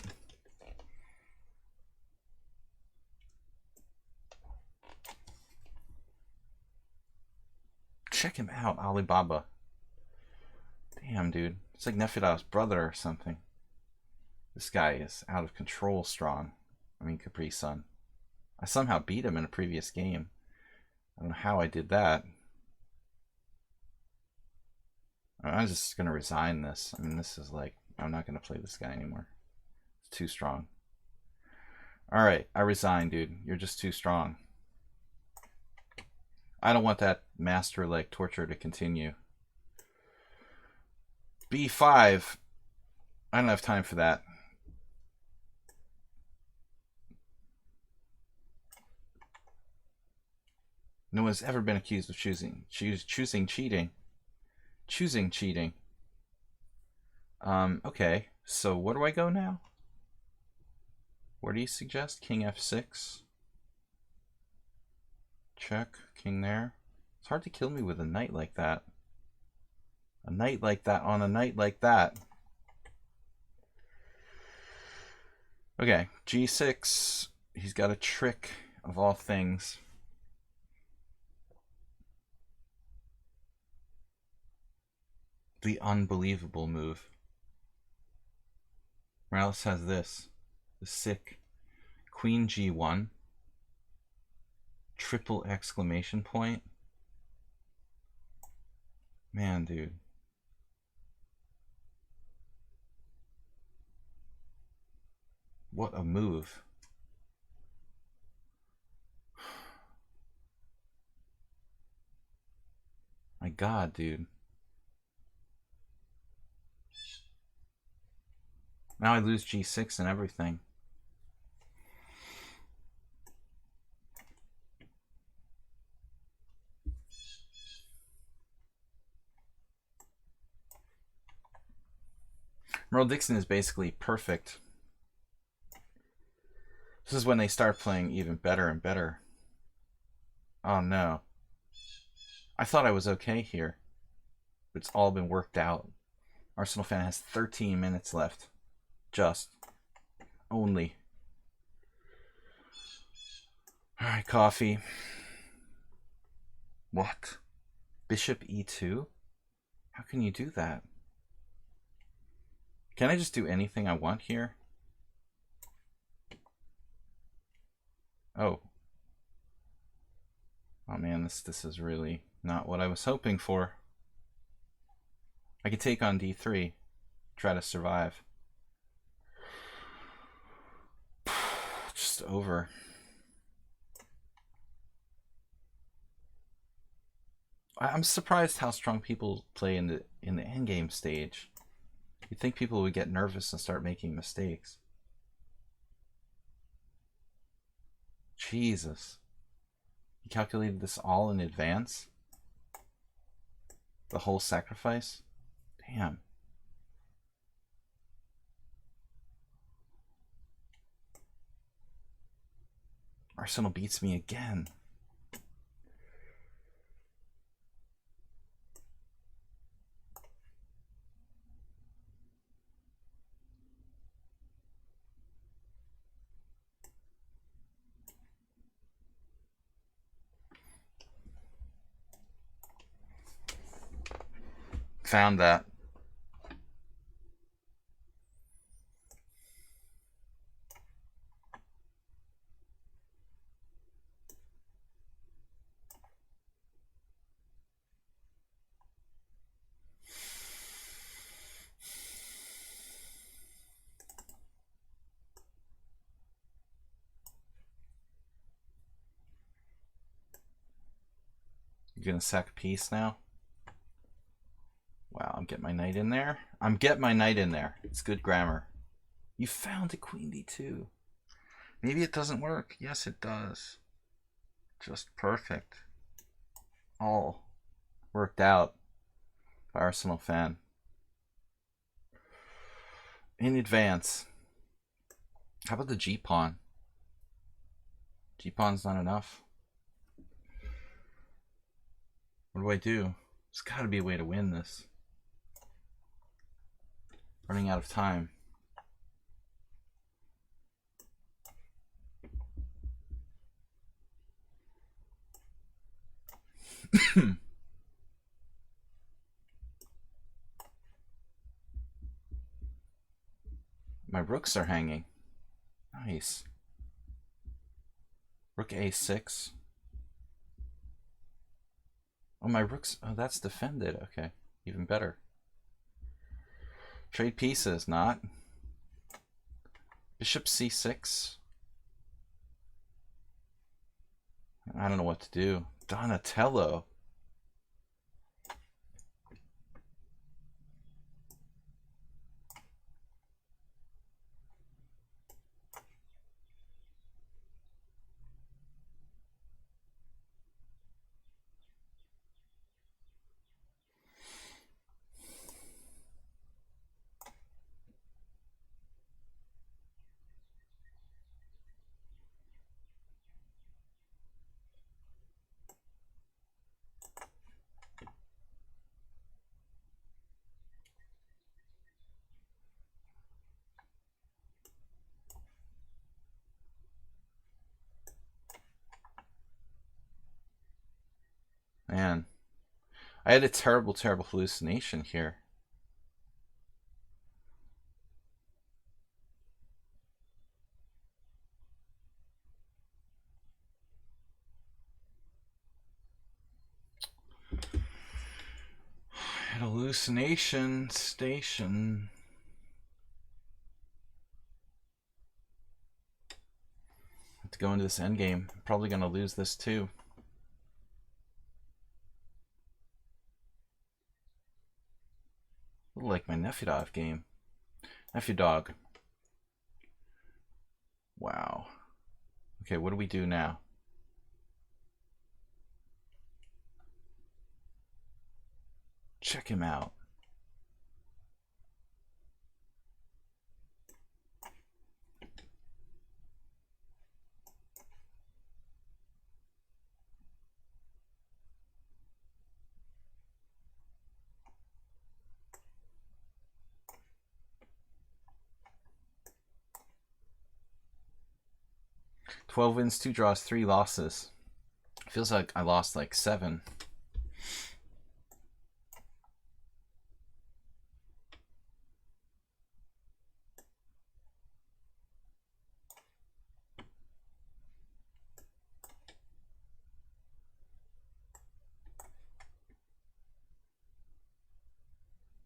Check him out, Alibaba. Damn, dude. It's like Nefedov's brother or something. This guy is out of control strong. I mean, Capri Sun. I somehow beat him in a previous game. I don't know how I did that. I'm just going to resign this. I mean, this is like, I'm not going to play this guy anymore. It's too strong. Alright, I resign, dude. You're just too strong. I don't want that master-like torture to continue. B5. I don't have time for that. No one's ever been accused of choosing cheating. Choosing cheating. Okay. So where do I go now? Where do you suggest? King f6. Check. King there. It's hard to kill me with a knight like that. A knight like that on a knight like that. Okay. G6. He's got a trick of all things. The unbelievable move. Morales has this. The sick Queen G1. Triple exclamation point. Man, dude. What a move. My God, dude. Now I lose G6 and everything. Merle Dixon is basically perfect. This is when they start playing even better and better. Oh no. I thought I was okay here. But it's all been worked out. Arsenal fan has 13 minutes left. Just. Only. Alright, coffee. What? Bishop e2? How can you do that? Can I just do anything I want here? Oh. Oh man, this is really not what I was hoping for. I could take on d3. Try to survive. Just over. I'm surprised how strong people play in the endgame stage. You'd think people would get nervous and start making mistakes. Jesus. He calculated this all in advance? The whole sacrifice? Damn. Arsenal beats me again. Found that. You gonna sack a piece now? Wow, I'm getting my knight in there. I'm getting my knight in there. It's good grammar. You found a queen d2. Maybe it doesn't work. Yes, it does. Just perfect. All worked out by Arsenal fan. In advance. How about the g-pawn? G-pawn's not enough. What do I do? There's got to be a way to win this. Running out of time. My rooks are hanging. Nice. Rook a6. Oh, my rooks. Oh, that's defended. Okay, even better. Trade pieces, not. Bishop c6. I don't know what to do. Donatello. Man, I had a terrible, terrible hallucination here. Hallucination station. Have to go into this endgame. I'm probably going to lose this too. A little like my nephew dog game. Nephew dog. Wow. Okay, what do we do now? Check him out. "12 wins, 2 draws, 3 losses." Feels like I lost like 7.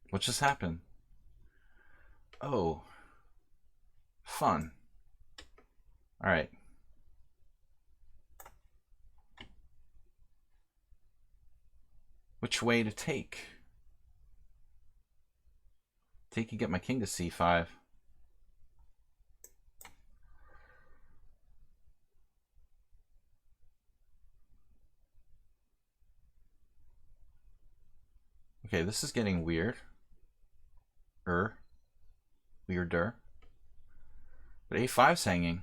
What just happened? Oh. Fun. Alright. Which way to take? Take and get my king to c5. Okay, this is getting weird. Weirder. But a5's hanging.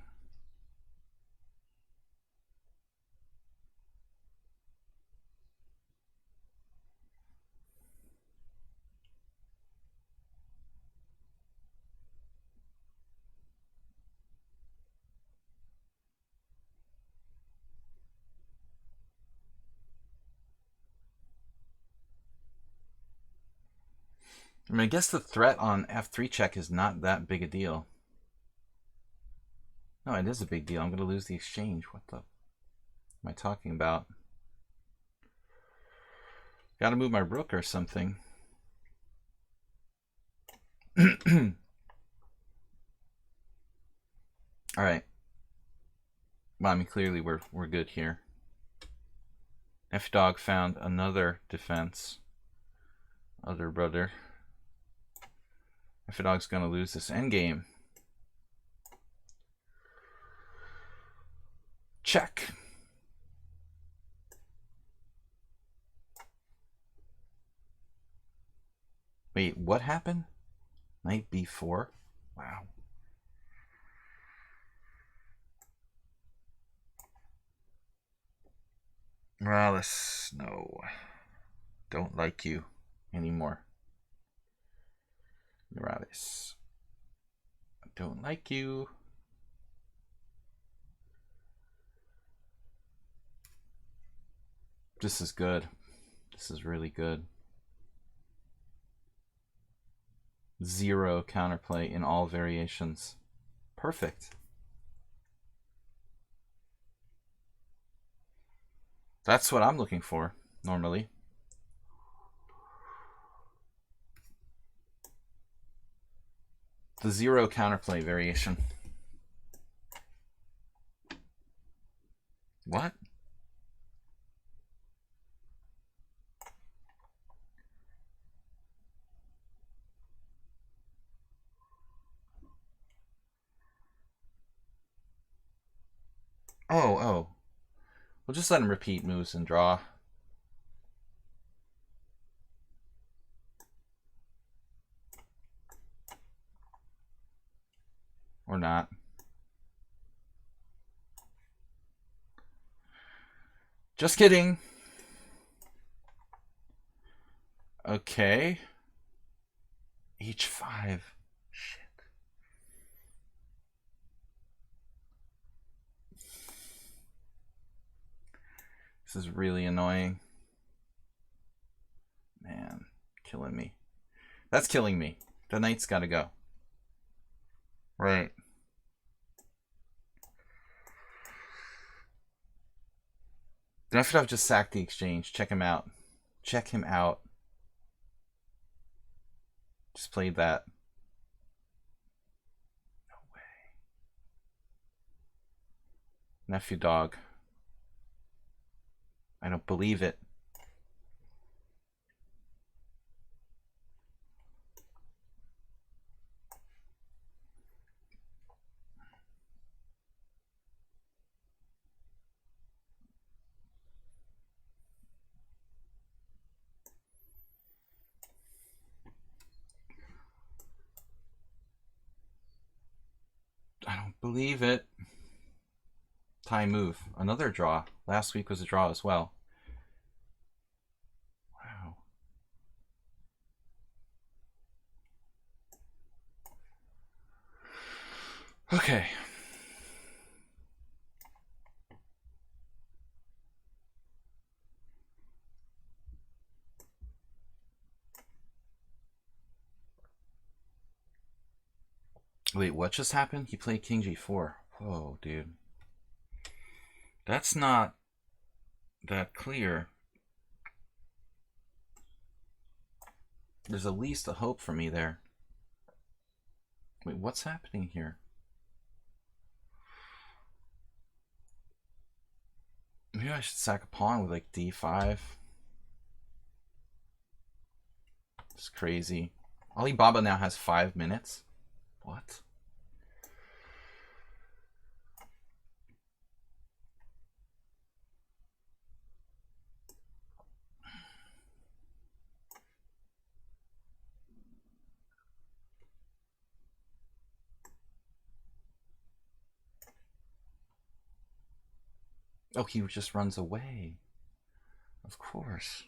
I mean, I guess the threat on f3 check is not that big a deal. No, it is a big deal. I'm going to lose the exchange. What the am I talking about? Got to move my rook or something. All right. Well, I mean, clearly we're good here. F-Dog found another defense. Other brother. F-Dog's going to lose this endgame. Check. Wait, what happened? Knight b4? Wow. Morales, no. Don't like you anymore. Morales. I don't like you. This is good. This is really good. 0 counterplay in all variations. Perfect. That's what I'm looking for, normally. The 0 counterplay variation. What? Oh. We'll just let him repeat moves and draw. Or not. Just kidding. Okay. H5. Shit. This is really annoying. Man, killing me. That's killing me. The knight's gotta go. Right. Then I should have just sacked the exchange. Check him out. Check him out. Just played that. No way. Nephew dog. I don't believe it. I don't believe it. Tie move. Another draw. Last week was a draw as well. Wow. Okay. Wait, what just happened? He played King G4. Whoa, dude. That's not that clear. There's at least a hope for me there. Wait, what's happening here? Maybe I should sack a pawn with like D5. It's crazy. Alibaba now has 5 minutes. What? Oh, he just runs away. Of course.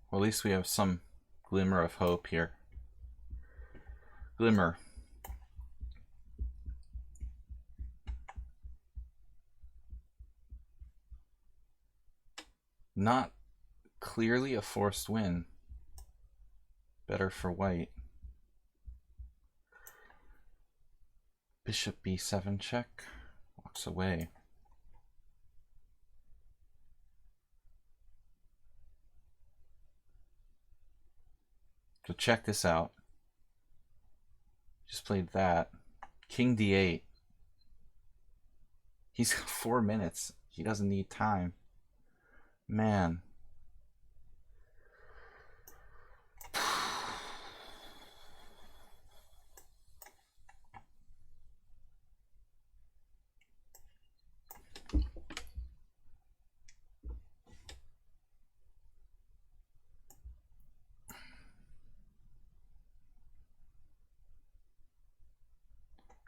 Well, at least we have some glimmer of hope here. Glimmer. Not clearly a forced win. Better for white. Bishop B7 check. Walks away. So check this out. Just played that. King D8. He's got 4 minutes. He doesn't need time. Man.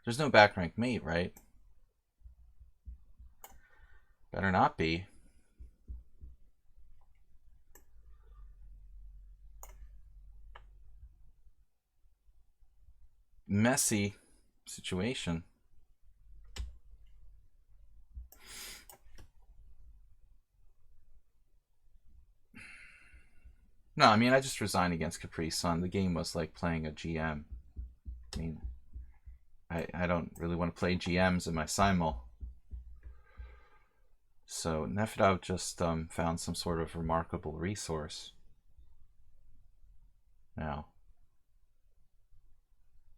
There's no back rank mate, right? Better not be. Messy situation. No, I mean, I just resigned against Capri Sun. The game was like playing a GM. mean, I don't really want to play GMs in my Simul. So Nefedov just found some sort of remarkable resource. Now,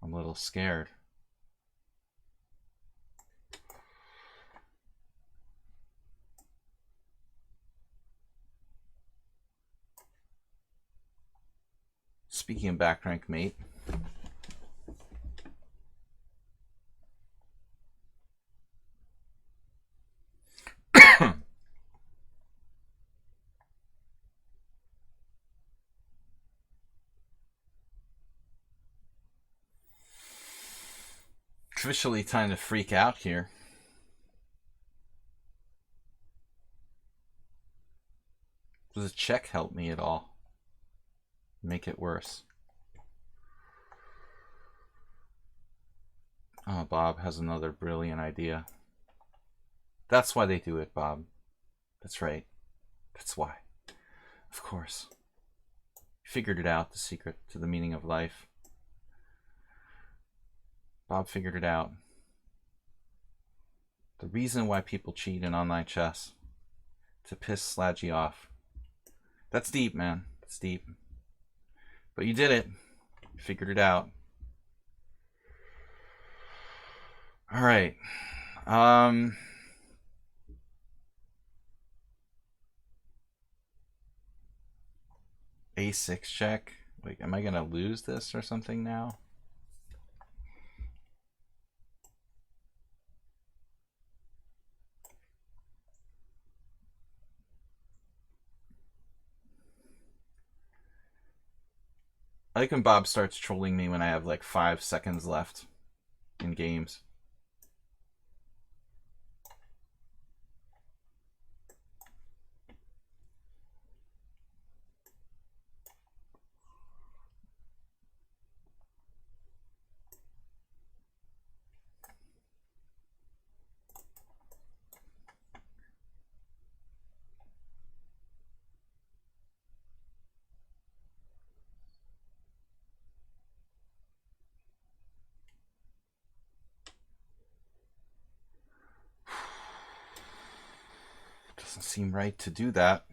I'm a little scared. Speaking of back rank mate, officially time to freak out here. Does a check help me at all? Make it worse. Oh, Bob has another brilliant idea. That's why they do it, Bob. That's right. That's why. Of course. Figured it out, the secret to the meaning of life. Bob figured it out. The reason why people cheat in online chess. To piss Sladgie off. That's deep, man. That's deep. But you did it. You figured it out. Alright. A6 check. Wait, am I gonna lose this or something now? I like when Bob starts trolling me when I have like 5 seconds left in games. Doesn't seem right to do that.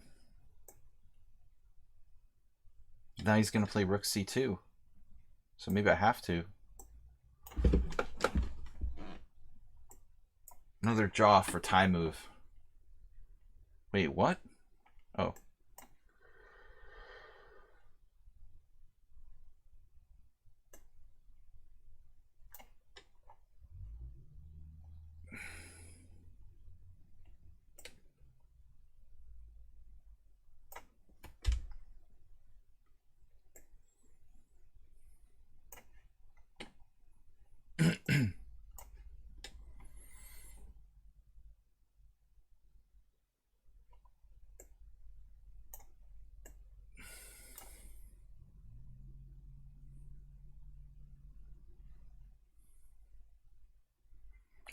Now he's going to play rook c2. So maybe I have to. Another jaw for tie move. Wait, what? Oh.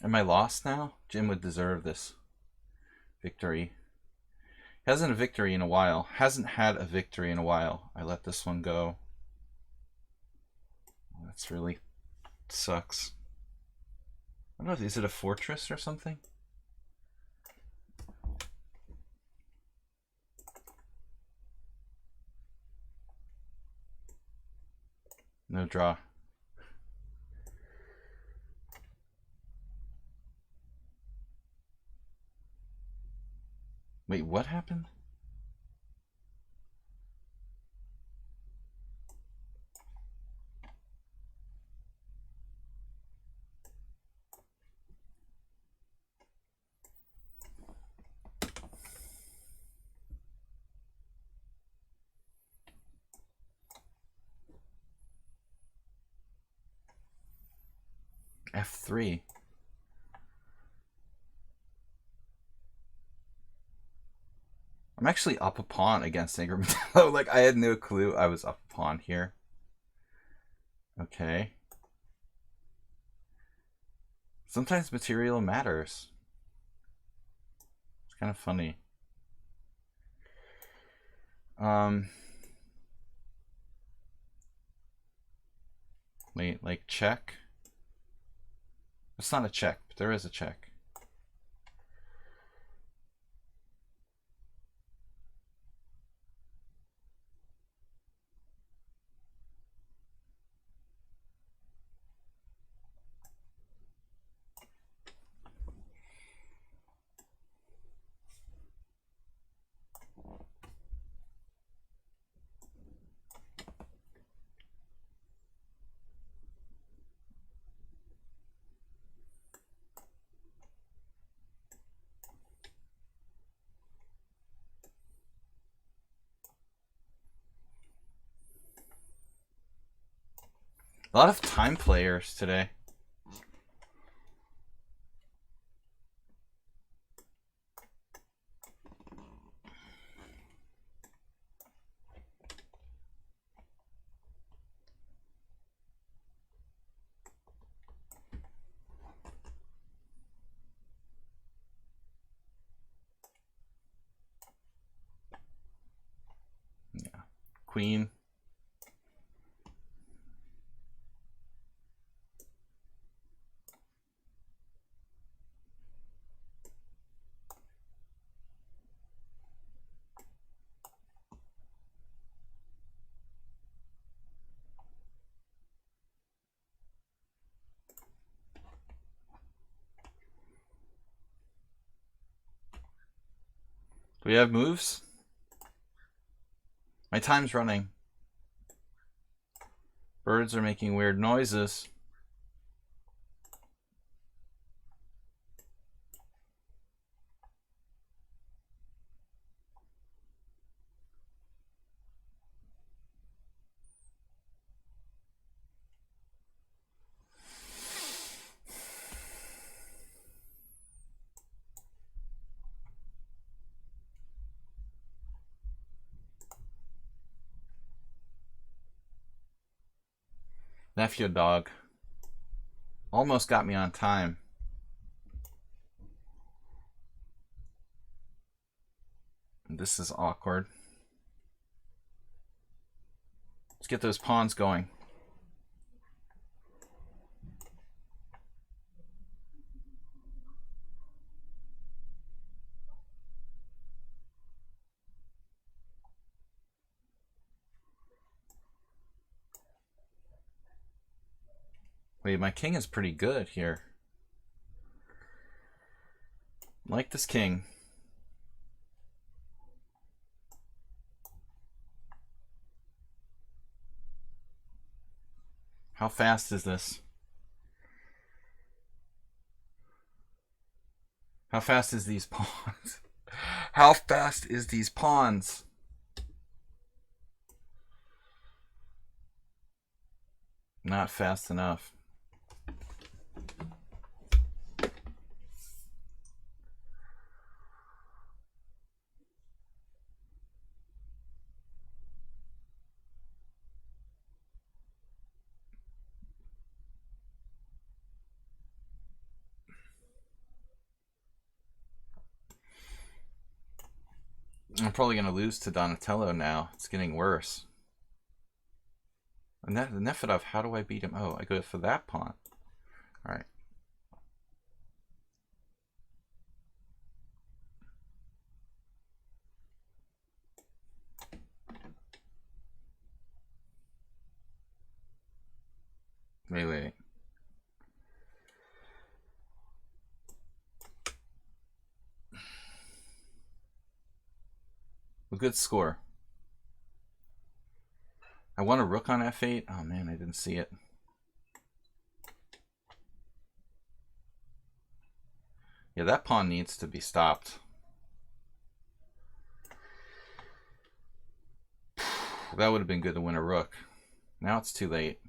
Am I lost now? Jim would deserve this victory. He hasn't a victory in a while. Hasn't had a victory in a while. I let this one go. That's really sucks. I don't know, is it a fortress or something? No draw. Wait, what happened? F3. I'm actually up a pawn against Ingram. Like, I had no clue I was up a pawn here. Okay. Sometimes material matters. It's kind of funny. Wait, like check? It's not a check, but there is a check. A lot of time players today. Yeah. Queen. Do we have moves? My time's running. Birds are making weird noises. Nephew dog. Almost got me on time. This is awkward. Let's get those pawns going. Wait, my king is pretty good here. Like this king. How fast is this? How fast is these pawns? How fast is these pawns? Not fast enough. I'm probably going to lose to Donatello now. It's getting worse. And Nefedov, how do I beat him? Oh, I go for that pawn. All right. Wait. A good score. I want a rook on f8. Oh man, I didn't see it. Yeah, that pawn needs to be stopped. That would have been good to win a rook. Now it's too late.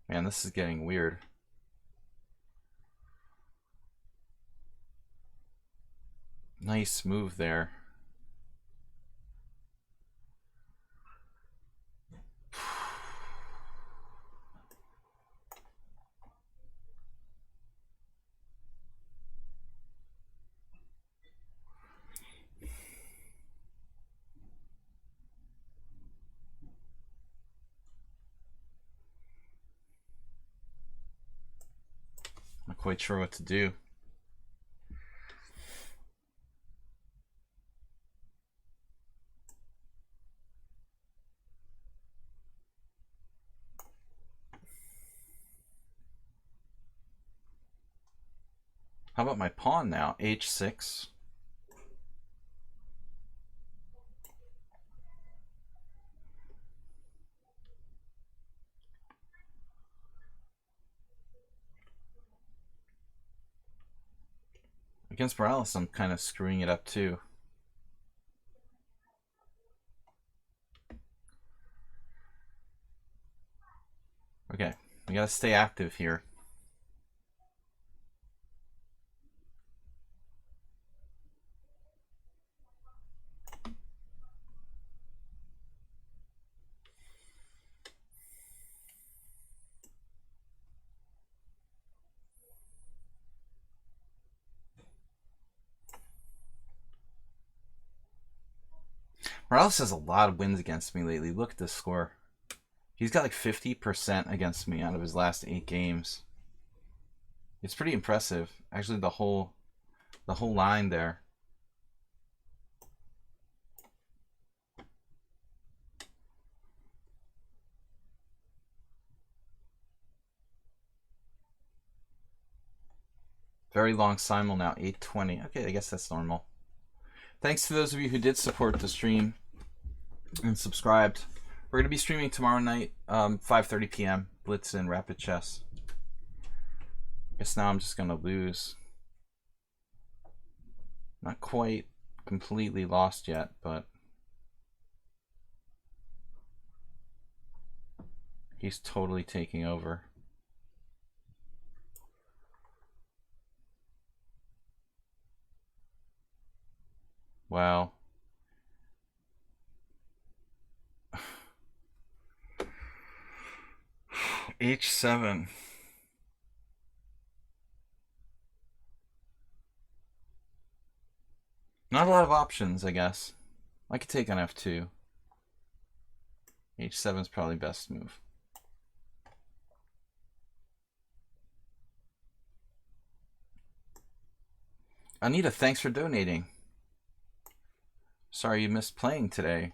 Man, this is getting weird. Nice move there. quite sure what to do. How about my pawn now? H6. Against Morales, I'm kind of screwing it up too. Okay, we gotta stay active here. Morales has a lot of wins against me lately. Look at this score. He's got like 50% against me out of his last 8 games. It's pretty impressive. Actually, the whole line there. Very long simul now, 8:20. Okay, I guess that's normal. Thanks to those of you who did support the stream and subscribed. We're going to be streaming tomorrow night, 5:30 p.m. Blitz and Rapid Chess. Guess now I'm just going to lose. Not quite completely lost yet, but he's totally taking over. Wow. H7. Not a lot of options, I guess. I could take on F2. H7 is probably best move. Anita, thanks for donating. Sorry you missed playing today.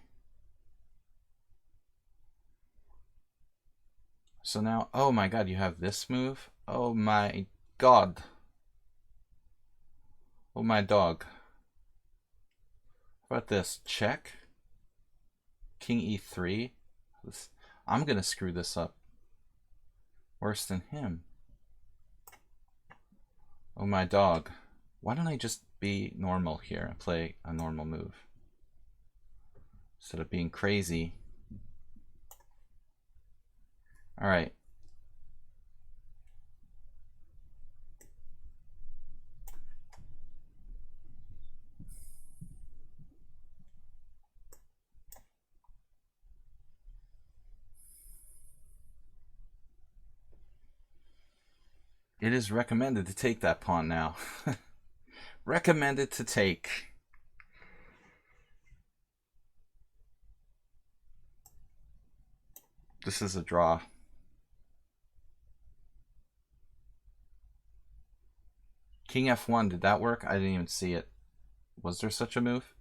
So now, oh my god, you have this move? Oh my god. Oh my dog. How about this? Check. King E3. I'm gonna screw this up. Worse than him. Oh my dog. Why don't I just be normal here and play a normal move? Instead of being crazy. Alright. It is recommended to take that pawn now. Recommended to take. This is a draw. King F1, did that work? I didn't even see it. Was there such a move?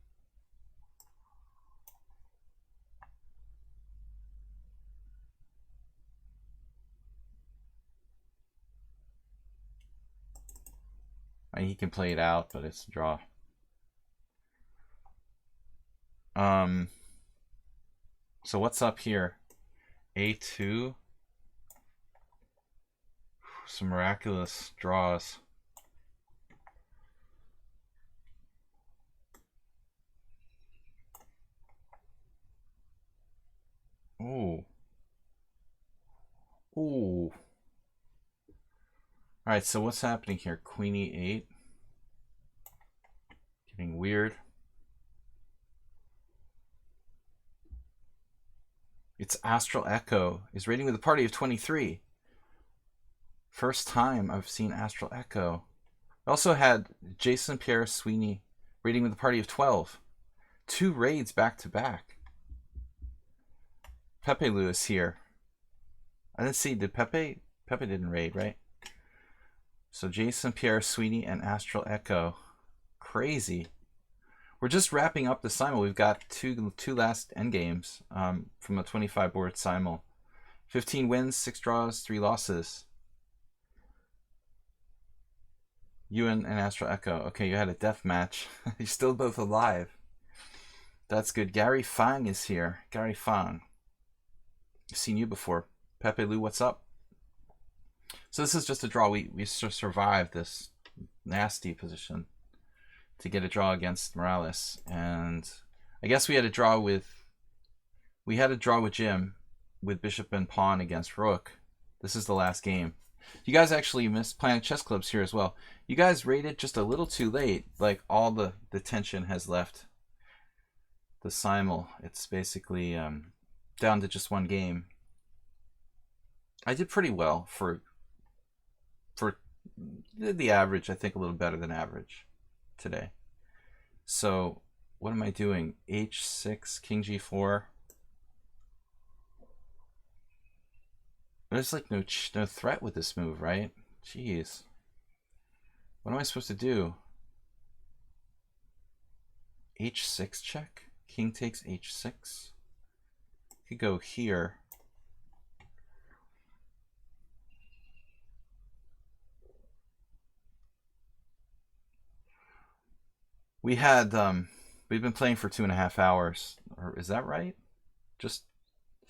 I mean, he can play it out, but it's a draw. So what's up here? A2. Some miraculous draws. Ooh. Ooh. Alright, so what's happening here? Queen E8. Getting weird. It's Astral Echo. Is rating with a party of 23. First time I've seen Astral Echo. I also had Jason Pierre Sweeney rating with a party of 12. 2 raids back to back. Pepe Lewis here. I didn't see, did Pepe? Pepe didn't raid, right? So Jason, Pierre, Sweetie, and Astral Echo. Crazy. We're just wrapping up the Simul. We've got two last endgames from a 25 board Simul. 15 wins, 6 draws, 3 losses. Ewan and Astral Echo. Okay, you had a death match. You're still both alive. That's good. Gary Fang is here. Gary Fang. I've seen you before. Pepe Lu, what's up? So this is just a draw. We survived this nasty position to get a draw against Morales, and I guess we had a draw with Jim with Bishop and Pawn against Rook. This is the last game. You guys actually missed Planet Chess Club's here as well. You guys rated just a little too late. Like all the tension has left the Simul. It's basically down to just one game. I did pretty well for the average. I think a little better than average today. So what am I doing? H6, King G4. There's like no threat with this move, right? Jeez. What am I supposed to do? H6 check? King takes H6. Could go here. We've been playing for 2.5 hours. Or is that right? Just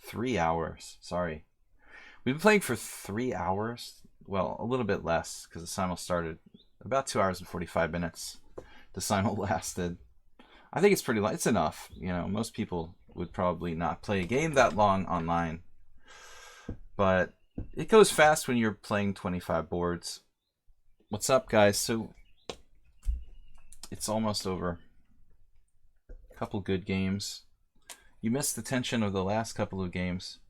3 hours. Sorry. We've been playing for 3 hours. Well, a little bit less because the Simul started about 2 hours and 45 minutes. The Simul lasted. I think it's pretty long. It's enough. You know, most people would probably not play a game that long online. But it goes fast when you're playing 25 boards. What's up, guys? So it's almost over. A couple good games. You missed the tension of the last couple of games.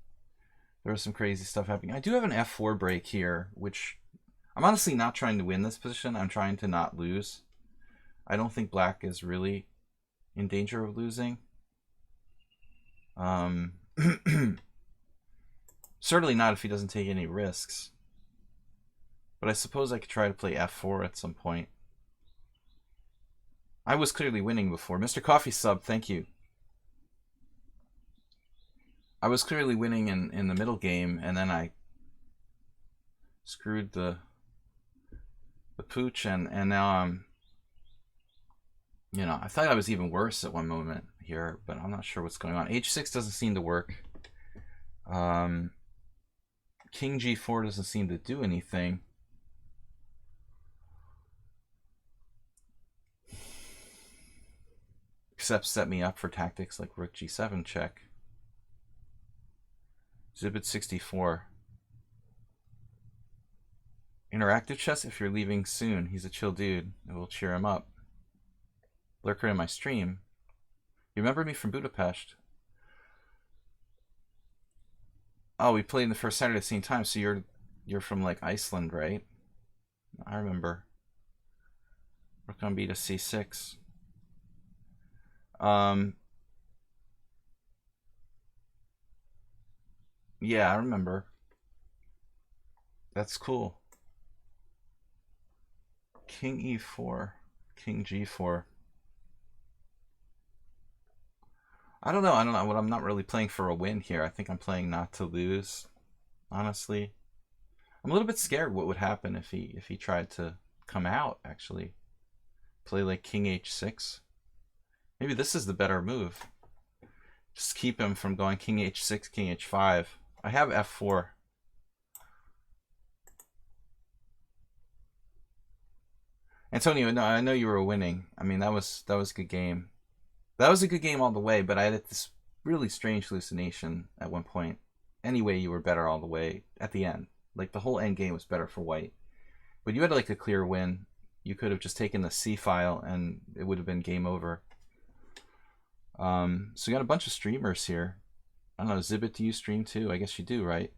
There was some crazy stuff happening. I do have an F4 break here, which I'm honestly not trying to win this position. I'm trying to not lose. I don't think black is really in danger of losing. Certainly not if he doesn't take any risks. But I suppose I could try to play F4 at some point. I was clearly winning before. Mr. Coffee Sub, thank you. I was clearly winning in the middle game, and then I screwed the pooch, and now I'm, you know, I thought I was even worse at one moment here, but I'm not sure what's going on. H6 doesn't seem to work. King G4 doesn't seem to do anything. Except set me up for tactics like Rook G7 check. Zibit 64. Interactive chess if you're leaving soon. He's a chill dude. It will cheer him up. Lurker in my stream. You remember me from Budapest? Oh, we played in the first Saturday at the same time, so you're from like Iceland, right? I remember. Rook on B to C6. Yeah, I remember. That's cool. King E4, King G4. I don't know. What I'm not really playing for a win here. I think I'm playing not to lose. Honestly, I'm a little bit scared what would happen if he tried to come out. Actually, play like King H6. Maybe this is the better move. Just keep him from going King H6, King H5. I have F4. Antonio, no, I know you were winning. I mean, that was a good game. That was a good game all the way, but I had this really strange hallucination at one point. Anyway, you were better all the way at the end. Like, the whole end game was better for white. But you had like a clear win. You could have just taken the C file and it would have been game over. So you got a bunch of streamers here. I don't know, Zibit, do you stream too? I guess you do, right?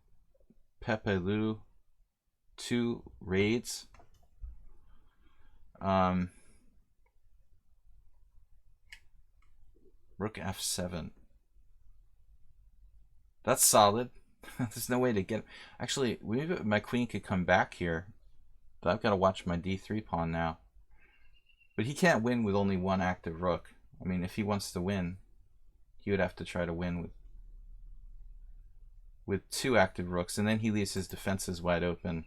Pepe Lu, 2 raids. Rook F7. That's solid. There's no way to get... Actually, maybe my queen could come back here. But I've got to watch my d3 pawn now. But he can't win with only one active rook. I mean, if he wants to win, he would have to try to win with two active rooks, and then he leaves his defenses wide open.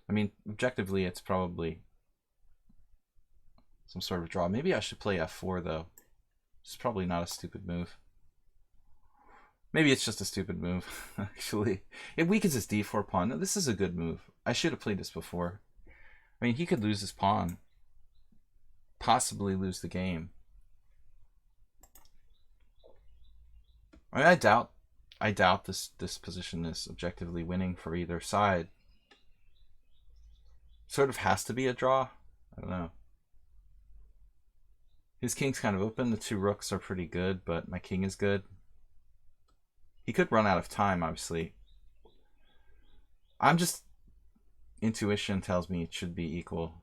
I mean, objectively, it's probably some sort of draw. Maybe I should play f4, though. It's probably not a stupid move. Maybe it's just a stupid move, actually. It weakens his d4 pawn. No, this is a good move. I should have played this before. I mean, he could lose his pawn. Possibly lose the game. I mean, I doubt this position is objectively winning for either side. Sort of has to be a draw. I don't know. His king's kind of open. The two rooks are pretty good, but my king is good. He could run out of time, obviously. I'm just... Intuition tells me it should be equal.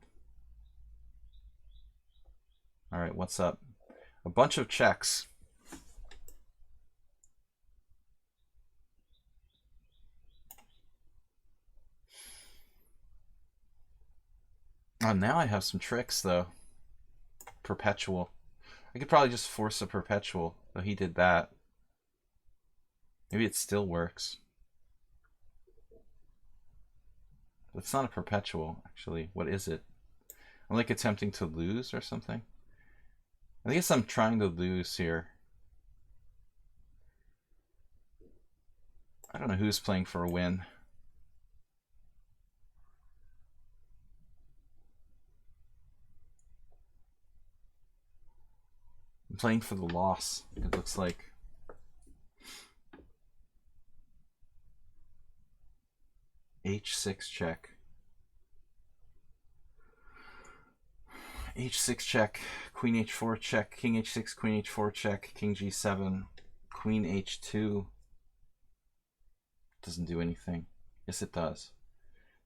Alright, what's up? A bunch of checks. Oh, now I have some tricks, though. Perpetual. I could probably just force a perpetual. Oh, he did that. Maybe it still works. It's not a perpetual, actually. What is it? I'm like attempting to lose or something. I guess I'm trying to lose here. I don't know who's playing for a win. I'm playing for the loss, it looks like. H6 check. H6 check, Queen H4 check, King H6, Queen H4 check, King G7, Queen H2. Doesn't do anything. Yes, it does.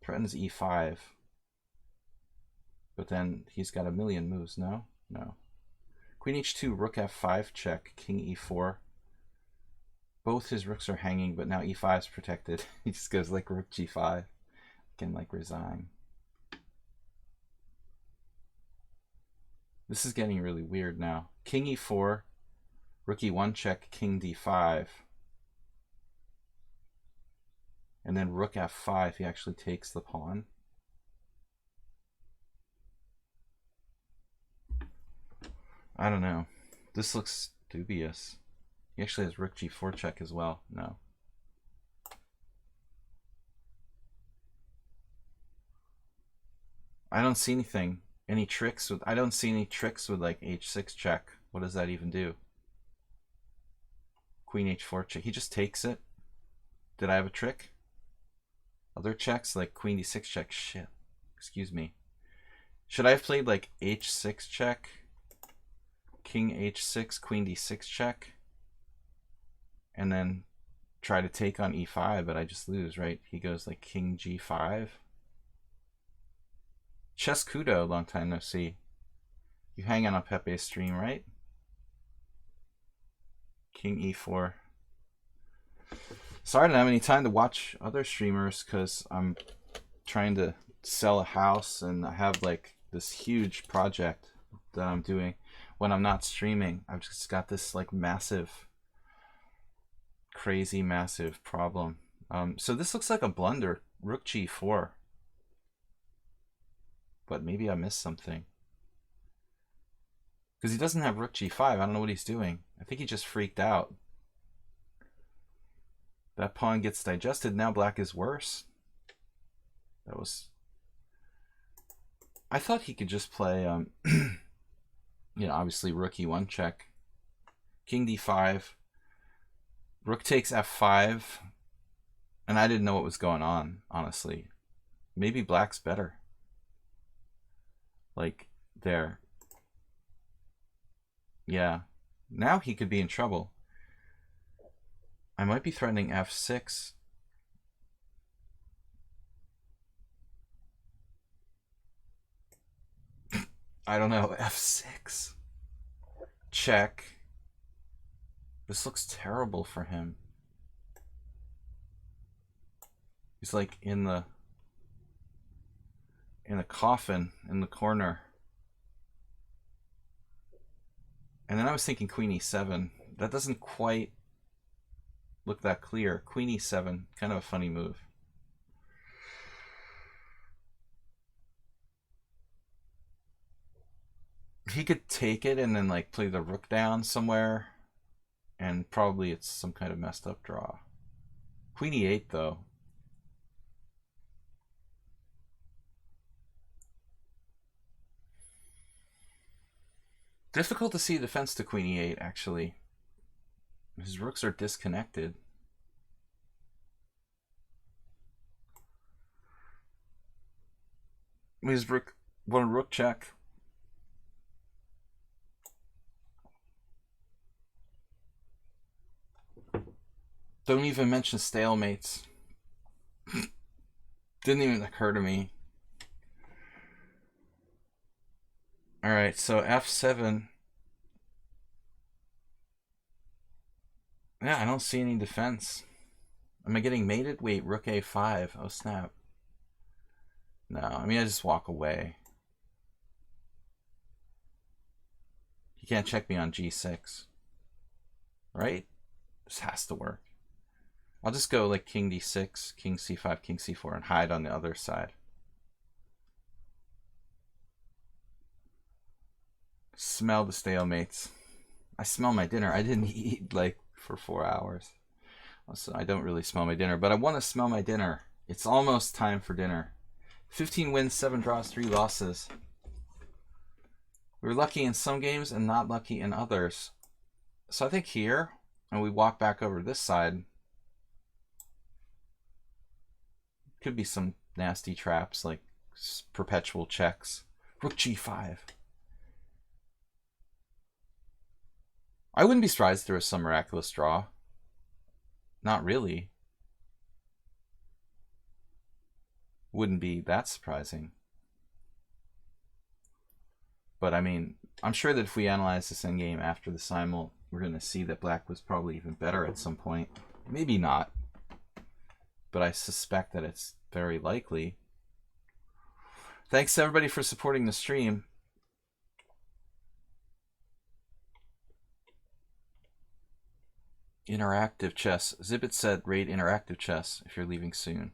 Threatens E5. But then he's got a million moves, no? No. Queen H2, Rook F5 check, King E4. Both his rooks are hanging, but now E5 is protected. He just goes like Rook G5. Can like resign. This is getting really weird now. King E4, Rook E1 check, King D5. And then Rook F5, he actually takes the pawn. I don't know. This looks dubious. He actually has Rook G4 check as well. No. I don't see anything. Any tricks with... I don't see any tricks with like H6 check. What does that even do? Queen H4 check. He just takes it. Did I have a trick? Other checks like Queen D6 check. Shit. Excuse me. Should I have played like H6 check? King H6, Queen D6 check? And then try to take on E5, but I just lose, right? He goes like King G5. Chess Kudo, long time no see. You hang on Pepe's stream, right? King E4. Sorry I don't have any time to watch other streamers because I'm trying to sell a house and I have like this huge project that I'm doing when I'm not streaming. I've just got this like massive, crazy massive problem. So this looks like a blunder. Rook G4. But maybe I missed something. Because he doesn't have Rook G5. I don't know what he's doing. I think he just freaked out. That pawn gets digested. Now black is worse. That was... I thought he could just play, you know, obviously Rook E1 check. King D5. Rook takes F5. And I didn't know what was going on, honestly. Maybe black's better. Like, there. Yeah. Now he could be in trouble. I might be threatening F6. I don't know. F6. Check. This looks terrible for him. He's like in the... in a coffin in the corner. And then I was thinking queen e7. That doesn't quite look that clear. Queen e7, kind of a funny move. He could take it and then like play the rook down somewhere, and probably it's some kind of messed up draw. Queen e8 though. Difficult to see defense to queen e8 actually. His rooks are disconnected. His rook, one rook check. Don't even mention stalemates. Didn't even occur to me. Alright, so f7. Yeah, I don't see any defense. Am I getting mated? Wait, rook a5. Oh, snap. No, I mean, I just walk away. He can't check me on g6. Right? This has to work. I'll just go like king d6, king c5, king c4, and hide on the other side. Smell the stalemates. I smell my dinner. I didn't eat like for 4 hours. So I don't really smell my dinner, but I want to smell my dinner. It's almost time for dinner. 15 wins, 7 draws, 3 losses. We were lucky in some games and not lucky in others. So I think here, and we walk back over this side, could be some nasty traps like perpetual checks. Rook g5. I wouldn't be surprised there was some miraculous draw. Not really. Wouldn't be that surprising. But I mean, I'm sure that if we analyze this endgame after the simul, we're going to see that black was probably even better at some point. Maybe not. But I suspect that it's very likely. Thanks to everybody for supporting the stream. Interactive chess. Zibit said raid interactive chess if you're leaving soon.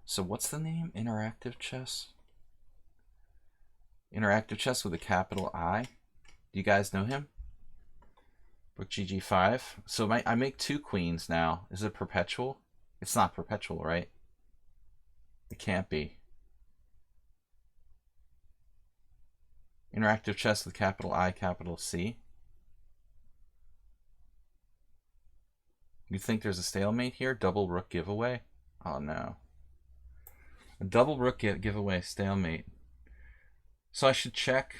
So what's the name? Interactive chess? Interactive chess with a capital I. Do you guys know him? Rook gg5. So I make 2 queens now. Is it perpetual? It's not perpetual, right? It can't be. Interactive chess with capital I, capital C. You think there's a stalemate here? Double rook giveaway? Oh no. A double rook giveaway stalemate. So I should check.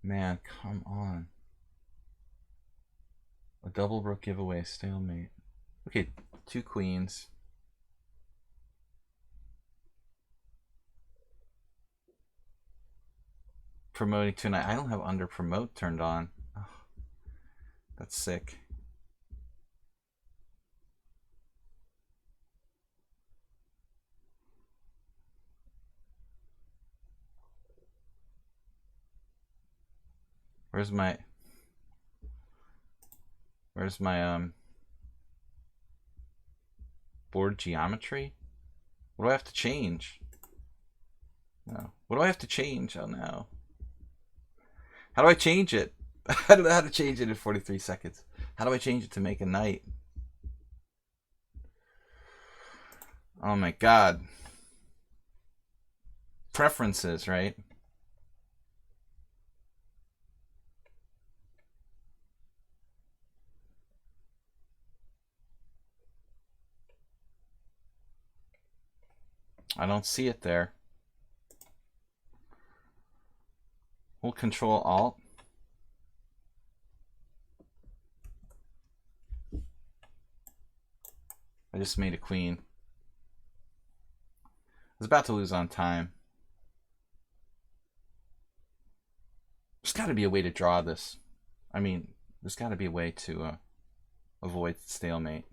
Man, come on. A double rook giveaway stalemate. Okay, 2 queens. Promoting tonight. I don't have under promote turned on. Oh, that's sick. Where's my board geometry? What do I have to change? No. What do I have to change? Oh no. How do I change it? I don't know how to change it in 43 seconds. How do I change it to make a knight? Oh my god. Preferences, right? I don't see it there. We'll control alt. I just made a queen. I was about to lose on time. There's got to be a way to draw this. I mean, there's got to be a way to avoid stalemate.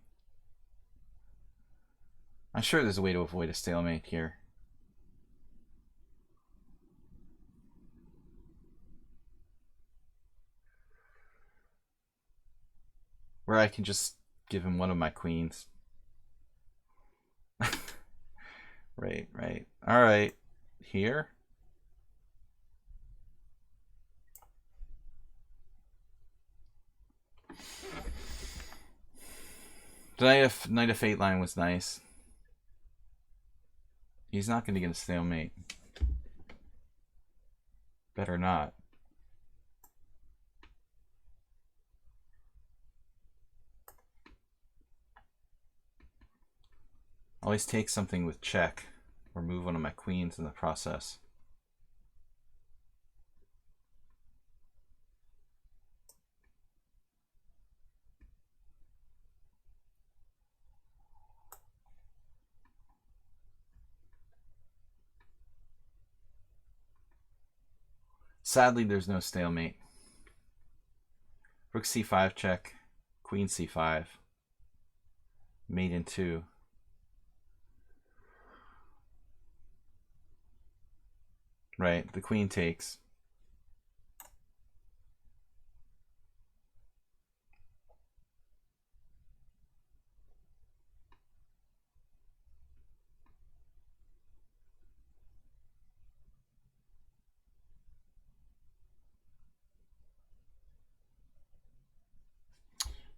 I'm sure there's a way to avoid a stalemate here. Where I can just give him one of my queens. Right, right. Alright. Here. The Knight of Fate line was nice. He's not going to get a stalemate. Better not. Always take something with check, or move one of my queens in the process. Sadly, there's no stalemate. Rook c5 check, queen c5, mate in 2. Right, the queen takes.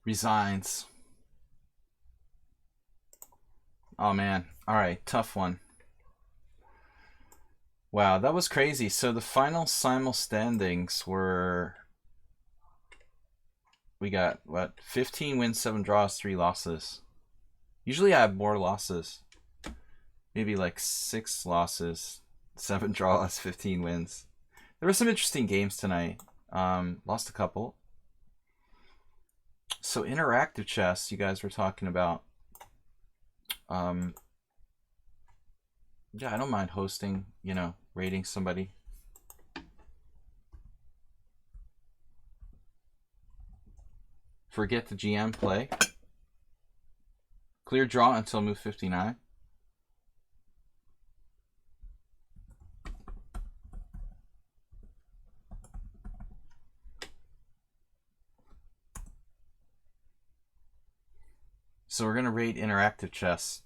Resigns. Oh man, alright, tough one. Wow, that was crazy. So the final simul standings were, we got what, 15 wins, 7 draws, 3 losses. Usually I have more losses. Maybe like 6 losses, 7 draws, 15 wins. There were some interesting games tonight. Lost a couple. So interactive chess, you guys were talking about. Yeah, I don't mind hosting, you know, rating somebody. Forget the GM play. Clear draw until move 59. So we're going to rate interactive chess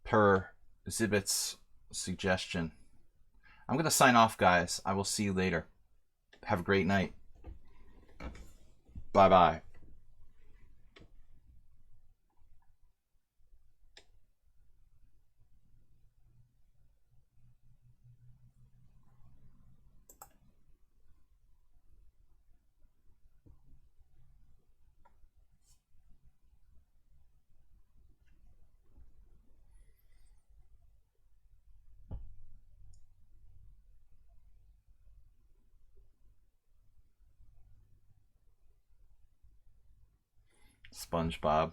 per Zibit's suggestion. I'm going to sign off, guys. I will see you later. Have a great night. Bye-bye. SpongeBob.